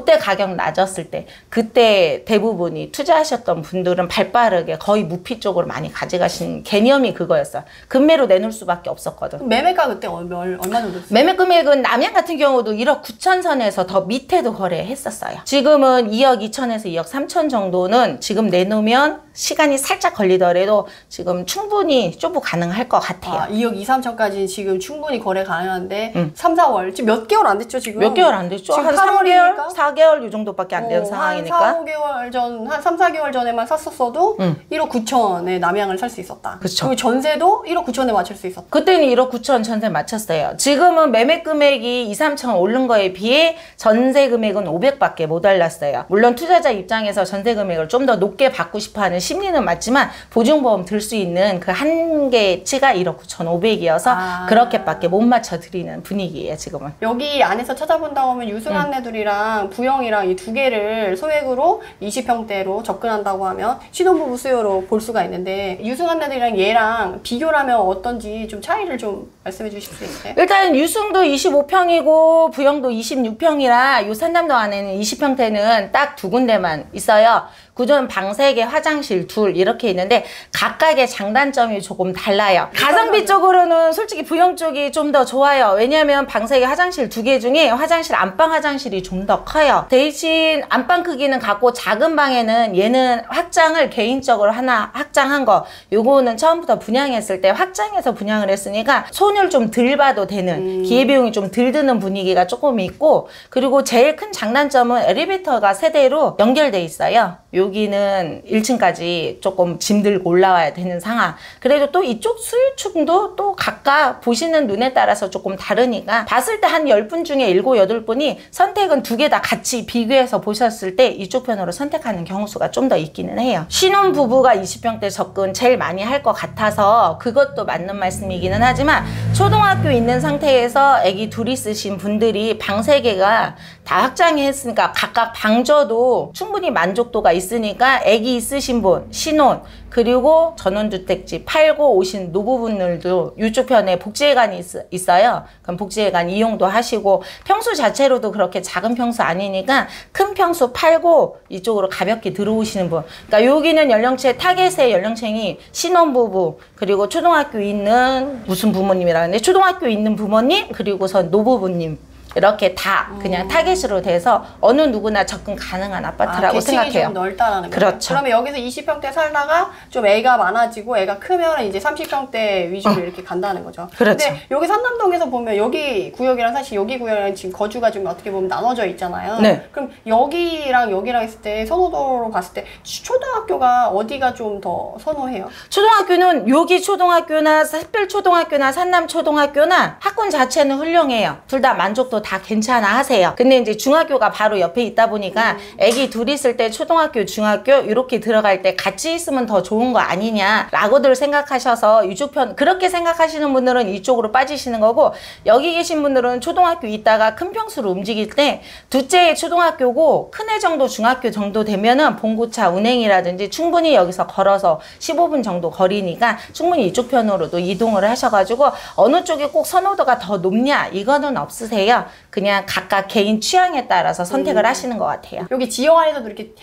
그때 가격 낮았을 때 그때 대부분이 투자하셨던 분들은 발빠르게 거의 무피 쪽으로 많이 가져가신 개념이 그거였어요. 금매로 내놓을 수밖에 없었거든. 매매가 그때 얼마 정도 됐어요? 매매 금액은 남양 같은 경우도 1억 9천 선에서 더 밑에도 거래했었어요. 지금은 2억 2천에서 2억 3천 정도는 지금 내놓으면 시간이 살짝 걸리더라도 지금 충분히 쪼부 가능할 것 같아요. 2억 2, 3천까지 지금 충분히 거래 가능한데 3, 4월 지금 몇 개월 안 됐죠 지금? 몇 개월 안 됐죠? 지금 한 3개월? 4개월 이 정도밖에 안 된 상황이니까. 한 4, 5개월 전, 한 3, 4개월 전에만 샀었어도 1억 9천에 남양을 살 수 있었다. 그쵸. 그리고 전세도 1억 9천에 맞출 수 있었다. 그때는 1억 9천 전세 맞췄어요. 지금은 매매 금액이 2, 3천 오른 거에 비해 전세 금액은 500밖에 못 올랐어요. 물론 투자자 입장에서 전세 금액을 좀 더 높게 받고 싶어하는 심리는 맞지만 보증보험 들 수 있는 그 한계치가 1억 9천 5백이어서 그렇게밖에 못 맞춰드리는 분위기예요 지금은. 여기 안에서 찾아본다고 하면 유승한 애들이랑 부영이랑 이 두 개를 소액으로 20평대로 접근한다고 하면 신혼부부 수요로 볼 수가 있는데 유승한 애들이랑 얘랑 비교를 하면 어떤지 좀 차이를 좀 말씀해 주실 수 있어요? 일단 유승도 25평이고 부영도 26평이라 요 산남동 안에는 20평대는 딱 두 군데만 있어요. 구조는 방 3개, 화장실 2 이렇게 있는데 각각의 장단점이 조금 달라요. 가성비 쪽으로는 솔직히 부영 쪽이 좀 더 좋아요. 왜냐하면 방 3개, 화장실 2개 중에 화장실 안방 화장실이 좀 더 커요. 대신 안방 크기는 같고 작은 방에는 얘는 확장을 개인적으로 하나 확장한 거, 요거는 처음부터 분양했을 때 확장해서 분양을 했으니까 손을 좀 덜 봐도 되는 기회비용이 좀 덜 드는 분위기가 조금 있고, 그리고 제일 큰 장단점은 엘리베이터가 세대로 연결돼 있어요. 여기는 1층까지 조금 짐 들고 올라와야 되는 상황. 그래도 또 이쪽 수유층도 또 각각 보시는 눈에 따라서 조금 다르니까 봤을 때 한 10분 중에 7, 8분이 선택은 2개 다 같이 비교해서 보셨을 때 이쪽 편으로 선택하는 경우 수가 좀 더 있기는 해요. 신혼부부가 20평대 접근 제일 많이 할 것 같아서 그것도 맞는 말씀이기는 하지만, 초등학교 있는 상태에서 아기 둘 있으신 분들이 방 3개가 다 확장이 했으니까 각각 방줘도 충분히 만족도가 있으니까 아기 있으신 분, 신혼, 그리고 전원주택지 팔고 오신 노부분들도 이쪽 편에 복지회관이 있어요. 그럼 복지회관 이용도 하시고, 평수 자체로도 그렇게 작은 평수 아니니까 큰 평수 팔고 이쪽으로 가볍게 들어오시는 분. 그러니까 여기는 연령체 타겟의 연령층이 신혼부부, 그리고 초등학교 있는 무슨 부모님이라는데 초등학교 있는 부모님, 그리고선 노부부님, 이렇게 다 그냥 타겟으로 돼서 어느 누구나 접근 가능한 아파트라고 생각해요. 좀 넓다라는 거죠. 그렇죠. 그러면 여기서 20평대 살다가 좀 애가 많아지고 애가 크면 이제 30평대 위주로 이렇게 간다는 거죠. 그렇죠. 근데 여기 산남동에서 보면 여기 구역이랑 사실 여기 구역이랑 지금 거주가 좀 어떻게 보면 나눠져 있잖아요. 네. 그럼 여기랑 여기랑 했을 때 선호도로 봤을 때 초등학교가 어디가 좀 더 선호해요? 초등학교는 여기 초등학교나 샛별초등학교나 산남초등학교나 학군 자체는 훌륭해요. 둘 다 만족도 다 괜찮아 하세요. 근데 이제 중학교가 바로 옆에 있다 보니까 애기 둘 있을 때 초등학교, 중학교 이렇게 들어갈 때 같이 있으면 더 좋은 거 아니냐라고들 생각하셔서 이쪽 편, 그렇게 생각하시는 분들은 이쪽으로 빠지시는 거고, 여기 계신 분들은 초등학교 있다가 큰 평수로 움직일 때 둘째 초등학교고 큰애 정도 중학교 정도 되면은 봉고차 운행이라든지 충분히 여기서 걸어서 15분 정도 거리니까 충분히 이쪽 편으로도 이동을 하셔가지고 어느 쪽에 꼭 선호도가 더 높냐 이거는 없으세요. 그냥 각각 개인 취향에 따라서 선택을 하시는 것 같아요. 여기 지역 안에서도 이렇게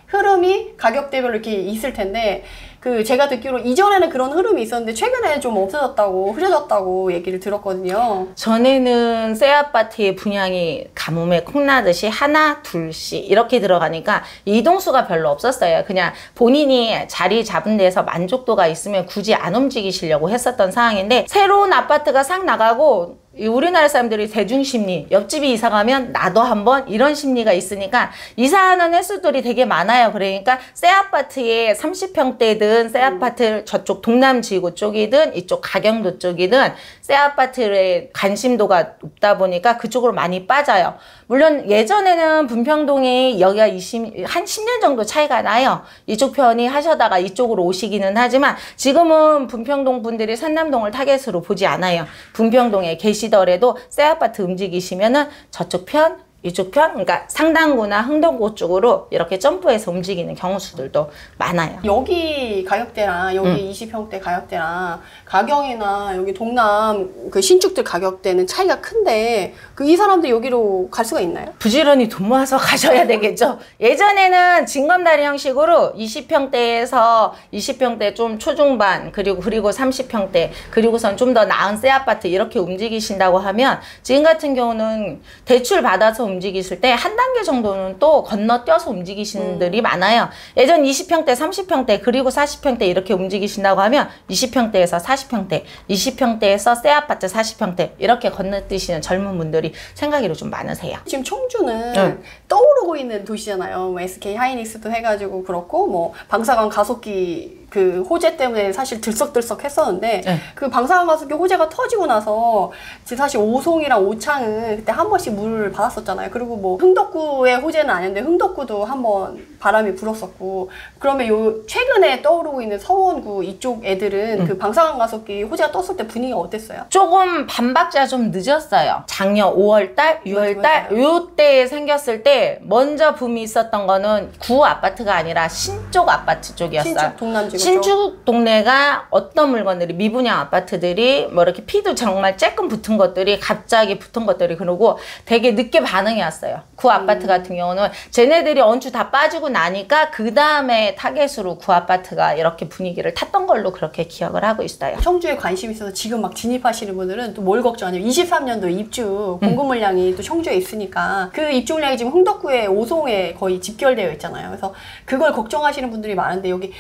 흐름이 가격대별로 이렇게 있을 텐데, 그 제가 듣기로 이전에는 그런 흐름이 있었는데 최근에 좀 없어졌다고, 흐려졌다고 얘기를 들었거든요. 전에는 새 아파트의 분양이 가뭄에 콩나듯이 하나, 둘씩 이렇게 들어가니까 이동수가 별로 없었어요. 그냥 본인이 자리 잡은 데서 만족도가 있으면 굳이 안 움직이시려고 했었던 상황인데, 새로운 아파트가 싹 나가고 우리나라 사람들이 대중심리, 옆집이 이사가면 나도 한번 이런 심리가 있으니까 이사하는 횟수들이 되게 많아요. 그러니까 새 아파트에 30평대든 새 아파트 저쪽 동남지구 쪽이든 이쪽 가경도 쪽이든 새 아파트에 관심도가 높다 보니까 그쪽으로 많이 빠져요. 물론 예전에는 분평동에 여기가 한 10년 정도 차이가 나요. 이쪽 편이 하셔다가 이쪽으로 오시기는 하지만 지금은 분평동 분들이 산남동을 타겟으로 보지 않아요. 분평동에 계시더라도 새 아파트 움직이시면은 저쪽 편, 이쪽 편, 그러니까 상당구나 흥동구 쪽으로 이렇게 점프해서 움직이는 경우 수들도 많아요. 여기 가격대랑 여기 20평대 가격대랑 가경이나 여기 동남 그 신축들 가격대는 차이가 큰데 이 사람들 여기로 갈 수가 있나요? 부지런히 돈 모아서 가셔야 되겠죠. 예전에는 징검다리 형식으로 20평대에서 20평대 좀 초중반, 그리고 30평대, 그리고선 좀 더 나은 새 아파트 이렇게 움직이신다고 하면, 지금 같은 경우는 대출 받아서 움직이실 때 한 단계 정도는 또 건너뛰어서 움직이시는 분들이 많아요. 예전 20평대, 30평대, 그리고 40평대 이렇게 움직이신다고 하면 20평대에서 40평대, 20평대에서 새 아파트 40평대 이렇게 건너뛰시는 젊은 분들이 생각으로 좀 많으세요. 지금 청주는 떠오르고 있는 도시잖아요. 뭐 SK 하이닉스도 해가지고 그렇고, 뭐 방사관 가속기 그 호재 때문에 사실 들썩들썩 했었는데, 그 방사관 가속기 호재가 터지고 나서 사실 오송이랑 오창은 그때 한 번씩 물을 받았었잖아요. 그리고 뭐 흥덕구의 호재는 아닌데 흥덕구도 한번 바람이 불었었고, 그러면 요 최근에 떠오르고 있는 서원구 이쪽 애들은 그 방사관 가속기 호재가 떴을 때 분위기가 어땠어요? 조금 반박자 좀 늦었어요. 작년 5월달, 6월달 요때 생겼을 때 먼저 붐이 있었던 거는 구 아파트가 아니라 신쪽 아파트 쪽이었어요. 신축 동남지구. 신축 동네가 어떤 물건들이 미분양 아파트들이 뭐 이렇게 피도 정말 쬐끔 붙은 것들이 갑자기 붙은 것들이 그러고 되게 늦게 반응이 왔어요. 구 아파트 같은 경우는 쟤네들이 언주 다 빠지고 나니까 그 다음에 타겟으로 구 아파트가 이렇게 분위기를 탔던 걸로 그렇게 기억을 하고 있어요. 청주에 관심 있어서 지금 막 진입하시는 분들은 또 뭘 걱정하냐면 23년도 입주 공급 물량이 또 청주에 있으니까 그 입주 물량이 지금 흥덕구에 오송에 거의 집결되어 있잖아요. 그래서 그걸 걱정하시는 분들이 많은데 여기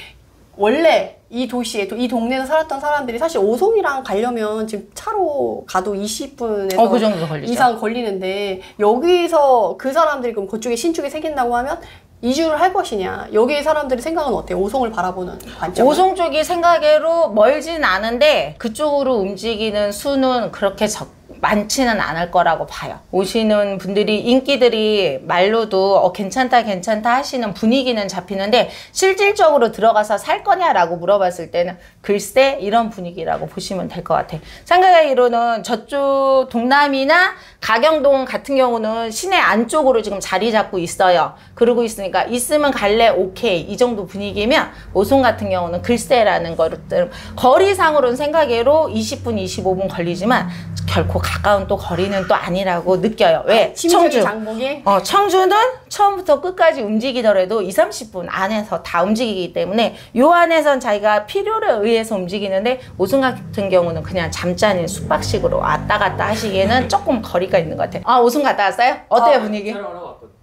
원래 이 도시에 또 이 동네에서 살았던 사람들이 사실 오송이랑 가려면 지금 차로 가도 20분에서 그 정도 걸리죠. 이상 걸리는데 여기서 그 사람들이 그럼 그쪽에 신축이 생긴다고 하면 이주를 할 것이냐. 여기 사람들의 생각은 어때요? 오송을 바라보는 관점. 오송 쪽이 생각외로 멀진 않은데 그쪽으로 움직이는 수는 그렇게 많지는 않을 거라고 봐요. 오시는 분들이 인기들이 말로도 괜찮다 괜찮다 하시는 분위기는 잡히는데 실질적으로 들어가서 살 거냐라고 물어봤을 때는 글쎄 이런 분위기라고 보시면 될 것 같아요. 생각하기로는 저쪽 동남이나 가경동 같은 경우는 시내 안쪽으로 지금 자리 잡고 있어요. 그러고 있으니까 있으면 갈래 오케이 이 정도 분위기면 오송 같은 경우는 글쎄라는 거를 거리상으로는 생각외로 20분 25분 걸리지만 결코 가까운 또 거리는 또 아니라고 느껴요. 왜? 청주. 장복이? 청주는 처음부터 끝까지 움직이더라도 2, 30분 안에서 다 움직이기 때문에 요 안에선 자기가 필요에 의해서 움직이는데 오송 같은 경우는 그냥 잠자는 숙박식으로 왔다 갔다 하시기에는 조금 거리가 있는 것 같아요. 아, 오송 갔다 왔어요? 어때요, 분위기?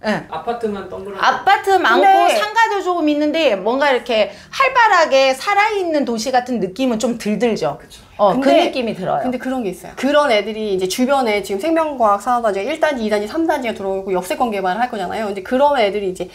네. 아파트만 동그랗게. 아파트 많고 근데 상가도 조금 있는데 뭔가 이렇게 활발하게 살아있는 도시 같은 느낌은 좀 들죠. 그쵸. 그 느낌이 들어요. 근데 그런 게 있어요. 그런 애들이 이제 주변에 지금 생명과학 산업단지가 1단지, 2단지, 3단지가 들어오고 역세권 개발을 할 거잖아요. 근데 그런 애들이 이제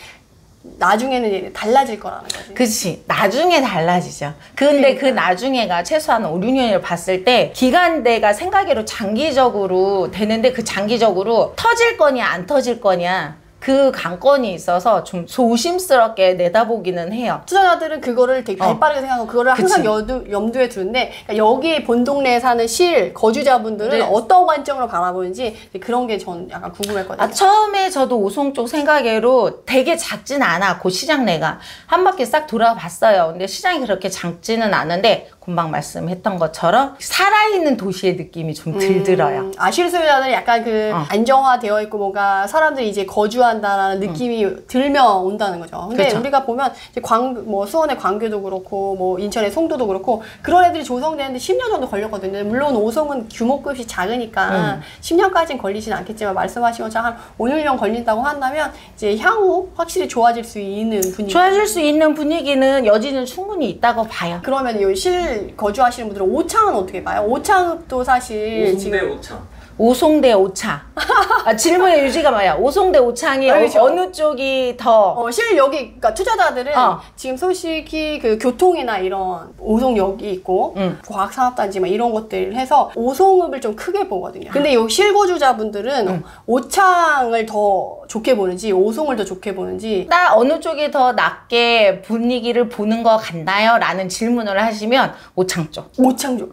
나중에는 이제 달라질 거라는 거지. 그치. 나중에 달라지죠. 근데 그 나중에가 최소한 5, 6년을 봤을 때 기간대가 생각외로 장기적으로 되는데 그 장기적으로 터질 거냐 안 터질 거냐 그 관건이 있어서 좀 조심스럽게 내다보기는 해요. 투자자들은 그거를 되게 발빠르게 생각하고 그거를 항상 염두에 두는데 그러니까 여기 본 동네에 사는 거주자분들은 네. 어떤 관점으로 바라보는지 그런 게 전 약간 궁금했거든요. 처음에 저도 오송 쪽 생각외로 되게 작진 않아. 그 시장 내가 한 바퀴 싹 돌아봤어요. 근데 시장이 그렇게 작지는 않은데 금방 말씀했던 것처럼 살아있는 도시의 느낌이 좀 들더라요. 아실 소유자들은 약간 안정화되어 있고 뭔가 사람들이 이제 거주한다라는 느낌이 들면 온다는 거죠. 근데 그렇죠. 우리가 보면 이제 수원의 광교도 그렇고 뭐 인천의 송도도 그렇고 그런 애들이 조성되는데 10년 정도 걸렸거든요. 물론 오송은 규모급이 작으니까 10년까지는 걸리진 않겠지만 말씀하신 것처럼 한 5, 6년 걸린다고 한다면 이제 향후 확실히 좋아질 수 있는 분위기. 좋아질 수 있는 분위기는 여지는 충분히 있다고 봐요. 그러면 이 거주하시는 분들은 오창은 어떻게 봐요? 오창도 사실 오송대 오창. 오송대 오창. 질문의 유지가 뭐야? 오송대 오창이 그렇죠. 어느 쪽이 더 여기, 그러니까 투자자들은 지금 솔직히 그 교통이나 이런 오송역이 있고, 과학산업단지 막 이런 것들 해서 오송읍을 좀 크게 보거든요. 근데 요 실거주자분들은 오창을 더 좋게 보는지, 오송을 더 좋게 보는지. 나 어느 쪽이 더 낮게 분위기를 보는 것 같나요? 라는 질문을 하시면 오창 쪽. 오창 쪽.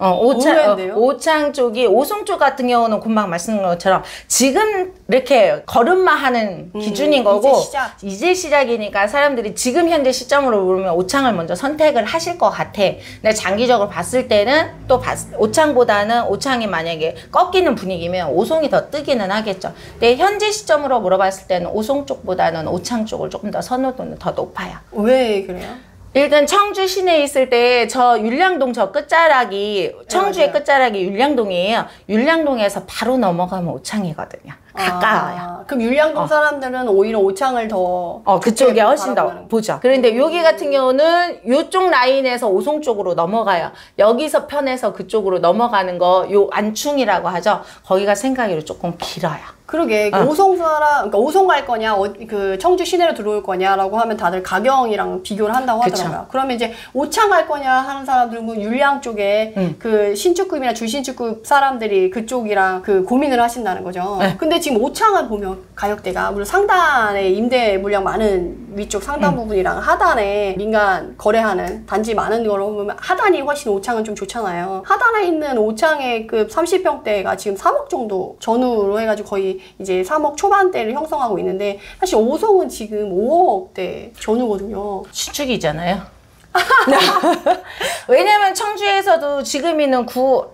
오창 쪽이 오송 쪽 같은 경우는 금방 말씀드린 것처럼 지금 이렇게 걸음마하는 기준인 거고 이제 시작이니까 사람들이 지금 현재 시점으로 보면 오창을 먼저 선택을 하실 것 같아. 근데 장기적으로 봤을 때는 또 오창보다는 오창이 만약에 꺾이는 분위기면 오송이 더 뜨기는 하겠죠. 근데 현재 시점으로 물어봤을 때는 오송 쪽보다는 오창 쪽을 조금 더 선호도는 더 높아요. 왜 그래요? 일단 청주 시내에 있을 때 저 율량동 저 끝자락이 청주의 끝자락이 율량동이에요. 율량동에서 바로 넘어가면 오창이거든요. 가까워요. 그럼 율량동 사람들은 오히려 오창을 더 그쪽이 훨씬 더 보죠. 그런데 여기 같은 경우는 이쪽 라인에서 오송 쪽으로 넘어가요. 여기서 편해서 그쪽으로 넘어가는 거 요 안충이라고 하죠. 거기가 생각으로 조금 길어요. 그러게 그러니까 오송 갈 거냐, 그 청주 시내로 들어올 거냐라고 하면 다들 가경이랑 비교를 한다고 하더라고요. 그러면 이제 오창 갈 거냐 하는 사람들은 뭐 율량 쪽에 그 신축급이나 주신축급 사람들이 그쪽이랑 고민을 하신다는 거죠. 근데 지금 오창을 보면 가격대가 물론 상단에 임대 물량 많은 위쪽 상단 부분이랑 하단에 민간 거래하는 단지 많은 거로 보면 하단이 훨씬 오창은 좀 좋잖아요. 하단에 있는 오창의 급 30평대가 지금 3억 정도 전후로 해가지고 거의 이제 3억 초반대를 형성하고 있는데 사실 오송은 지금 5억대 전후거든요. 신축이잖아요. 왜냐면 청주에서도 지금 있는 구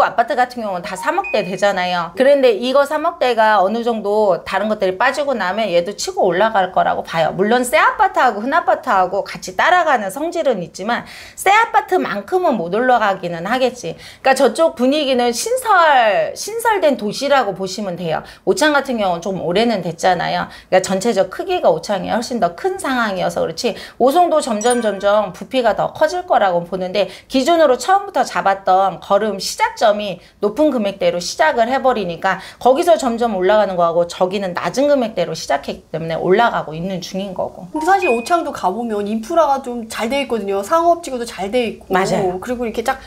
아파트 같은 경우는 다 3억대 되잖아요. 그런데 이거 3억대가 어느 정도 다른 것들이 빠지고 나면 얘도 치고 올라갈 거라고 봐요. 물론 새 아파트하고 흔 아파트하고 같이 따라가는 성질은 있지만 새 아파트만큼은 못 올라가기는 하겠지. 그러니까 저쪽 분위기는 신설된 도시라고 보시면 돼요. 오창 같은 경우는 좀 오래는 됐잖아요. 그러니까 전체적 크기가 오창이 훨씬 더 큰 상황이어서 그렇지, 오송도 점점 부피가 더 커질 거라고 보는데, 기존으로 처음부터 잡았던 걸음 시작점이 높은 금액대로 시작을 해버리니까 거기서 점점 올라가는 거하고 저기는 낮은 금액대로 시작했기 때문에 올라가고 있는 중인 거고. 근데 사실 오창도 가보면 인프라가 좀 잘 돼 있거든요. 상업지구도 잘 돼 있고. 맞아요. 그리고 이렇게 딱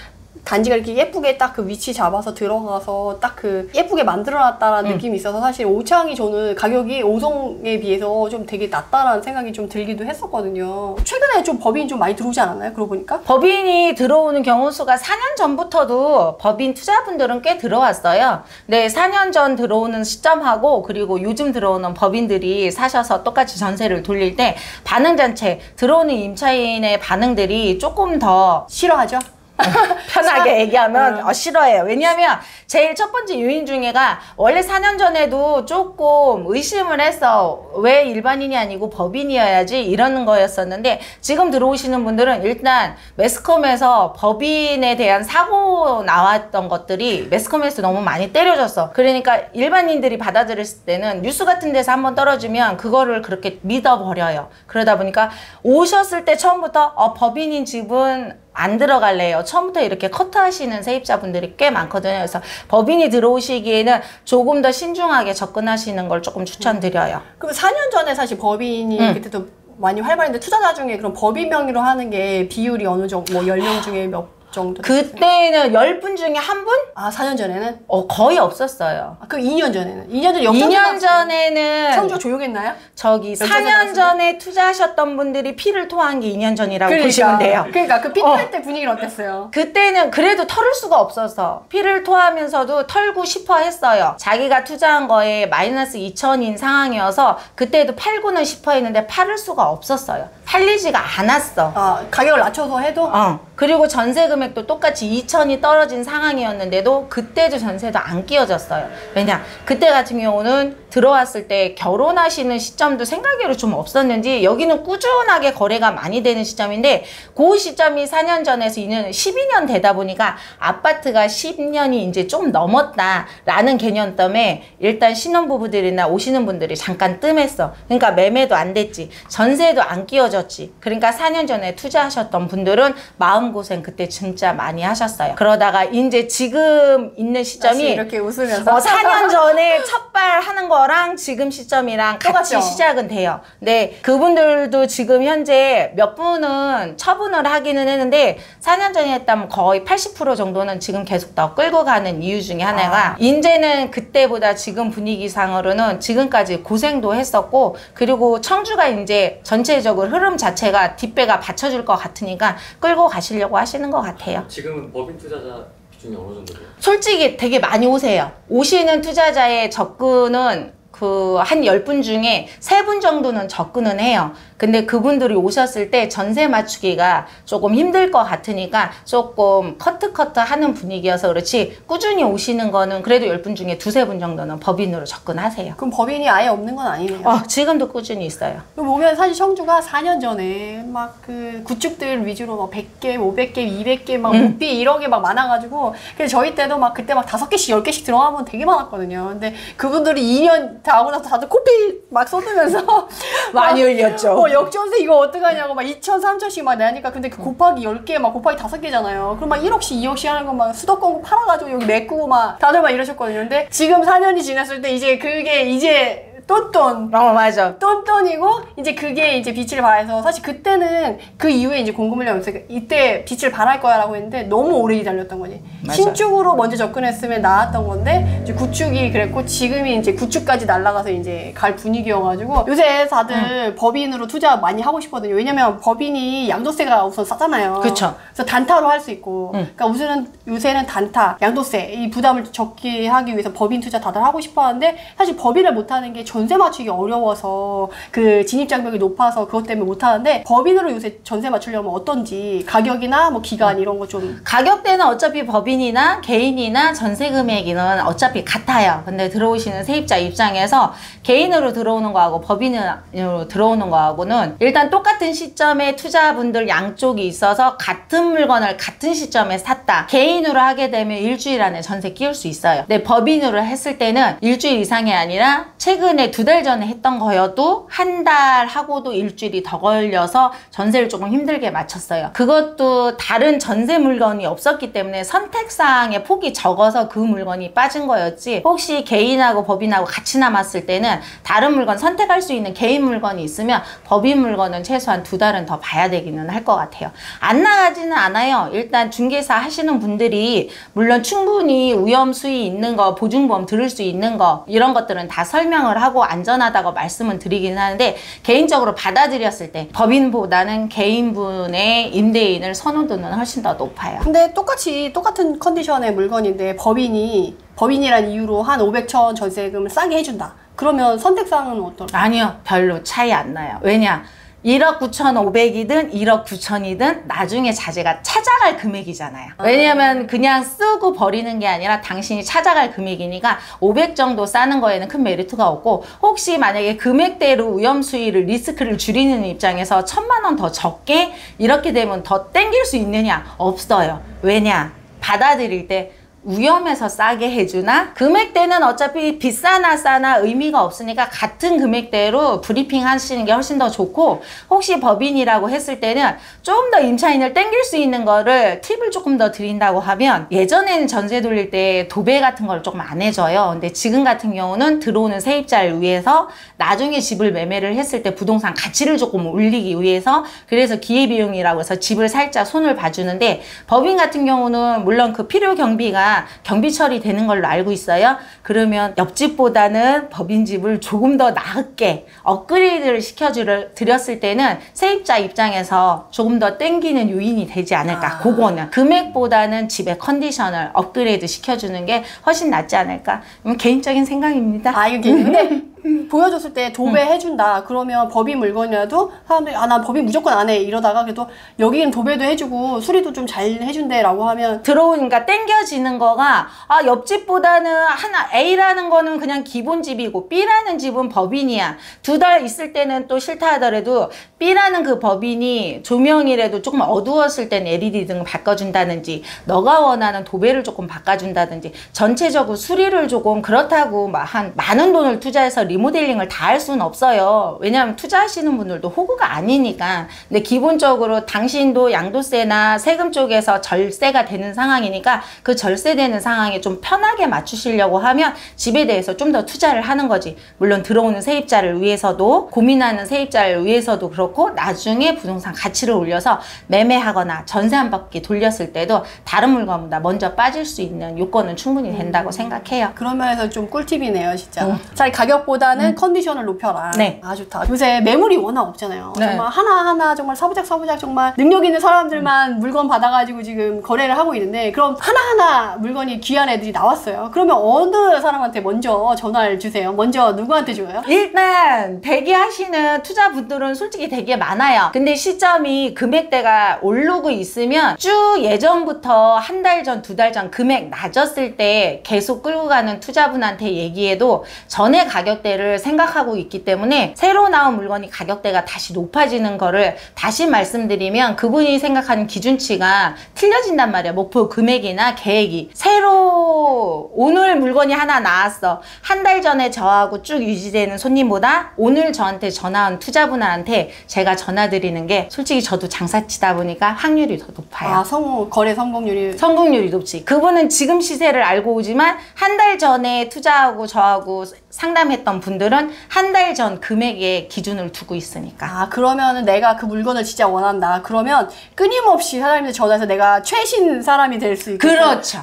단지가 이렇게 예쁘게 딱 그 위치 잡아서 들어가서 딱 그 예쁘게 만들어놨다라는 느낌이 있어서 사실 오창이 저는 가격이 오송에 비해서 좀 되게 낮다라는 생각이 좀 들기도 했었거든요. 최근에 좀 법인이 좀 많이 들어오지 않았나요? 그러고 보니까? 법인이 들어오는 경우 수가 4년 전부터도 법인 투자분들은 꽤 들어왔어요. 네, 4년 전 들어오는 시점하고 그리고 요즘 들어오는 법인들이 사셔서 똑같이 전세를 돌릴 때 반응 자체, 들어오는 임차인의 반응들이 조금 더 싫어하죠? 편하게 얘기하면 싫어해요. 왜냐하면 제일 첫 번째 요인 중에가 원래 4년 전에도 조금 의심을 했어. 왜 일반인이 아니고 법인이어야지 이러는 거였었는데, 지금 들어오시는 분들은 일단 매스컴에서 법인에 대한 사고 나왔던 것들이 매스컴에서 너무 많이 때려졌어. 그러니까 일반인들이 받아들였을 때는 뉴스 같은 데서 한번 떨어지면 그거를 그렇게 믿어버려요. 그러다 보니까 오셨을 때 처음부터 법인인 집은 안 들어갈래요. 처음부터 이렇게 커트하시는 세입자분들이 꽤 많거든요. 그래서 법인이 들어오시기에는 조금 더 신중하게 접근하시는 걸 조금 추천드려요. 그럼 4년 전에 사실 법인이 그때도 많이 활발했는데, 투자자 중에 그럼 법인 명의로 하는 게 비율이 어느 정도, 뭐 10명 중에 몇 정도? 그때는 10분 중에 한 분? 아, 4년 전에는? 거의 없었어요. 아, 그럼 2년 전에는? 2년 전 2년 전에는 청주가 조용했나요? 저기 4년 전에 투자하셨던 분들이 피를 토한 게 2년 전이라고 보시면 돼요. 그러니까 그 피토할 때 분위기는 어땠어요? 그때는 그래도 털을 수가 없어서 피를 토하면서도 털고 싶어 했어요. 자기가 투자한 거에 마이너스 2천인 상황이어서 그때도 팔고는 싶어 했는데 팔을 수가 없었어요. 팔리지가 않았어. 아, 가격을 낮춰서 해도? 그리고 전세 금액도 똑같이 2천이 떨어진 상황이었는데도 그때도 전세도 안 끼워졌어요. 왜냐, 그때 같은 경우는 들어왔을 때 결혼하시는 시점도 생각외로 좀 없었는지 여기는 꾸준하게 거래가 많이 되는 시점인데, 그 시점이 4년 전에서 2년, 12년 되다 보니까 아파트가 10년이 이제 좀 넘었다라는 개념 때문에 일단 신혼부부들이나 오시는 분들이 잠깐 뜸했어. 그러니까 매매도 안 됐지, 전세도 안 끼워졌지. 그러니까 4년 전에 투자하셨던 분들은 마음고생 그때 진짜 많이 하셨어요. 그러다가 이제 지금 있는 시점이 이렇게 웃으면서 4년 전에 첫발 하는 거랑 지금 시점이랑 같이 똑같죠? 시작은 돼요. 네, 그분들도 지금 현재 몇 분은 처분을 하기는 했는데 4년 전에 했다면 거의 80% 정도는 지금 계속 더 끌고 가는 이유 중에 하나가, 이제는 그때보다 지금 분위기상으로는 지금까지 고생도 했었고, 그리고 청주가 이제 전체적으로 흐름 자체가 뒷배가 받쳐줄 것 같으니까 끌고 가시려고 하시는 것 같아요. 지금은 법인 투자자 비중이 어느 정도 돼요? 솔직히 되게 많이 오세요. 오시는 투자자의 접근은 한 10분 중에 3분 정도는 접근은 해요. 근데 그분들이 오셨을 때 전세 맞추기가 조금 힘들 것 같으니까 조금 커트 하는 분위기여서 그렇지, 꾸준히 오시는 거는 그래도 10분 중에 2-3분 정도는 법인으로 접근하세요. 그럼 법인이 아예 없는 건 아니네요. 지금도 꾸준히 있어요. 보면 사실 청주가 4년 전에 막 그 구축들 위주로 막 100개, 500개, 200개 막 모삐 이런 게 막 많아가지고, 그래서 저희 때도 막 그때 막 5개씩, 10개씩 들어가면 되게 많았거든요. 근데 그분들이 2년 다 하고 나서 다들 코피 막 쏟으면서 많이 흘렸죠. 역전세 이거 어떡하냐고 막 2천, 3천씩 막 내니까, 근데 그 곱하기 10개 막 곱하기 5개잖아요. 그럼 막 1억씩, 2억씩 하는 거 막 수도권 팔아가지고 여기 메꾸고 막 다들 막 이러셨거든요. 근데 지금 4년이 지났을 때 이제 그게 이제 똔똔. 맞아. 똔똔이고, 이제 그게 이제 빛을 발해서, 사실 그때는 그 이후에 이제 공급물량 없으니까 이때 빛을 발할 거야 라고 했는데 너무 오래 기다렸던 거지. 맞아. 신축으로 먼저 접근했으면 나았던 건데, 이제 구축이 그랬고, 지금이 이제 구축까지 날아가서 이제 갈 분위기여가지고, 요새 다들 법인으로 투자 많이 하고 싶거든요. 왜냐면 법인이 양도세가 우선 싸잖아요. 그쵸. 그래서 단타로 할 수 있고, 그러니까 요새는 단타, 양도세, 이 부담을 적게 하기 위해서 법인 투자 다들 하고 싶어 하는데, 사실 법인을 못 하는 게 전세 맞추기 어려워서 그 진입장벽이 높아서 그것 때문에 못 하는데 법인으로 요새 전세 맞추려면 어떤지 가격이나 뭐 기간 이런 거 좀. 가격대는 어차피 법인이나 개인이나 전세 금액이는 어차피 같아요. 근데 들어오시는 세입자 입장에서 개인으로 들어오는 거하고 법인으로 들어오는 거하고는 일단 똑같은 시점에 투자분들 양쪽이 있어서 같은 물건을 같은 시점에 샀다. 개인으로 하게 되면 일주일 안에 전세 끼울 수 있어요. 근데 법인으로 했을 때는 일주일 이상이 아니라 최근에 2달 전에 했던 거여도 한 달 하고도 일주일이 더 걸려서 전세를 조금 힘들게 맞췄어요. 그것도 다른 전세 물건이 없었기 때문에 선택사항의 폭이 적어서 그 물건이 빠진 거였지, 혹시 개인하고 법인하고 같이 남았을 때는 다른 물건 선택할 수 있는 개인 물건이 있으면 법인 물건은 최소한 2달은 더 봐야 되기는 할 것 같아요. 안 나가지는 않아요. 일단 중개사 하시는 분들이 물론 충분히 위험 수위 있는 거, 보증보험 들을 수 있는 거 이런 것들은 다 설명을 하고 안전하다고 말씀은 드리긴 하는데, 개인적으로 받아들였을 때 법인보다는 개인분의 임대인을 선호도는 훨씬 더 높아요. 근데 똑같은 컨디션의 물건인데 법인이란 이유로 한 500천 전세금을 싸게 해준다. 그러면 선택사항은 어떨까요? 아니요, 별로 차이 안 나요. 왜냐? 1억 9,500이든 1억 9천이든 나중에 자재가 찾아갈 금액이잖아요. 왜냐면 그냥 쓰고 버리는 게 아니라 당신이 찾아갈 금액이니까 500 정도 싸는 거에는 큰 메리트가 없고, 혹시 만약에 금액대로 위험 수위를 리스크를 줄이는 입장에서 1,000만 원 더 적게 이렇게 되면 더 땡길 수 있느냐? 없어요. 왜냐? 받아들일 때 위험해서 싸게 해주나? 금액대는 어차피 비싸나 싸나 의미가 없으니까 같은 금액대로 브리핑 하시는 게 훨씬 더 좋고, 혹시 법인이라고 했을 때는 좀 더 임차인을 땡길 수 있는 거를 팁을 조금 더 드린다고 하면, 예전에는 전세 돌릴 때 도배 같은 걸 조금 안 해줘요. 근데 지금 같은 경우는 들어오는 세입자를 위해서 나중에 집을 매매를 했을 때 부동산 가치를 조금 올리기 위해서, 그래서 기회비용이라고 해서 집을 살짝 손을 봐주는데, 법인 같은 경우는 물론 그 필요 경비가 경비 처리되는 걸로 알고 있어요. 그러면 옆집보다는 법인집을 조금 더 나게 업그레이드를 시켜드렸을 때는 세입자 입장에서 조금 더 땡기는 요인이 되지 않을까. 그거는 금액보다는 집의 컨디션을 업그레이드 시켜주는 게 훨씬 낫지 않을까. 개인적인 생각입니다. 이거 근데 보여줬을 때 도배해준다. 그러면 법인 물건이라도 사람들이 나 법인 무조건 안 해 이러다가, 그래도 여기는 도배도 해주고 수리도 좀 잘 해준대 라고 하면 들어오니까 땡겨지는 거가, 옆집보다는 A라는 거는 그냥 기본 집이고 B라는 집은 법인이야. 2달 있을 때는 또 싫다 하더라도 B라는 그 법인이 조명이라도 조금 어두웠을 땐 LED 등 바꿔준다든지, 너가 원하는 도배를 조금 바꿔준다든지, 전체적으로 수리를 조금, 그렇다고 막 한 많은 돈을 투자해서 리모델링을 다 할 수는 없어요. 왜냐하면 투자하시는 분들도 호구가 아니니까. 근데 기본적으로 당신도 양도세나 세금 쪽에서 절세가 되는 상황이니까 그 절세되는 상황에 좀 편하게 맞추시려고 하면 집에 대해서 좀 더 투자를 하는 거지. 물론 들어오는 세입자를 위해서도, 고민하는 세입자를 위해서도 그렇고, 나중에 부동산 가치를 올려서 매매하거나 전세 한 바퀴 돌렸을 때도 다른 물건보다 먼저 빠질 수 있는 요건은 충분히 된다고 생각해요. 그런 면에서 좀 꿀팁이네요, 진짜. 차라리 가격보다는 컨디션을 높여라. 네. 좋다. 요새 매물이 워낙 없잖아요. 네. 정말 하나하나 정말 사부작 정말 능력 있는 사람들만 물건 받아가지고 지금 거래를 하고 있는데, 그럼 하나하나 물건이 귀한 애들이 나왔어요. 그러면 어느 사람한테 먼저 전화를 주세요? 먼저 누구한테 줘요? 일단 대기하시는 투자분들은 솔직히 되게 많아요. 근데 시점이 금액대가 오르고 있으면 쭉 예전부터 한 달 전, 2달 전 금액 낮았을 때 계속 끌고 가는 투자분한테 얘기해도 전에 가격대를 생각하고 있기 때문에, 새로 나온 물건이 가격대가 다시 높아지는 거를 다시 말씀드리면 그분이 생각하는 기준치가 틀려진단 말이에요. 목표 금액이나 계획이. 새로 오늘 물건이 하나 나왔어. 한 달 전에 저하고 쭉 유지되는 손님보다 오늘 저한테 전화 온 투자분한테 제가 전화 드리는 게, 솔직히 저도 장사치다 보니까 확률이 더 높아요. 거래 성공률이. 성공률이 높지. 그분은 지금 시세를 알고 오지만 한 달 전에 투자하고 저하고 상담했던 분들은 한 달 전 금액의 기준을 두고 있으니까. 그러면은 내가 그 물건을 진짜 원한다. 그러면 끊임없이 사장님한테 전화해서 내가 최신 사람이 될 수 있고. 그렇죠.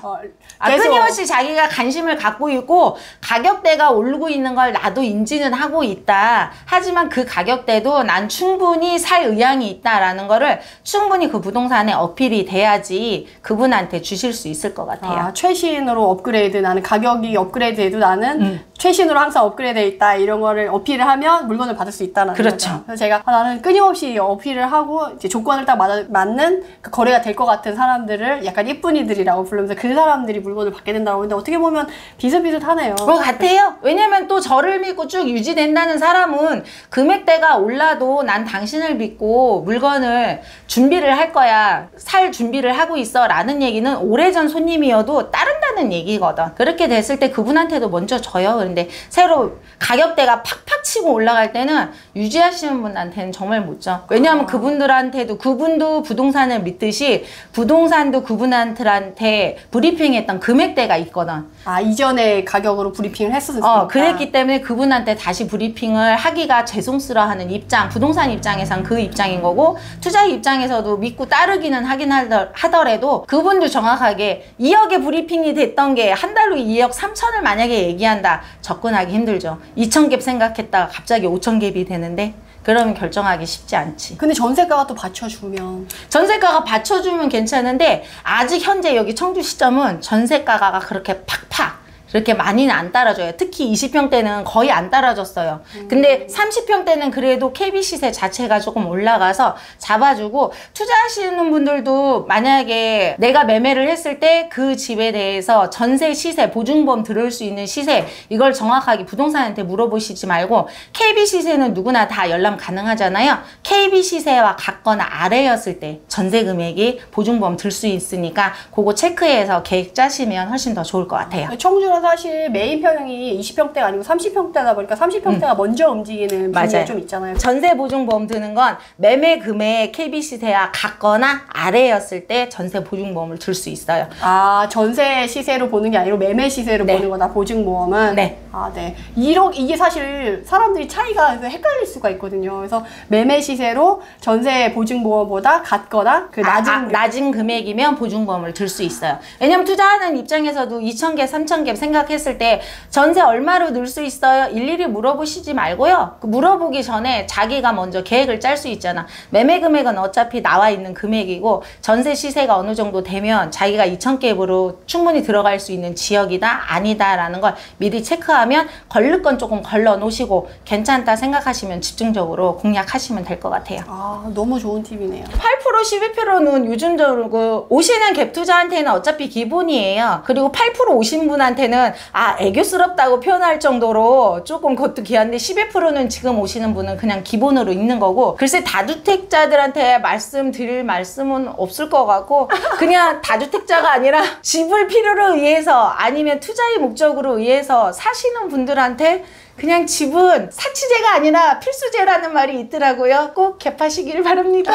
끊임없이 자기가 관심을 갖고 있고, 가격대가 오르고 있는 걸 나도 인지는 하고 있다. 하지만 그 가격대도 난 충분히 살 의향이 있다라는 거를 충분히 그 부동산에 어필이 돼야지 그분한테 주실 수 있을 것 같아요. 최신으로 업그레이드, 나는 가격이 업그레이드 돼도 나는 최신으로 항상 업그레이드되어 있다 이런 거를 어필을 하면 물건을 받을 수 있다는 그렇죠. 거죠. 그래서 제가 나는 끊임없이 어필을 하고 이제 조건을 딱 맞는 그 거래가 될 것 같은 사람들을 약간 이쁜이들이라고 부르면서 그 사람들이 물건을 받게 된다고 하는데 어떻게 보면 비슷비슷하네요. 같아요. 왜냐면 또 저를 믿고 쭉 유지된다는 사람은 금액대가 올라도 난 당신을 믿고 물건을 준비를 할 거야. 살 준비를 하고 있어 라는 얘기는 오래전 손님이어도 따른다는 얘기거든. 그렇게 됐을 때 그분한테도 먼저 줘요. 그런데 새로 가격대가 팍팍 치고 올라갈 때는 유지하시는 분한테는 정말 못 줘. 왜냐하면 그분들한테도 그분도 부동산을 믿듯이 부동산도 그분한테 브리핑했던 금액대가 있거든. 아, 이전에 가격으로 브리핑을 했었으니까. 그랬기 때문에 그분한테 다시 브리핑을 하기가 죄송스러워하는 입장, 부동산 입장에선 그 입장인 거고, 투자 입장에서도 믿고 따르기는 하긴 하더라도 그분도 정확하게 2억에 브리핑이 됐던 게 한 달로 2억 3천을 만약에 얘기한다. 접근하기 힘들죠. 2,000갭 생각했다가 갑자기 5,000갭이 되는데 그러면 결정하기 쉽지 않지. 근데 전세가가 또 받쳐주면. 전세가가 받쳐주면 괜찮은데 아직 현재 여기 청주 시점은 전세가가 그렇게 팍팍 그렇게 많이는 안 따라줘요. 특히 20평대는 거의 안 따라줬어요. 근데 30평대는 그래도 KB 시세 자체가 조금 올라가서 잡아주고, 투자하시는 분들도 만약에 내가 매매를 했을 때 그 집에 대해서 전세 시세, 보증보험 들을 수 있는 시세, 이걸 정확하게 부동산한테 물어보시지 말고, KB 시세는 누구나 다 열람 가능하잖아요. KB 시세와 같거나 아래였을 때 전세 금액이 보증보험 들 수 있으니까 그거 체크해서 계획 짜시면 훨씬 더 좋을 것 같아요. 청주는 사실 메인 평형이 20평대가 아니고 30평대다 보니까 30평대가 먼저 움직이는 분위기가 좀 있잖아요. 전세 보증보험 드는 건 매매 금액 KB 시세와 같거나 아래였을 때 전세 보증보험을 들 수 있어요. 아, 전세 시세로 보는 게 아니고 매매 시세로 네. 보는 거다, 보증보험은? 네. 아, 네. 이게 사실 사람들이 차이가 헷갈릴 수가 있거든요. 그래서 매매 시세로 전세 보증보험보다 같거나 그 낮은 금액이면 보증보험을 들 수 있어요. 왜냐면 투자하는 입장에서도 2,000개, 3,000개 생각했을 때 전세 얼마로 늘 수 있어요? 일일이 물어보시지 말고요. 물어보기 전에 자기가 먼저 계획을 짤 수 있잖아. 매매 금액은 어차피 나와 있는 금액이고 전세 시세가 어느 정도 되면 자기가 2,000갭으로 충분히 들어갈 수 있는 지역이다 아니다 라는 걸 미리 체크하면 걸릴 건 조금 걸러 놓으시고 괜찮다 생각하시면 집중적으로 공략하시면 될 것 같아요. 아, 너무 좋은 팁이네요. 8% 12%는 요즘적으로 오시는 갭 투자한테는 어차피 기본이에요. 그리고 8% 오신 분한테는 애교스럽다고 표현할 정도로 조금 그것도 귀한데 12%는 지금 오시는 분은 그냥 기본으로 있는 거고, 글쎄 다주택자들한테 말씀드릴 말씀은 없을 것 같고, 그냥 다주택자가 아니라 집을 필요로 의해서 아니면 투자의 목적으로 의해서 사시는 분들한테 그냥 집은 사치제가 아니라 필수제라는 말이 있더라고요. 꼭 갭하시길 바랍니다.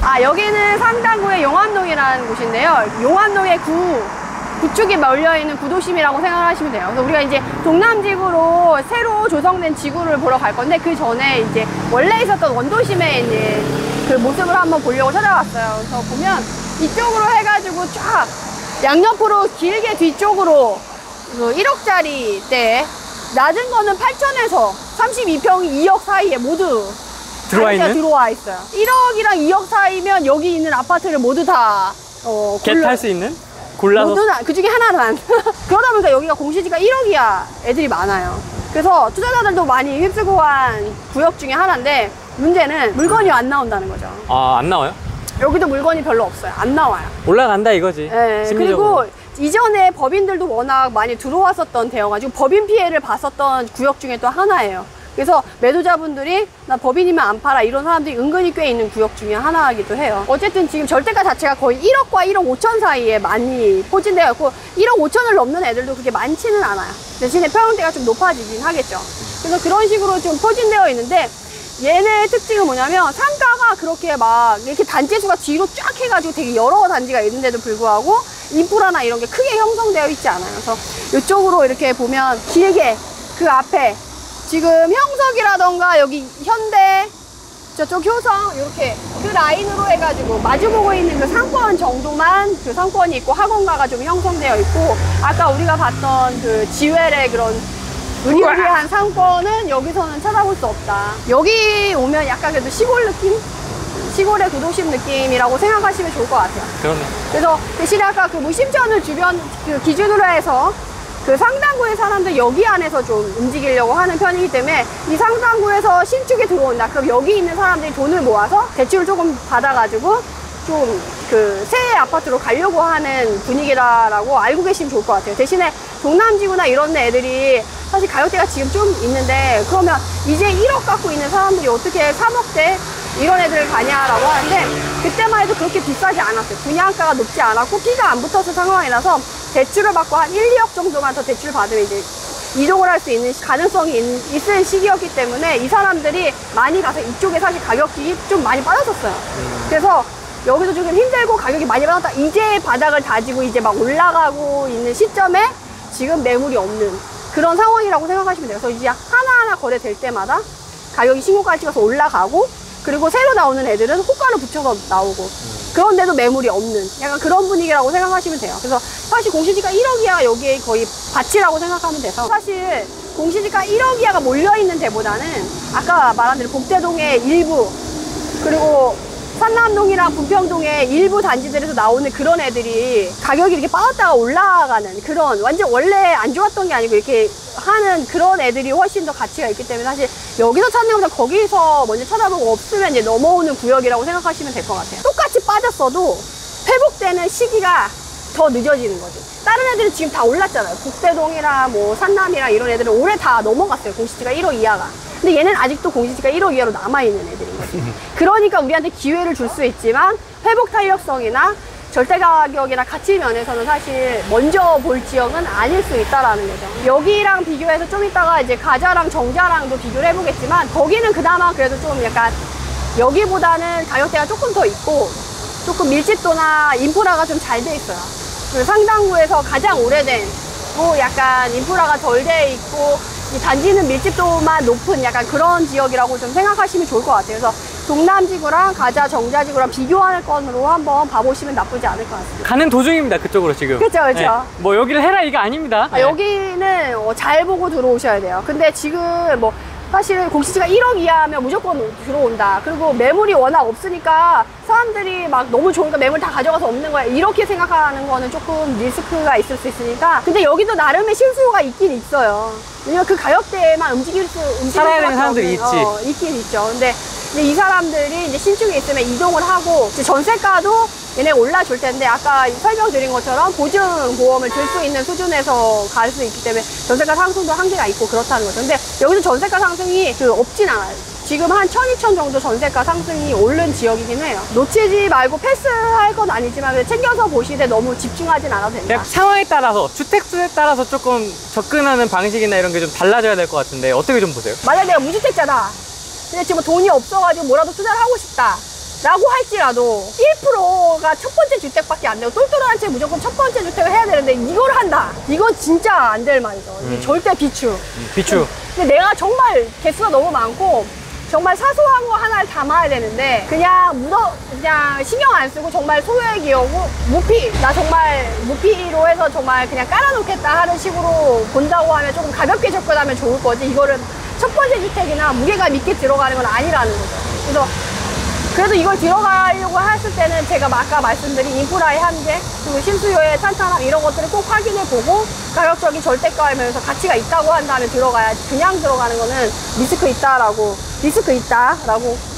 아, 여기는 상당구의 용암동이라는 곳인데요. 용암동의 구축이 몰려있는 구도심이라고 생각하시면 돼요. 그래서 우리가 이제 동남지구로 새로 조성된 지구를 보러 갈 건데, 그 전에 이제 원래 있었던 원도심의 이제 그 모습을 한번 보려고 찾아왔어요. 그래서 보면 이쪽으로 해가지고 쫙 양옆으로 길게 뒤쪽으로 그 1억짜리 때 낮은 거는 8천에서 32평이 2억 사이에 모두 들어와 있어요. 1억이랑 2억 사이면 여기 있는 아파트를 모두 다 겟할 수 있는? 골라서? 그 중에 하나만. 그러다 보니까 여기가 공시지가 1억이야 애들이 많아요. 그래서 투자자들도 많이 휩쓸고 간 구역 중에 하나인데, 문제는 물건이 안 나온다는 거죠. 아, 안 나와요? 여기도 물건이 별로 없어요. 안 나와요. 올라간다 이거지. 네, 심리적으로. 그리고 이전에 법인들도 워낙 많이 들어왔었던 데여가지고 법인 피해를 봤었던 구역 중에 또 하나예요. 그래서 매도자분들이 나 법인이면 안 팔아 이런 사람들이 은근히 꽤 있는 구역 중에 하나이기도 해요. 어쨌든 지금 절대가 자체가 거의 1억과 1억 5천 사이에 많이 포진되어 있고, 1억 5천을 넘는 애들도 그렇게 많지는 않아요. 대신에 평형대가 좀 높아지긴 하겠죠. 그래서 그런 식으로 좀 포진되어 있는데, 얘네의 특징은 뭐냐면 상가가 그렇게 막 이렇게 단지 수가 뒤로 쫙 해가지고 되게 여러 단지가 있는데도 불구하고 인프라나 이런 게 크게 형성되어 있지 않아요. 그래서 이쪽으로 이렇게 보면 길게 그 앞에 지금 형석이라던가 여기 현대, 저쪽 효성 이렇게 그 라인으로 해가지고 마주보고 있는 그 상권 정도만 그 상권이 있고 학원가가 좀 형성되어 있고, 아까 우리가 봤던 그 지웰의 그런 의리의리한 상권은 여기서는 찾아볼 수 없다. 여기 오면 약간 그래도 시골 느낌? 시골의 구도심 느낌이라고 생각하시면 좋을 것 같아요. 그러네. 그래서 대신에 아까 그 무심천을 주변 그 기준으로 해서 그 상당구의 사람들 여기 안에서 좀 움직이려고 하는 편이기 때문에 이 상당구에서 신축에 들어온다. 그럼 여기 있는 사람들이 돈을 모아서 대출을 조금 받아가지고 좀 그 새 아파트로 가려고 하는 분위기다라고 알고 계시면 좋을 것 같아요. 대신에 동남지구나 이런 애들이 사실 가격대가 지금 좀 있는데 그러면 이제 1억 갖고 있는 사람들이 어떻게 3억대 이런 애들을 가냐라고 하는데 그때만 해도 그렇게 비싸지 않았어요. 분양가가 높지 않았고 끼가 안 붙었을 상황이라서 대출을 받고 한 1, 2억 정도만 더 대출 받으면 이제 이동을 할 수 있는 가능성이 있을 시기였기 때문에 이 사람들이 많이 가서 이쪽에 사실 가격이 좀 많이 빠졌었어요. 그래서 여기서 조금 힘들고 가격이 많이 빠졌다. 이제 바닥을 다지고 이제 막 올라가고 있는 시점에 지금 매물이 없는 그런 상황이라고 생각하시면 돼요. 그래서 이제 하나하나 거래될 때마다 가격이 신고가를 찍어서 올라가고 그리고 새로 나오는 애들은 호가를 붙여서 나오고 그런데도 매물이 없는 약간 그런 분위기라고 생각하시면 돼요. 그래서 사실 공시지가 1억 이하가 여기에 거의 밭이라고 생각하면 돼서 사실 공시지가 1억 이하가 몰려있는 데보다는 아까 말한 대로 복대동의 일부 그리고 산남동이랑 부평동의 일부 단지들에서 나오는 그런 애들이 가격이 이렇게 빠졌다가 올라가는 그런 완전 원래 안 좋았던 게 아니고 이렇게 하는 그런 애들이 훨씬 더 가치가 있기 때문에 사실 여기서 찾는 것보다 거기서 먼저 찾아보고 없으면 이제 넘어오는 구역이라고 생각하시면 될 것 같아요. 똑같이 빠졌어도 회복되는 시기가 더 늦어지는 거지. 다른 애들은 지금 다 올랐잖아요. 북대동이랑 뭐 산남이랑 이런 애들은 올해 다 넘어갔어요. 공시지가 1억 이하가. 근데 얘는 아직도 공시지가 1억 이하로 남아있는 애들인 거지. 그러니까 우리한테 기회를 줄 수 있지만 회복 탄력성이나 절대 가격이나 가치 면에서는 사실 먼저 볼 지역은 아닐 수 있다라는 거죠. 여기랑 비교해서 좀 이따가 이제 가자랑 정자랑도 비교를 해보겠지만 거기는 그나마 그래도 좀 약간 여기보다는 가격대가 조금 더 있고 조금 밀집도나 인프라가 좀 잘 돼 있어요. 그리고 상당구에서 가장 오래된 뭐 약간 인프라가 덜 돼 있고 이 단지는 밀집도만 높은 약간 그런 지역이라고 좀 생각하시면 좋을 것 같아요. 그래서 동남지구랑 가자 정자지구랑 비교하는 건으로 한번 봐보시면 나쁘지 않을 것 같습니다. 가는 도중입니다. 그쪽으로 지금. 그렇죠, 그렇죠. 네. 뭐 여기를 해라 이거 아닙니다. 네. 여기는 잘 보고 들어오셔야 돼요. 근데 지금 뭐 사실 공시지가 1억 이하면 무조건 들어온다. 그리고 매물이 워낙 없으니까 사람들이 막 너무 좋으니까 매물 다 가져가서 없는 거야. 이렇게 생각하는 거는 조금 리스크가 있을 수 있으니까. 근데 여기도 나름의 실수요가 있긴 있어요. 왜냐면 그 가격대에만 움직일 살아야 되는 사람들이 있지. 있긴 있죠. 근데 이 사람들이 이제 신축에 있으면 이동을 하고 이제 전세가도 얘네 올라줄 텐데 아까 설명드린 것처럼 보증보험을 들 수 있는 수준에서 갈 수 있기 때문에 전세가 상승도 한계가 있고 그렇다는 거죠. 근데 여기서 전세가 상승이 없진 않아요. 지금 한 1,000, 2,000 정도 전세가 상승이 오른 지역이긴 해요. 놓치지 말고 패스할 건 아니지만 챙겨서 보시되 너무 집중하진 않아도 된다. 상황에 따라서 주택수에 따라서 조금 접근하는 방식이나 이런 게 좀 달라져야 될 것 같은데 어떻게 좀 보세요? 만약 내가 무주택자다. 근데 지금 돈이 없어가지고 뭐라도 투자를 하고 싶다. 라고 할지라도 1%가 첫 번째 주택밖에 안 되고 똘똘한 채 무조건 첫 번째 주택을 해야 되는데 이걸 한다. 이건 진짜 안 될 말이죠. 절대 비추. 비추. 근데 내가 정말 개수가 너무 많고 정말 사소한 거 하나를 담아야 되는데 그냥 신경 안 쓰고 정말 소액이었고 무피 나 정말 무피로 해서 정말 그냥 깔아놓겠다 하는 식으로 본다고 하면 조금 가볍게 접근하면 좋을 거지 이거는 첫 번째 주택이나 무게감 있게 들어가는 건 아니라는 거죠. 그래서 그래도 이걸 들어가려고 했을 때는 제가 아까 말씀드린 인프라의 한계 그리고 실수요의 탄탄함 이런 것들을 꼭 확인해보고 가격적인 절대가이면서 가치가 있다고 한다면 들어가야지 그냥 들어가는 거는 리스크 있다라고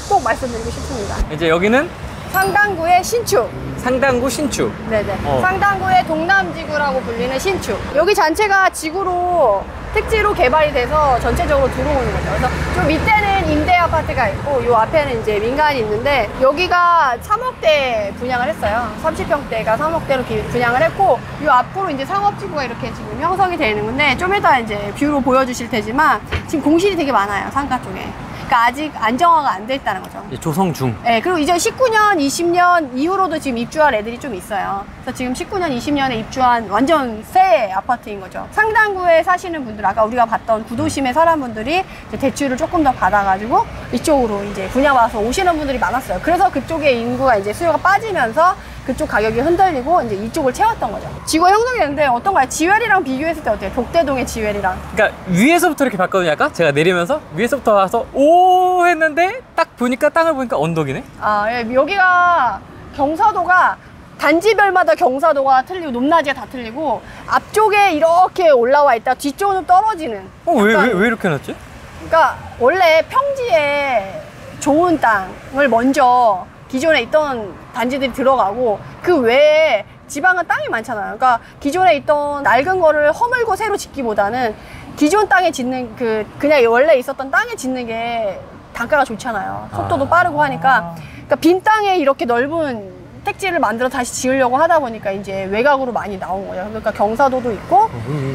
꼭 말씀드리고 싶습니다. 이제 여기는 상당구의 신축. 상당구 신축. 네네. 상당구의 동남지구라고 불리는 신축. 여기 전체가 지구로 택지로 개발이 돼서 전체적으로 들어오는 거죠. 그래서 좀 밑에는 임대 아파트가 있고 요 앞에는 이제 민간이 있는데 여기가 3억대 분양을 했어요. 30평대가 3억대로 분양을 했고 요 앞으로 이제 상업지구가 이렇게 지금 형성이 되는 건데 좀 이따 이제 뷰로 보여주실 테지만 지금 공실이 되게 많아요. 상가 쪽에. 그러니까 아직 안정화가 안 돼 있다는 거죠. 조성 중. 네, 그리고 이제 19년, 20년 이후로도 지금 입주할 애들이 좀 있어요. 그래서 지금 19년, 20년에 입주한 완전 새 아파트인 거죠. 상당구에 사시는 분들, 아까 우리가 봤던 구도심에 사는 분들이 이제 대출을 조금 더 받아가지고 이쪽으로 이제 분양받아서 오시는 분들이 많았어요. 그래서 그쪽에 인구가 이제 수요가 빠지면서 그쪽 가격이 흔들리고 이제 이쪽을 채웠던 거죠. 지구가 형성이 됐는데 어떤가요? 지웰이랑 비교했을 때 어때요? 복대동의 지웰이랑. 그러니까 위에서부터 이렇게 봤거든요. 아까 제가 내리면서 위에서부터 와서 오 했는데 딱 보니까 땅을 보니까 언덕이네. 아, 예, 여기가 경사도가 단지별마다 경사도가 틀리고 높낮이가 다 틀리고 앞쪽에 이렇게 올라와 있다 뒤쪽으로 떨어지는. 왜 이렇게 해놨지? 그러니까 원래 평지에 좋은 땅을 먼저 기존에 있던 단지들이 들어가고 그 외에 지방은 땅이 많잖아요. 그러니까 기존에 있던 낡은 거를 허물고 새로 짓기보다는 기존 땅에 짓는 그냥 원래 있었던 땅에 짓는 게 단가가 좋잖아요. 속도도 빠르고 하니까. 그러니까 빈 땅에 이렇게 넓은 택지를 만들어 다시 지으려고 하다 보니까 이제 외곽으로 많이 나온 거예요. 그러니까 경사도도 있고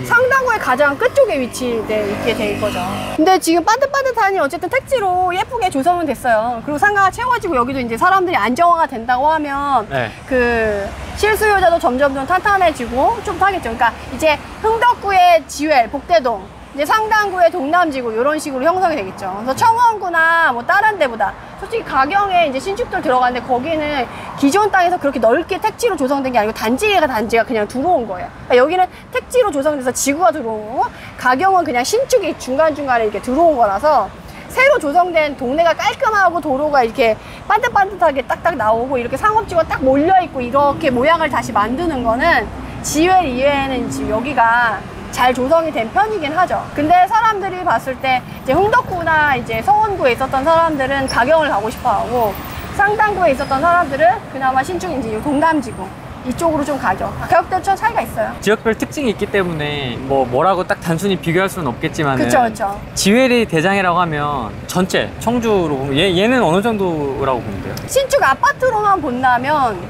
상당구의 가장 끝쪽에 있게 될 거죠. 근데 지금 반듯반듯하니 어쨌든 택지로 예쁘게 조성은 됐어요. 그리고 상가가 채워지고 여기도 이제 사람들이 안정화가 된다고 하면 네. 그 실수요자도 점점 좀 탄탄해지고 좀 하겠죠. 그러니까 이제 흥덕구의 지웰, 복대동, 이제 상당구의 동남지구 이런 식으로 형성이 되겠죠. 그래서 청원구나 뭐 다른 데보다 솔직히 가경에 이제 신축들 들어가는데 거기는 기존 땅에서 그렇게 넓게 택지로 조성된 게 아니고 단지가 그냥 들어온 거예요. 그러니까 여기는 택지로 조성돼서 지구가 들어온 거고 가경은 그냥 신축이 중간중간에 이렇게 들어온 거라서 새로 조성된 동네가 깔끔하고 도로가 이렇게 반듯반듯하게 딱딱 나오고 이렇게 상업지구가 딱 몰려있고 이렇게 모양을 다시 만드는 거는 지웰 이외에는 지금 여기가 잘 조성이 된 편이긴 하죠. 근데 사람들이 봤을 때 이제 흥덕구나 이제 서원구에 있었던 사람들은 가경을 가고 싶어 하고 상당구에 있었던 사람들은 그나마 신축인지 동남지구 이쪽으로 좀 가죠. 가격대도 좀 차이가 있어요. 지역별 특징이 있기 때문에 뭐라고 딱 단순히 비교할 수는 없겠지만 그쵸. 지웰이 대장이라고 하면 전체 청주로 보면 얘는 어느 정도라고 보면 돼요? 신축 아파트로만 본다면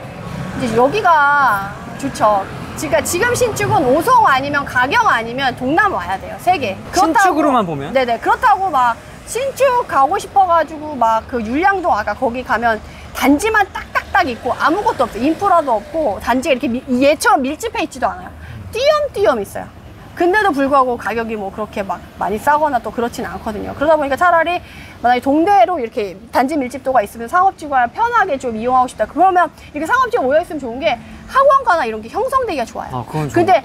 이제 여기가 좋죠. 그러니까 지금 신축은 오송 아니면 가경 아니면 동남 와야 돼요. 3개. 신축으로만 보면? 네네. 그렇다고 막 신축 가고 싶어가지고 막 그 율량동 아까 거기 가면 단지만 딱딱딱 있고 아무것도 없어요. 인프라도 없고 단지가 이렇게 얘처럼 밀집해 있지도 않아요. 띄엄띄엄 있어요. 근데도 불구하고 가격이 뭐 그렇게 막 많이 싸거나 또 그렇진 않거든요. 그러다 보니까 차라리 만약에 동대로 이렇게 단지 밀집도가 있으면 상업지구가 편하게 좀 이용하고 싶다. 그러면 이렇게 상업지구 모여있으면 좋은 게 학원가나 이런 게 형성되기가 좋아요. 아, 그건 좋아요. 근데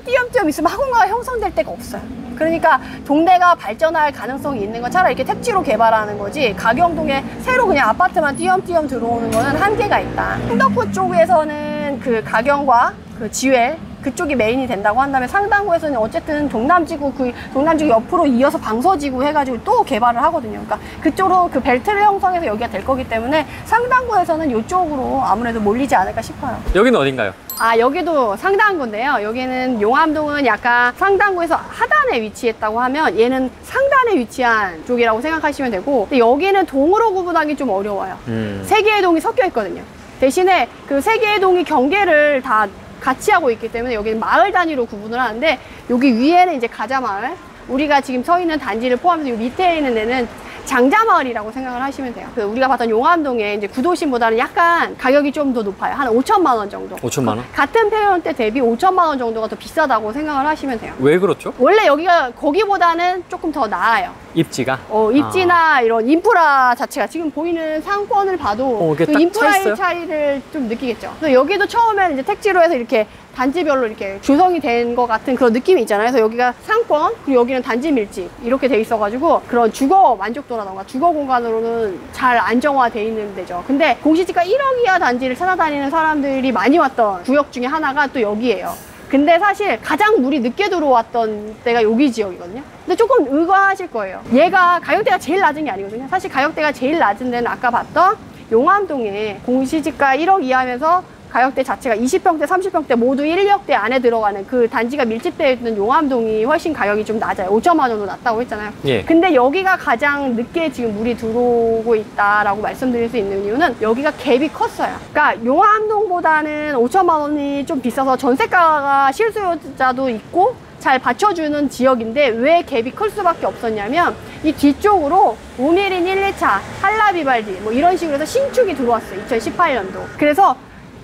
띄엄띄엄 있으면 학원가가 형성될 데가 없어요. 그러니까 동네가 발전할 가능성이 있는 건 차라리 이렇게 택지로 개발하는 거지 가경동에 새로 그냥 아파트만 띄엄띄엄 들어오는 거는 한계가 있다. 흥덕구 쪽에서는 그 가경과 그 지웰 그쪽이 메인이 된다고 한다면 상당구에서는 어쨌든 동남지구 그 동남지구 옆으로 이어서 방서지구 해가지고 또 개발을 하거든요. 그러니까 그쪽으로 그 벨트를 형성해서 여기가 될 거기 때문에 상당구에서는 이쪽으로 아무래도 몰리지 않을까 싶어요. 여기는 어딘가요? 여기도 상당구인데요. 여기는 용암동은 약간 상당구에서 하단에 위치했다고 하면 얘는 상단에 위치한 쪽이라고 생각하시면 되고 근데 여기는 동으로 구분하기 좀 어려워요. 3개의 동이 섞여 있거든요. 대신에 그 3개의 동이 경계를 다 같이 하고 있기 때문에 여기는 마을 단위로 구분을 하는데 여기 위에는 이제 가자마을 우리가 지금 서 있는 단지를 포함해서 이 밑에 있는 데는 장자마을이라고 생각을 하시면 돼요. 우리가 봤던 용암동의 이제 구도심보다는 약간 가격이 좀 더 높아요. 한 5천만 원 정도. 5천만 원? 같은 페어런트 대비 5천만 원 정도가 더 비싸다고 생각을 하시면 돼요. 왜 그렇죠? 원래 여기가 거기보다는 조금 더 나아요. 입지가? 입지나 이런 인프라 자체가 지금 보이는 상권을 봐도 이게 그 딱 인프라의 차 있어요? 차이를 좀 느끼겠죠. 그래서 여기도 처음에는 이제 택지로 해서 이렇게 단지별로 이렇게 조성이 된 것 같은 그런 느낌이 있잖아요. 그래서 여기가 상권, 그리고 여기는 단지 밀집 이렇게 돼 있어가지고 그런 주거 만족도라던가 주거 공간으로는 잘 안정화돼 있는 데죠. 근데 공시지가 1억 이하 단지를 찾아다니는 사람들이 많이 왔던 구역 중에 하나가 또 여기예요. 근데 사실 가장 물이 늦게 들어왔던 때가 여기 지역이거든요. 근데 조금 의아하실 거예요. 얘가 가격대가 제일 낮은 게 아니거든요. 사실 가격대가 제일 낮은 데는 아까 봤던 용암동에 공시지가 1억 이하면서 가격대 자체가 20평대, 30평대 모두 1억대 안에 들어가는 그 단지가 밀집되어 있는 용암동이 훨씬 가격이 좀 낮아요. 5천만 원 정도 낮다고 했잖아요. 예. 근데 여기가 가장 늦게 지금 물이 들어오고 있다라고 말씀드릴 수 있는 이유는 여기가 갭이 컸어요. 그러니까 용암동보다는 5천만 원이 좀 비싸서 전세가가 실수요자도 있고 잘 받쳐주는 지역인데 왜 갭이 클 수밖에 없었냐면 이 뒤쪽으로 오미린 1, 2차, 한라비발디 뭐 이런 식으로 해서 신축이 들어왔어요. 2018년도. 그래서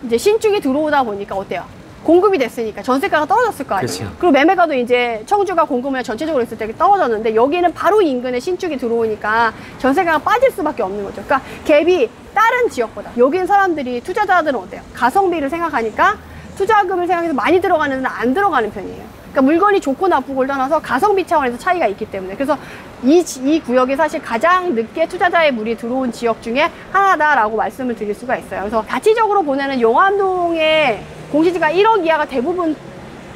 이제 신축이 들어오다 보니까 어때요? 공급이 됐으니까 전세가가 떨어졌을 거 아니에요. 그렇죠. 그리고 매매가도 이제 청주가 공급을 전체적으로 했을 때 떨어졌는데 여기는 바로 인근에 신축이 들어오니까 전세가가 빠질 수밖에 없는 거죠. 그러니까 갭이 다른 지역보다 여긴 사람들이 투자자들은 어때요? 가성비를 생각하니까 투자금을 생각해서 많이 들어가는 데는 안 들어가는 편이에요. 그러니까 물건이 좋고 나쁘고를 떠나서 가성비 차원에서 차이가 있기 때문에 그래서 이 구역이 사실 가장 늦게 투자자의 물이 들어온 지역 중에 하나다라고 말씀을 드릴 수가 있어요. 그래서 가치적으로 보내는 용암동의 공시지가 1억 이하가 대부분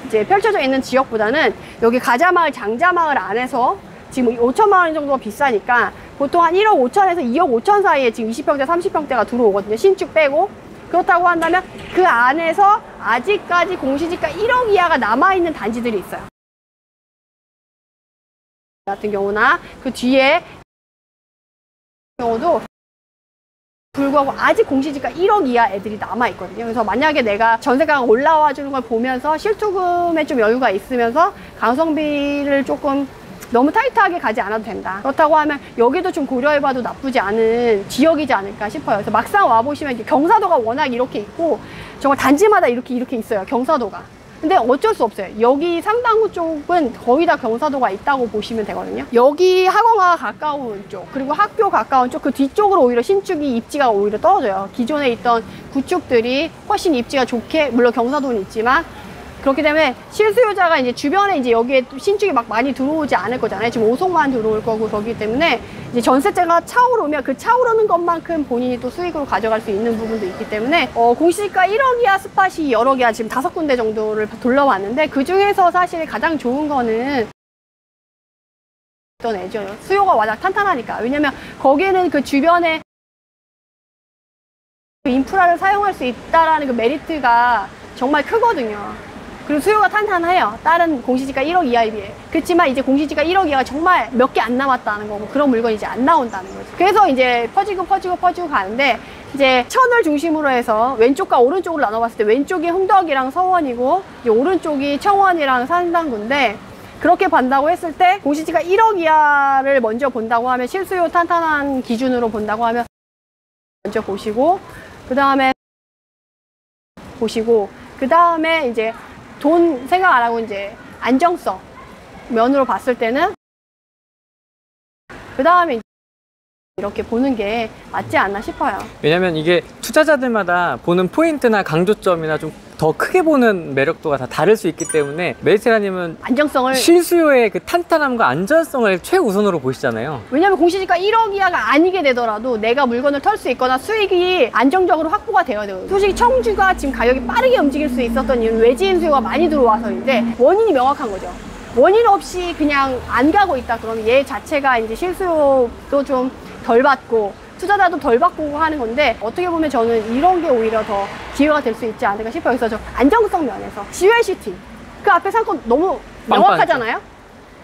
이제 펼쳐져 있는 지역보다는 여기 가자마을, 장자마을 안에서 지금 5천만 원 정도가 비싸니까 보통 한 1억 5천에서 2억 5천 사이에 지금 20평대, 30평대가 들어오거든요. 신축 빼고. 그렇다고 한다면 그 안에서 아직까지 공시지가 1억 이하가 남아있는 단지들이 있어요. 같은 경우나 그 뒤에 경우도 불구하고 아직 공시지가 1억 이하 애들이 남아있거든요. 그래서 만약에 내가 전세가가 올라와 주는 걸 보면서 실투금에 좀 여유가 있으면서 가성비를 조금 너무 타이트하게 가지 않아도 된다. 그렇다고 하면 여기도 좀 고려해봐도 나쁘지 않은 지역이지 않을까 싶어요. 그래서 막상 와보시면 경사도가 워낙 이렇게 있고 정말 단지마다 이렇게 있어요. 경사도가. 근데 어쩔 수 없어요. 여기 상당구 쪽은 거의 다 경사도가 있다고 보시면 되거든요. 여기 학원과 가까운 쪽, 그리고 학교 가까운 쪽, 그 뒤쪽으로 오히려 신축이 입지가 오히려 떨어져요. 기존에 있던 구축들이 훨씬 입지가 좋게, 물론 경사도는 있지만, 그렇기 때문에 실수요자가 이제 주변에 이제 여기에 신축이 막 많이 들어오지 않을 거잖아요. 지금 5송만 들어올 거고, 그렇기 때문에 이제 전세가가 차오르면 그 차오르는 것만큼 본인이 또 수익으로 가져갈 수 있는 부분도 있기 때문에 공시지가 1억 이하 스팟이 여러 개야 지금 5군데 정도를 돌려봤는데 그 중에서 사실 가장 좋은 거는 어떤 애죠. 수요가 워낙 탄탄하니까. 왜냐면 거기는 그 주변에 인프라를 사용할 수 있다라는 그 메리트가 정말 크거든요. 그리고 수요가 탄탄해요. 다른 공시지가 1억 이하에 비해. 그렇지만 이제 공시지가 1억 이하가 정말 몇 개 안 남았다는 거고 그런 물건이 이제 안 나온다는 거죠. 그래서 이제 퍼지고 가는데 이제 천을 중심으로 해서 왼쪽과 오른쪽으로 나눠봤을 때 왼쪽이 흥덕이랑 서원이고 이제 오른쪽이 청원이랑 산당구인데 그렇게 본다고 했을 때 공시지가 1억 이하를 먼저 본다고 하면 실수요 탄탄한 기준으로 본다고 하면 먼저 보시고 그 다음에 이제 돈 생각 안 하고 이제 안정성 면으로 봤을 때는 그 다음에 이렇게 보는 게 맞지 않나 싶어요. 왜냐면 이게 투자자들마다 보는 포인트나 강조점이나 좀 더 크게 보는 매력도가 다 다를 수 있기 때문에 메리테라님은 안정성을 실수요의 그 탄탄함과 안전성을 최우선으로 보시잖아요. 왜냐면 공시지가 1억 이하가 아니게 되더라도 내가 물건을 털 수 있거나 수익이 안정적으로 확보가 되어야 되거든요. 솔직히 청주가 지금 가격이 빠르게 움직일 수 있었던 이유는 외지인 수요가 많이 들어와서인데 원인이 명확한 거죠. 원인 없이 그냥 안 가고 있다 그러면 얘 자체가 이제 실수요도 좀 덜 받고 투자자도 덜 받고 하는 건데 어떻게 보면 저는 이런 게 오히려 더 기회가 될 수 있지 않을까 싶어요. 그래서 저 안정성 면에서 지웰시티 그 앞에 상권 너무 명확하잖아요.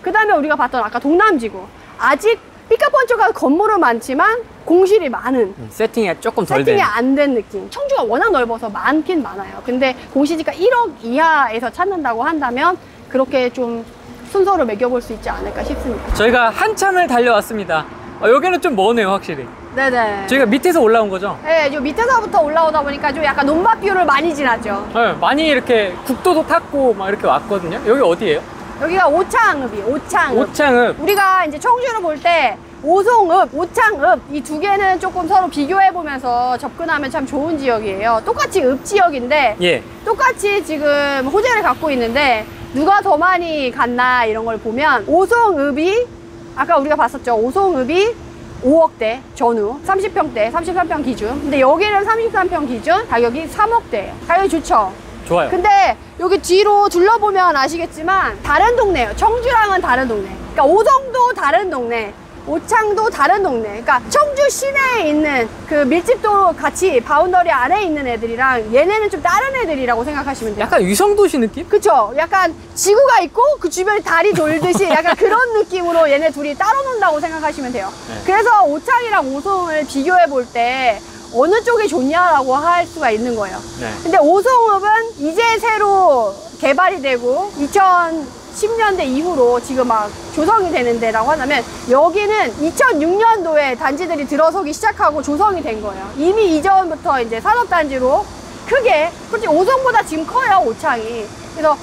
그 다음에 우리가 봤던 아까 동남지구 아직 삐까뻔쩍한 건물은 많지만 공실이 많은 세팅이 조금 덜 세팅이 된. 안 된 느낌. 청주가 워낙 넓어서 많긴 많아요. 근데 공시지가 1억 이하에서 찾는다고 한다면 그렇게 좀 순서를 매겨볼 수 있지 않을까 싶습니다. 저희가 한참을 달려왔습니다. 여기는 좀 머네요, 확실히. 네네. 저희가 밑에서 올라온 거죠? 네, 좀 밑에서부터 올라오다 보니까 좀 약간 논밭뷰를 많이 지났죠. 네, 많이 이렇게 국도도 탔고 막 이렇게 왔거든요. 여기 어디예요? 여기가 오창읍이에요. 오창읍. 오창읍. 우리가 이제 청주를 볼 때 오송읍, 오창읍 이 두 개는 조금 서로 비교해보면서 접근하면 참 좋은 지역이에요. 똑같이 읍 지역인데 예. 똑같이 지금 호재를 갖고 있는데 누가 더 많이 갔나 이런 걸 보면 오송읍이 아까 우리가 봤었죠. 오송읍이 5억대 전후 30평대 33평 기준. 근데 여기는 33평 기준 가격이 3억대예요. 가격이 좋죠. 좋아요. 근데 여기 뒤로 둘러보면 아시겠지만 다른 동네예요. 청주랑은 다른 동네. 그러니까 오성도 다른 동네, 오창도 다른 동네. 그러니까 청주 시내에 있는 그 밀집도로 같이 바운더리 아래에 있는 애들이랑 얘네는 좀 다른 애들이라고 생각하시면 돼요. 약간 위성도시 느낌? 그쵸? 약간 지구가 있고 그 주변에 달이 돌듯이 약간 그런 느낌으로 얘네 둘이 따로 논다고 생각하시면 돼요. 네. 그래서 오창이랑 오송을 비교해 볼 때 어느 쪽이 좋냐라고 할 수가 있는 거예요. 네. 근데 오송읍은 이제 새로 개발이 되고 2010년대 이후로 지금 막 조성이 되는 데라고 하자면 여기는 2006년도에 단지들이 들어서기 시작하고 조성이 된 거예요. 이미 이전부터 이제 산업단지로 크게, 솔직히 오송보다 지금 커요, 오창이. 그래서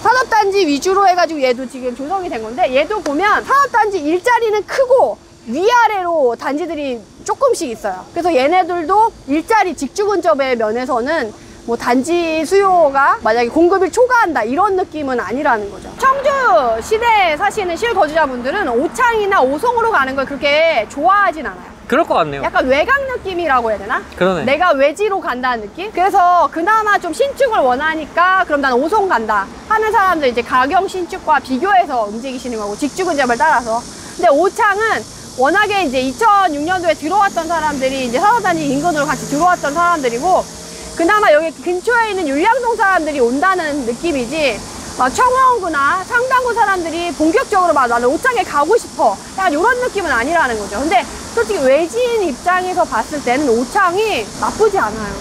산업단지 위주로 해가지고 얘도 지금 조성이 된 건데 얘도 보면 산업단지 일자리는 크고 위아래로 단지들이 조금씩 있어요. 그래서 얘네들도 일자리 직주 근접의 면에서는 뭐 단지 수요가 만약에 공급을 초과한다 이런 느낌은 아니라는 거죠. 청주 시내에 사시는 실거주자분들은 오창이나 오송으로 가는 걸 그렇게 좋아하진 않아요. 그럴 것 같네요. 약간 외곽 느낌이라고 해야 되나? 그러네. 내가 외지로 간다는 느낌? 그래서 그나마 좀 신축을 원하니까 그럼 난 오송 간다 하는 사람들 이제 가경 신축과 비교해서 움직이시는 거고 직주근접을 따라서. 근데 오창은 워낙에 이제 2006년도에 들어왔던 사람들이 이제 산업단지 인근으로 같이 들어왔던 사람들이고 그나마 여기 근처에 있는 율량동 사람들이 온다는 느낌이지 막 청원구나 상당구 사람들이 본격적으로 막 나는 오창에 가고 싶어 약간 이런 느낌은 아니라는 거죠. 근데 솔직히 외지인 입장에서 봤을 때는 오창이 나쁘지 않아요.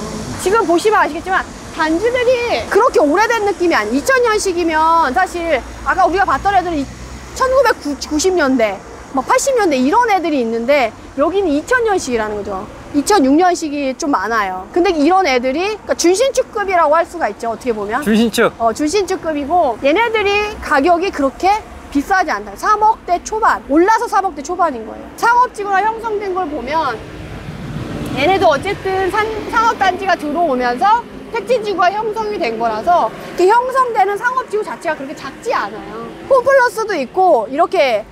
지금 보시면 아시겠지만 단지들이 그렇게 오래된 느낌이 아니에요. 2000년식이면 사실 아까 우리가 봤던 애들은 1990년대 막 80년대 이런 애들이 있는데 여기는 2000년식이라는 거죠. 2006년식이 좀 많아요. 근데 이런 애들이 그러니까 준신축급이라고 할 수가 있죠. 어떻게 보면 준신축. 준신축급이고 얘네들이 가격이 그렇게 비싸지 않다. 3억대 초반 올라서 3억대 초반인 거예요. 상업지구가 형성된 걸 보면 얘네도 어쨌든 상업단지가 들어오면서 택지지구가 형성이 된 거라서 그 형성되는 상업지구 자체가 그렇게 작지 않아요. 홈플러스도 있고 이렇게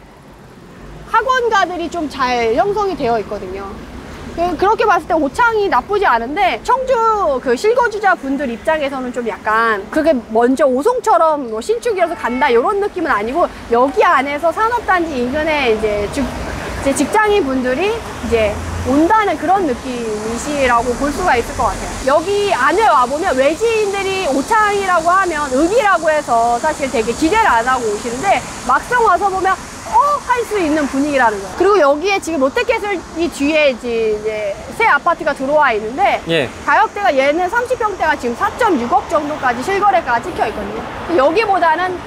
학원가들이 좀 잘 형성이 되어 있거든요. 그렇게 봤을 때 오창이 나쁘지 않은데 청주 그 실거주자 분들 입장에서는 좀 약간 그게 먼저 오송처럼 뭐 신축이라서 간다 이런 느낌은 아니고 여기 안에서 산업단지 인근에 이제 직장인 분들이 이제 온다는 그런 느낌이시라고 볼 수가 있을 것 같아요. 여기 안에 와보면 외지인들이 오창이라고 하면 읍이라고 해서 사실 되게 기대를 안 하고 오시는데 막상 와서 보면 할 수 있는 분위기라는 거예요. 그리고 여기에 지금 롯데캐슬이 뒤에 이제 새 아파트가 들어와 있는데 예. 가격대가 얘는 30평대가 지금 4.6억 정도까지 실거래가가 찍혀 있거든요. 여기보다는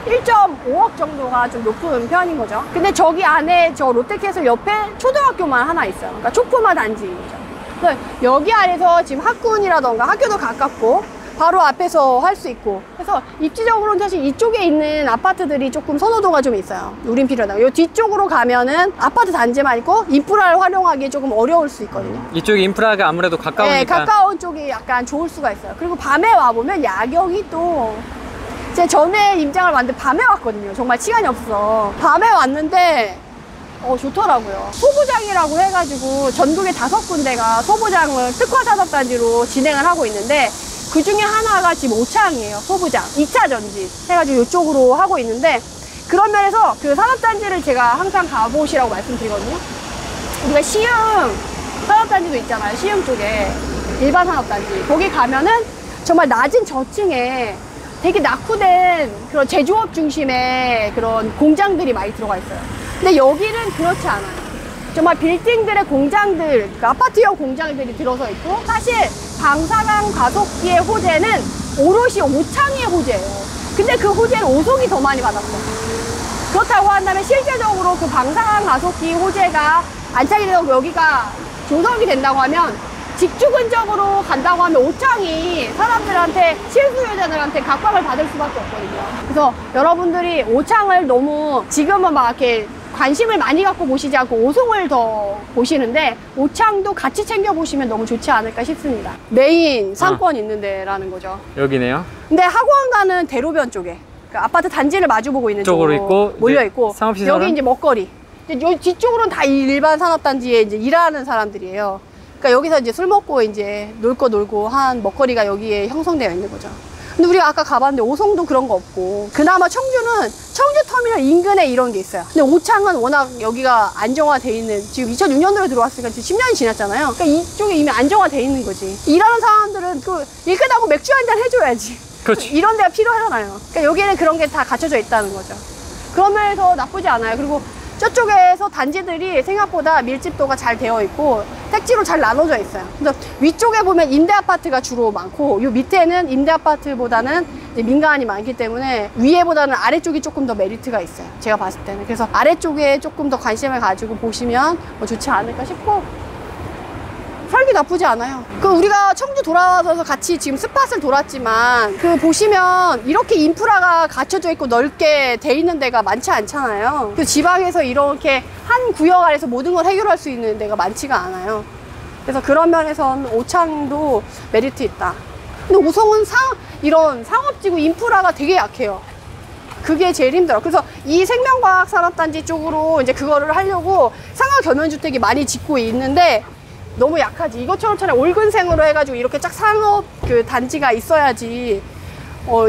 1.5억 정도가 좀 높은 편인 거죠. 근데 저기 안에 저 롯데캐슬 옆에 초등학교만 하나 있어요. 그러니까 초품화 단지인 거죠. 그래서 여기 안에서 지금 학군이라던가 학교도 가깝고 바로 앞에서 할 수 있고 그래서 입지적으로는 사실 이쪽에 있는 아파트들이 조금 선호도가 좀 있어요. 우린 필요하다. 요 뒤쪽으로 가면은 아파트 단지만 있고 인프라를 활용하기 조금 어려울 수 있거든요. 이쪽이 인프라가 아무래도 가까우니까. 네, 가까운 쪽이 약간 좋을 수가 있어요. 그리고 밤에 와보면 야경이 또 제 전에 임장을 왔는데 밤에 왔거든요. 정말 시간이 없어. 밤에 왔는데 좋더라고요. 소부장이라고 해가지고 전국에 5군데가 소부장을 특화 산업단지로 진행을 하고 있는데 그 중에 하나가 지금 오창이에요. 소부장 2차 전지 해가지고 이쪽으로 하고 있는데 그런 면에서 그 산업단지를 제가 항상 가보시라고 말씀드리거든요. 우리가 시흥 산업단지도 있잖아요. 시흥 쪽에 일반 산업단지 거기 가면은 정말 낮은 저층에 되게 낙후된 그런 제조업 중심의 그런 공장들이 많이 들어가 있어요. 근데 여기는 그렇지 않아요. 정말 빌딩들의 공장들, 그러니까 아파트형 공장들이 들어서 있고 사실 방사능 가속기의 호재는 오롯이 오창의 호재예요. 근데 그 호재를 오송이 더 많이 받았어요. 그렇다고 한다면 실제적으로 그 방사능 가속기 호재가 안착이 되고 여기가 조성이 된다고 하면 직주근적으로 간다고 하면 오창이 사람들한테 실수요자들한테 각광을 받을 수밖에 없거든요. 그래서 여러분들이 오창을 너무 지금은 막 이렇게 관심을 많이 갖고 보시지 않고 오송을 더 보시는데 오창도 같이 챙겨보시면 너무 좋지 않을까 싶습니다. 메인 상권 있는 데라는 거죠. 여기네요. 근데 학원가는 대로변 쪽에 그러니까 아파트 단지를 마주보고 있는 쪽으로 쪽으로 있고 몰려있고 상업시설은? 여기 이제 먹거리 이제 뒤쪽으로는 다 일반 산업단지에 이제 일하는 사람들이에요. 그러니까 여기서 이제 술 먹고 이제 놀 거 놀고 한 먹거리가 여기에 형성되어 있는 거죠. 근데 우리가 아까 가봤는데 오송도 그런 거 없고 그나마 청주는 청주터미널 인근에 이런 게 있어요. 근데 오창은 워낙 여기가 안정화돼 있는 지금 2006년도에 들어왔으니까 지금 10년이 지났잖아요. 그러니까 이쪽에 이미 안정화돼 있는 거지. 일하는 사람들은 그 일 끝나고 맥주 한잔 해줘야지. 그렇지. 이런 데가 필요하잖아요. 그러니까 여기는 그런 게 다 갖춰져 있다는 거죠. 그런 면에서 나쁘지 않아요. 그리고 저쪽에서 단지들이 생각보다 밀집도가 잘 되어 있고 택지로 잘 나눠져 있어요. 그래서 위쪽에 보면 임대 아파트가 주로 많고 요 밑에는 임대 아파트보다는 이제 민간이 많기 때문에 위에보다는 아래쪽이 조금 더 메리트가 있어요. 제가 봤을 때는. 그래서 아래쪽에 조금 더 관심을 가지고 보시면 좋지 않을까 싶고 살기 나쁘지 않아요. 그 우리가 청주 돌아와서 같이 지금 스팟을 돌았지만 그 보시면 이렇게 인프라가 갖춰져 있고 넓게 돼 있는 데가 많지 않잖아요. 그 지방에서 이렇게 한 구역 안에서 모든 걸 해결할 수 있는 데가 많지가 않아요. 그래서 그런 면에선 오창도 메리트 있다. 근데 오송은 이런 상업지구 인프라가 되게 약해요. 그게 제일 힘들어. 그래서 이 생명과학산업단지 쪽으로 이제 그거를 하려고 상하겸연주택이 많이 짓고 있는데 너무 약하지. 이것처럼 차라리 올근생으로 해가지고 이렇게 쫙 상업 그 단지가 있어야지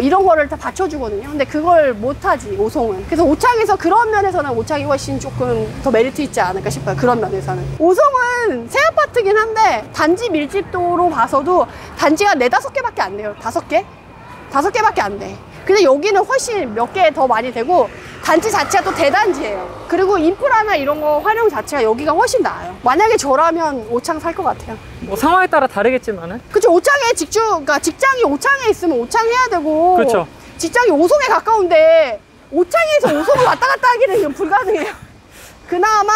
이런 거를 다 받쳐주거든요. 근데 그걸 못하지, 오송은. 그래서 오창에서 그런 면에서는 오창이 훨씬 조금 더 메리트 있지 않을까 싶어요. 그런 면에서는. 오송은 새 아파트긴 한데 단지 밀집도로 봐서도 단지가 4, 5개밖에 안 돼요. 5개? 5개밖에 안 돼. 근데 여기는 훨씬 몇 개 더 많이 되고 단지 자체가 또 대단지예요. 그리고 인프라나 이런 거 활용 자체가 여기가 훨씬 나아요. 만약에 저라면 오창 살 것 같아요. 뭐 상황에 따라 다르겠지만은. 그쵸. 오창에 그러니까 직장이 오창에 있으면 오창 해야 되고. 그렇죠. 직장이 오송에 가까운데 오창에서 오송을 왔다 갔다 하기는 불가능해요. 그나마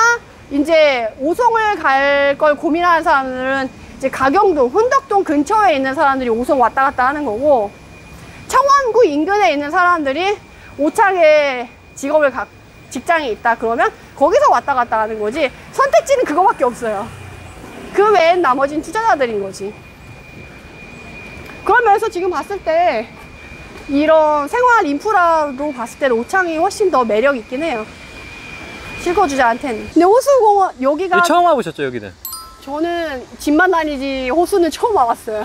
이제 오송을 갈 걸 고민하는 사람들은 이제 가경동, 훈덕동 근처에 있는 사람들이 오송 왔다 갔다 하는 거고, 청원구 인근에 있는 사람들이 오창에 직장이 있다 그러면 거기서 왔다 갔다 하는 거지, 선택지는 그거밖에 없어요. 그 외엔 나머지는 투자자들인 거지. 그러면서 지금 봤을 때 이런 생활 인프라로 봤을 때는 오창이 훨씬 더 매력 있긴 해요, 실거주자한테는. 근데 호수공원 여기가 처음 와보셨죠, 여기는? 저는 집만 다니지 호수는 처음 와봤어요.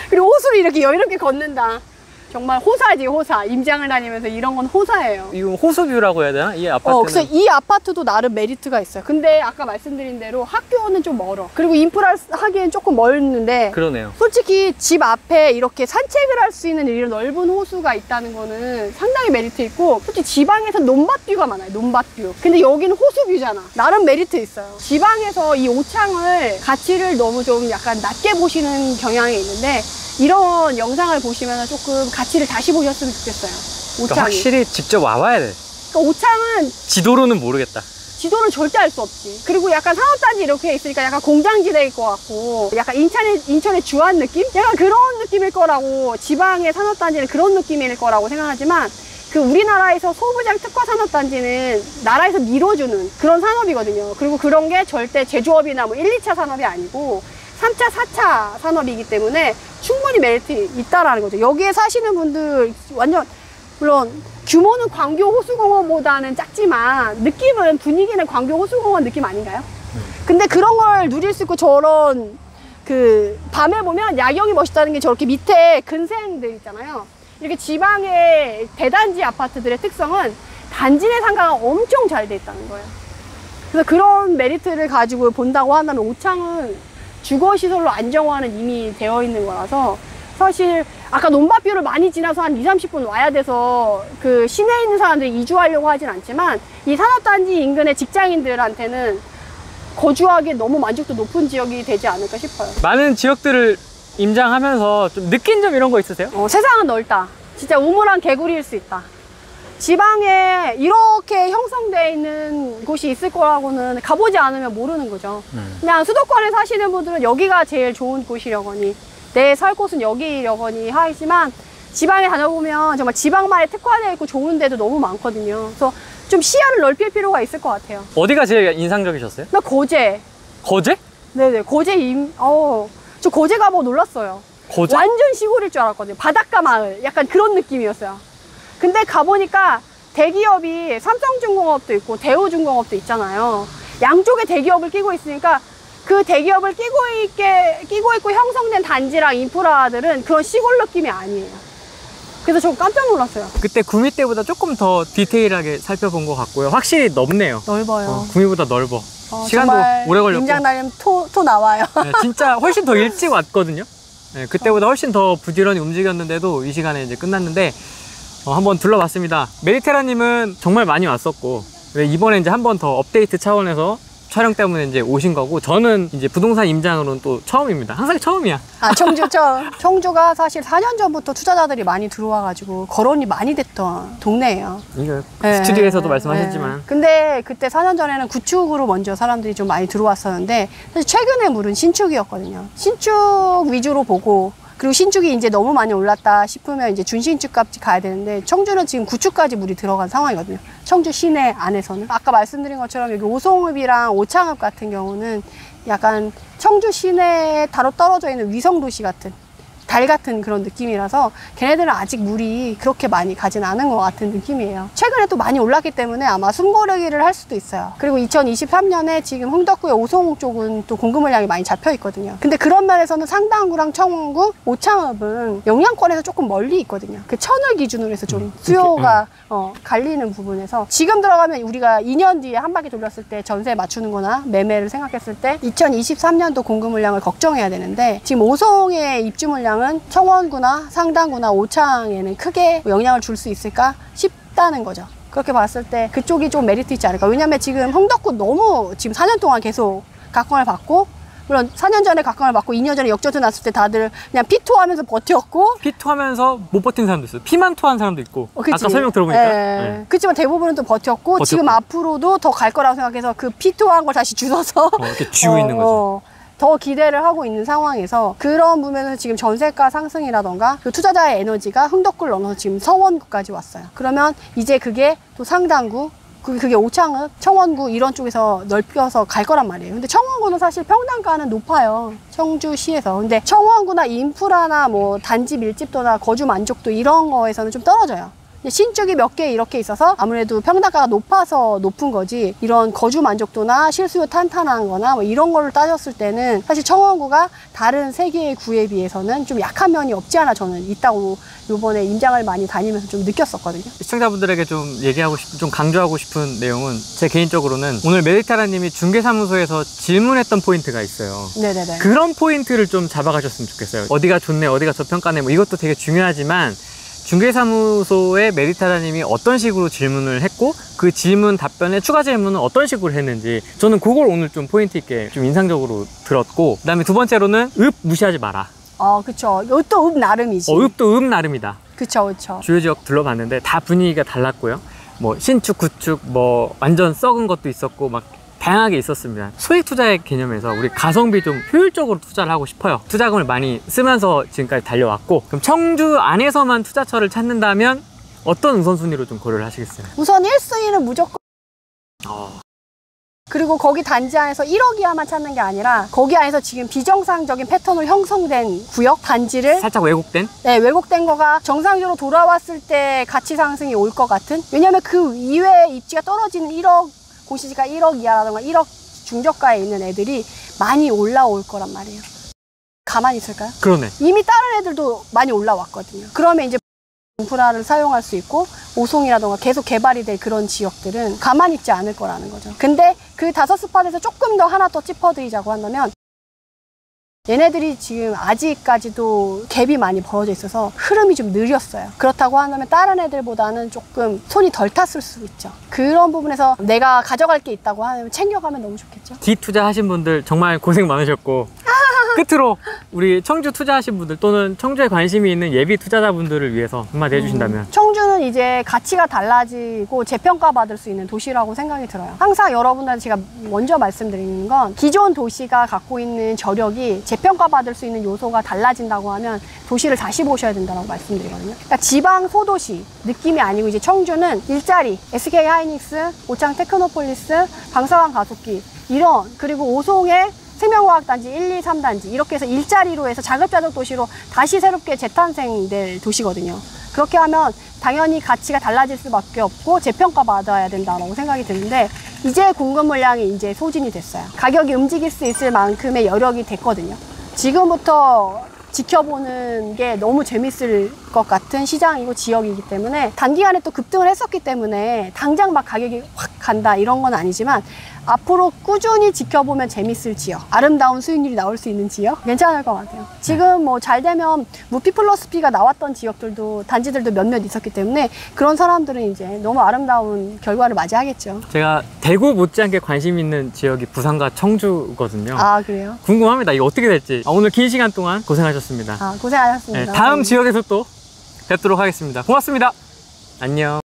그리고 호수를 이렇게 여유롭게 걷는다. 정말 호사지, 호사. 임장을 다니면서 이런 건 호사예요. 이거 호수뷰라고 해야 되나? 이 아파트는. 그래서 이 아파트도 나름 메리트가 있어요. 근데 아까 말씀드린 대로 학교는 좀 멀어. 그리고 인프라 하기엔 조금 멀는데. 그러네요. 솔직히 집 앞에 이렇게 산책을 할 수 있는 이런 넓은 호수가 있다는 거는 상당히 메리트 있고, 솔직히 지방에서 논밭뷰가 많아요. 논밭뷰. 근데 여기는 호수뷰잖아. 나름 메리트 있어요. 지방에서 이 오창을 가치를 너무 좀 약간 낮게 보시는 경향이 있는데, 이런 영상을 보시면 조금 가치를 다시 보셨으면 좋겠어요. 오창이. 그러니까 확실히 직접 와봐야 돼. 그러니까 오창은 지도로는 모르겠다. 지도는 절대 알 수 없지. 그리고 약간 상업단지 이렇게 있으니까 약간 공장지대일 것 같고, 약간 인천의 주안 느낌? 약간 그런 느낌일 거라고, 지방의 산업단지는 그런 느낌일 거라고 생각하지만, 그 우리나라에서 소부장 특화 산업단지는 나라에서 밀어주는 그런 산업이거든요. 그리고 그런 게 절대 제조업이나 뭐 1, 2차 산업이 아니고 3차, 4차 산업이기 때문에 충분히 메리트 있다라는 거죠. 여기에 사시는 분들 완전, 물론 규모는 광교 호수공원보다는 작지만 느낌은, 분위기는 광교 호수공원 느낌 아닌가요? 근데 그런 걸 누릴 수 있고, 저런 그 밤에 보면 야경이 멋있다는 게 저렇게 밑에 근생들 있잖아요. 이렇게 지방의 대단지 아파트들의 특성은 단지 내 상가가 엄청 잘 돼 있다는 거예요. 그래서 그런 메리트를 가지고 본다고 한다면 오창은 주거시설로 안정화는 이미 되어 있는 거라서, 사실 아까 논밭뷰를 많이 지나서 한 2, 30분 와야 돼서 그 시내에 있는 사람들이 이주하려고 하진 않지만, 이 산업단지 인근의 직장인들한테는 거주하기에 너무 만족도 높은 지역이 되지 않을까 싶어요. 많은 지역들을 임장하면서 좀 느낀 점 이런 거 있으세요? 세상은 넓다. 진짜 우물안 개구리일 수 있다. 지방에 이렇게 형성되어 있는 곳이 있을 거라고는 가보지 않으면 모르는 거죠. 그냥 수도권에 사시는 분들은 여기가 제일 좋은 곳이려거니, 내 살 곳은 여기려거니 하지만, 지방에 다녀보면 정말 지방만에 특화되어 있고 좋은 데도 너무 많거든요. 그래서 좀 시야를 넓힐 필요가 있을 것 같아요. 어디가 제일 인상적이셨어요? 나 거제. 거제? 네네, 거제 저 거제 가보고 놀랐어요. 거제? 완전 시골일 줄 알았거든요. 바닷가 마을. 약간 그런 느낌이었어요. 근데 가보니까 대기업이 삼성중공업도 있고 대우중공업도 있잖아요. 양쪽에 대기업을 끼고 있으니까 그 대기업을 끼고 있고 형성된 단지랑 인프라들은 그런 시골 느낌이 아니에요. 그래서 저 깜짝 놀랐어요. 그때 구미 때보다 조금 더 디테일하게 살펴본 것 같고요. 확실히 넓네요. 넓어요. 구미보다 넓어. 시간도 정말 오래 걸렸고. 임장 다니면 토 나와요. 네, 진짜 훨씬 더 일찍 왔거든요. 네, 그때보다 훨씬 더 부지런히 움직였는데도 이 시간에 이제 끝났는데, 한번 둘러봤습니다. 메리테라님은 정말 많이 왔었고, 이번에 이제 한 번 더 업데이트 차원에서 촬영 때문에 이제 오신 거고, 저는 이제 부동산 임장으로는 또 처음입니다. 항상 처음이야. 청주가 사실 4년 전부터 투자자들이 많이 들어와가지고 거론이 많이 됐던 동네예요. 이거 스튜디오에서도 말씀하셨지만. 근데 그때 4년 전에는 구축으로 먼저 사람들이 좀 많이 들어왔었는데, 사실 최근에 물은 신축이었거든요. 신축 위주로 보고, 그리고 신축이 이제 너무 많이 올랐다 싶으면 이제 준신축까지 가야 되는데, 청주는 지금 구축까지 물이 들어간 상황이거든요. 청주 시내 안에서는. 아까 말씀드린 것처럼 여기 오송읍이랑 오창읍 같은 경우는 약간 청주 시내에 바로 떨어져 있는 위성도시 같은 달 같은 그런 느낌이라서 걔네들은 아직 물이 그렇게 많이 가진 않은 것 같은 느낌이에요. 최근에 또 많이 올랐기 때문에 아마 숨고르기를 할 수도 있어요. 그리고 2023년에 지금 흥덕구의 오송 쪽은 또 공급 물량이 많이 잡혀 있거든요. 근데 그런 면에서는 상당구랑 청원구, 오창읍은 영양권에서 조금 멀리 있거든요. 그 천을 기준으로 해서 좀 수요가 갈리는 부분에서 지금 들어가면 우리가 2년 뒤에 한 바퀴 돌렸을 때 전세 맞추는 거나 매매를 생각했을 때 2023년도 공급 물량을 걱정해야 되는데 지금 오송의 입주 물량은 청원구나 상당구나 오창에는 크게 영향을 줄 수 있을까 싶다는 거죠. 그렇게 봤을 때 그쪽이 좀 메리트 있지 않을까. 왜냐면 지금 흥덕구 너무 지금 4년 동안 계속 각광을 받고, 물론 4년 전에 각광을 받고 2년 전에 역전세 났을 때 다들 그냥 피토하면서 버텼고, 피토하면서 못 버틴 사람도 있어요. 피만 토한 사람도 있고. 그치? 아까 설명 들어보니까. 예. 네. 그렇지만 대부분은 또 버텼고 지금 앞으로도 더 갈 거라고 생각해서 그 피토한 걸 다시 주워서 이렇게 쥐고 있는 거죠. 더 기대를 하고 있는 상황에서 그런 부분에서 지금 전세가 상승이라던가 그 투자자의 에너지가 흥덕구를 넘어서 지금 서원구까지 왔어요. 그러면 이제 그게 또 상당구, 그게 오창읍, 청원구 이런 쪽에서 넓혀서 갈 거란 말이에요. 근데 청원구는 사실 평당가는 높아요. 청주시에서. 근데 청원구나 인프라나 뭐 단지 밀집도나 거주 만족도 이런 거에서는 좀 떨어져요. 신축이 몇 개 이렇게 있어서 아무래도 평당가가 높아서 높은 거지, 이런 거주 만족도나 실수요 탄탄한 거나 뭐 이런 걸로 따졌을 때는 사실 청원구가 다른 세 개의 구에 비해서는 좀 약한 면이 없지 않아 저는 있다고 요번에 임장을 많이 다니면서 좀 느꼈었거든요. 시청자분들에게 좀 얘기하고 싶은, 좀 강조하고 싶은 내용은 제 개인적으로는 오늘 메리타라님이 중개사무소에서 질문했던 포인트가 있어요. 네네네. 그런 포인트를 좀 잡아가셨으면 좋겠어요. 어디가 좋네, 어디가 저평가네, 뭐 이것도 되게 중요하지만 중개사무소의 메리타라님이 어떤 식으로 질문을 했고 그 질문 답변에 추가 질문은 어떤 식으로 했는지 저는 그걸 오늘 좀 포인트 있게 좀 인상적으로 들었고, 그 다음에 두 번째로는 읍 무시하지 마라. 그쵸. 이것도 읍 나름이지. 읍도 읍 나름이다. 그쵸, 그쵸. 주요 지역 둘러봤는데 다 분위기가 달랐고요. 뭐 신축, 구축, 뭐 완전 썩은 것도 있었고 막 다양하게 있었습니다. 소액 투자의 개념에서 우리 가성비 좀 효율적으로 투자를 하고 싶어요. 투자금을 많이 쓰면서 지금까지 달려왔고, 그럼 청주 안에서만 투자처를 찾는다면 어떤 우선순위로 좀 고려를 하시겠어요? 우선 1순위는 무조건 그리고 거기 단지 안에서 1억 이하만 찾는 게 아니라 거기 안에서 지금 비정상적인 패턴으로 형성된 구역, 단지를 살짝 왜곡된? 네, 왜곡된 거가 정상적으로 돌아왔을 때 가치 상승이 올 것 같은? 왜냐면 그 이외에 입지가 떨어지는 1억, 공시지가 1억 이하라던가 1억 중저가에 있는 애들이 많이 올라올 거란 말이에요. 가만히 있을까요? 그러네. 이미 다른 애들도 많이 올라왔거든요. 그러면 이제 인프라를 사용할 수 있고 오송이라던가 계속 개발이 될 그런 지역들은 가만히 있지 않을 거라는 거죠. 근데 그 5스팟에서 조금 더 하나 더 짚어드리자고 한다면, 얘네들이 지금 아직까지도 갭이 많이 벌어져 있어서 흐름이 좀 느렸어요. 그렇다고 한다면 다른 애들보다는 조금 손이 덜 탔을 수 있죠. 그런 부분에서 내가 가져갈 게 있다고 하면 챙겨가면 너무 좋겠죠. 뒷투자 하신 분들 정말 고생 많으셨고 끝으로 우리 청주 투자하신 분들 또는 청주에 관심이 있는 예비 투자자분들을 위해서 한마디 해주신다면. 청주는 이제 가치가 달라지고 재평가 받을 수 있는 도시라고 생각이 들어요. 항상 여러분들한테 제가 먼저 말씀드리는 건 기존 도시가 갖고 있는 저력이 재평가 받을 수 있는 요소가 달라진다고 하면 도시를 다시 보셔야 된다고 말씀드리거든요. 그러니까 지방 소도시 느낌이 아니고 이제 청주는 일자리, SK 하이닉스, 오창 테크노폴리스, 방사광 가속기 이런, 그리고 오송의 생명과학단지 1, 2, 3단지 이렇게 해서 일자리로 해서 자급자족 도시로 다시 새롭게 재탄생될 도시거든요. 그렇게 하면 당연히 가치가 달라질 수밖에 없고 재평가 받아야 된다고 생각이 드는데, 이제 공급 물량이 이제 소진이 됐어요. 가격이 움직일 수 있을 만큼의 여력이 됐거든요. 지금부터 지켜보는 게 너무 재밌을 것 같은 시장이고 지역이기 때문에 단기간에 또 급등을 했었기 때문에 당장 막 가격이 확 간다 이런 건 아니지만 앞으로 꾸준히 지켜보면 재밌을 지역, 아름다운 수익률이 나올 수 있는 지역 괜찮을 것 같아요. 지금 뭐 잘 되면 무피 플러스 P가 나왔던 지역들도, 단지들도 몇몇 있었기 때문에 그런 사람들은 이제 너무 아름다운 결과를 맞이하겠죠. 제가 대구 못지않게 관심 있는 지역이 부산과 청주거든요. 아, 그래요? 궁금합니다. 이거 어떻게 될지. 오늘 긴 시간 동안 고생하셨습니다. 고생하셨습니다. 네, 다음 지역에서 또 뵙도록 하겠습니다. 고맙습니다. 안녕.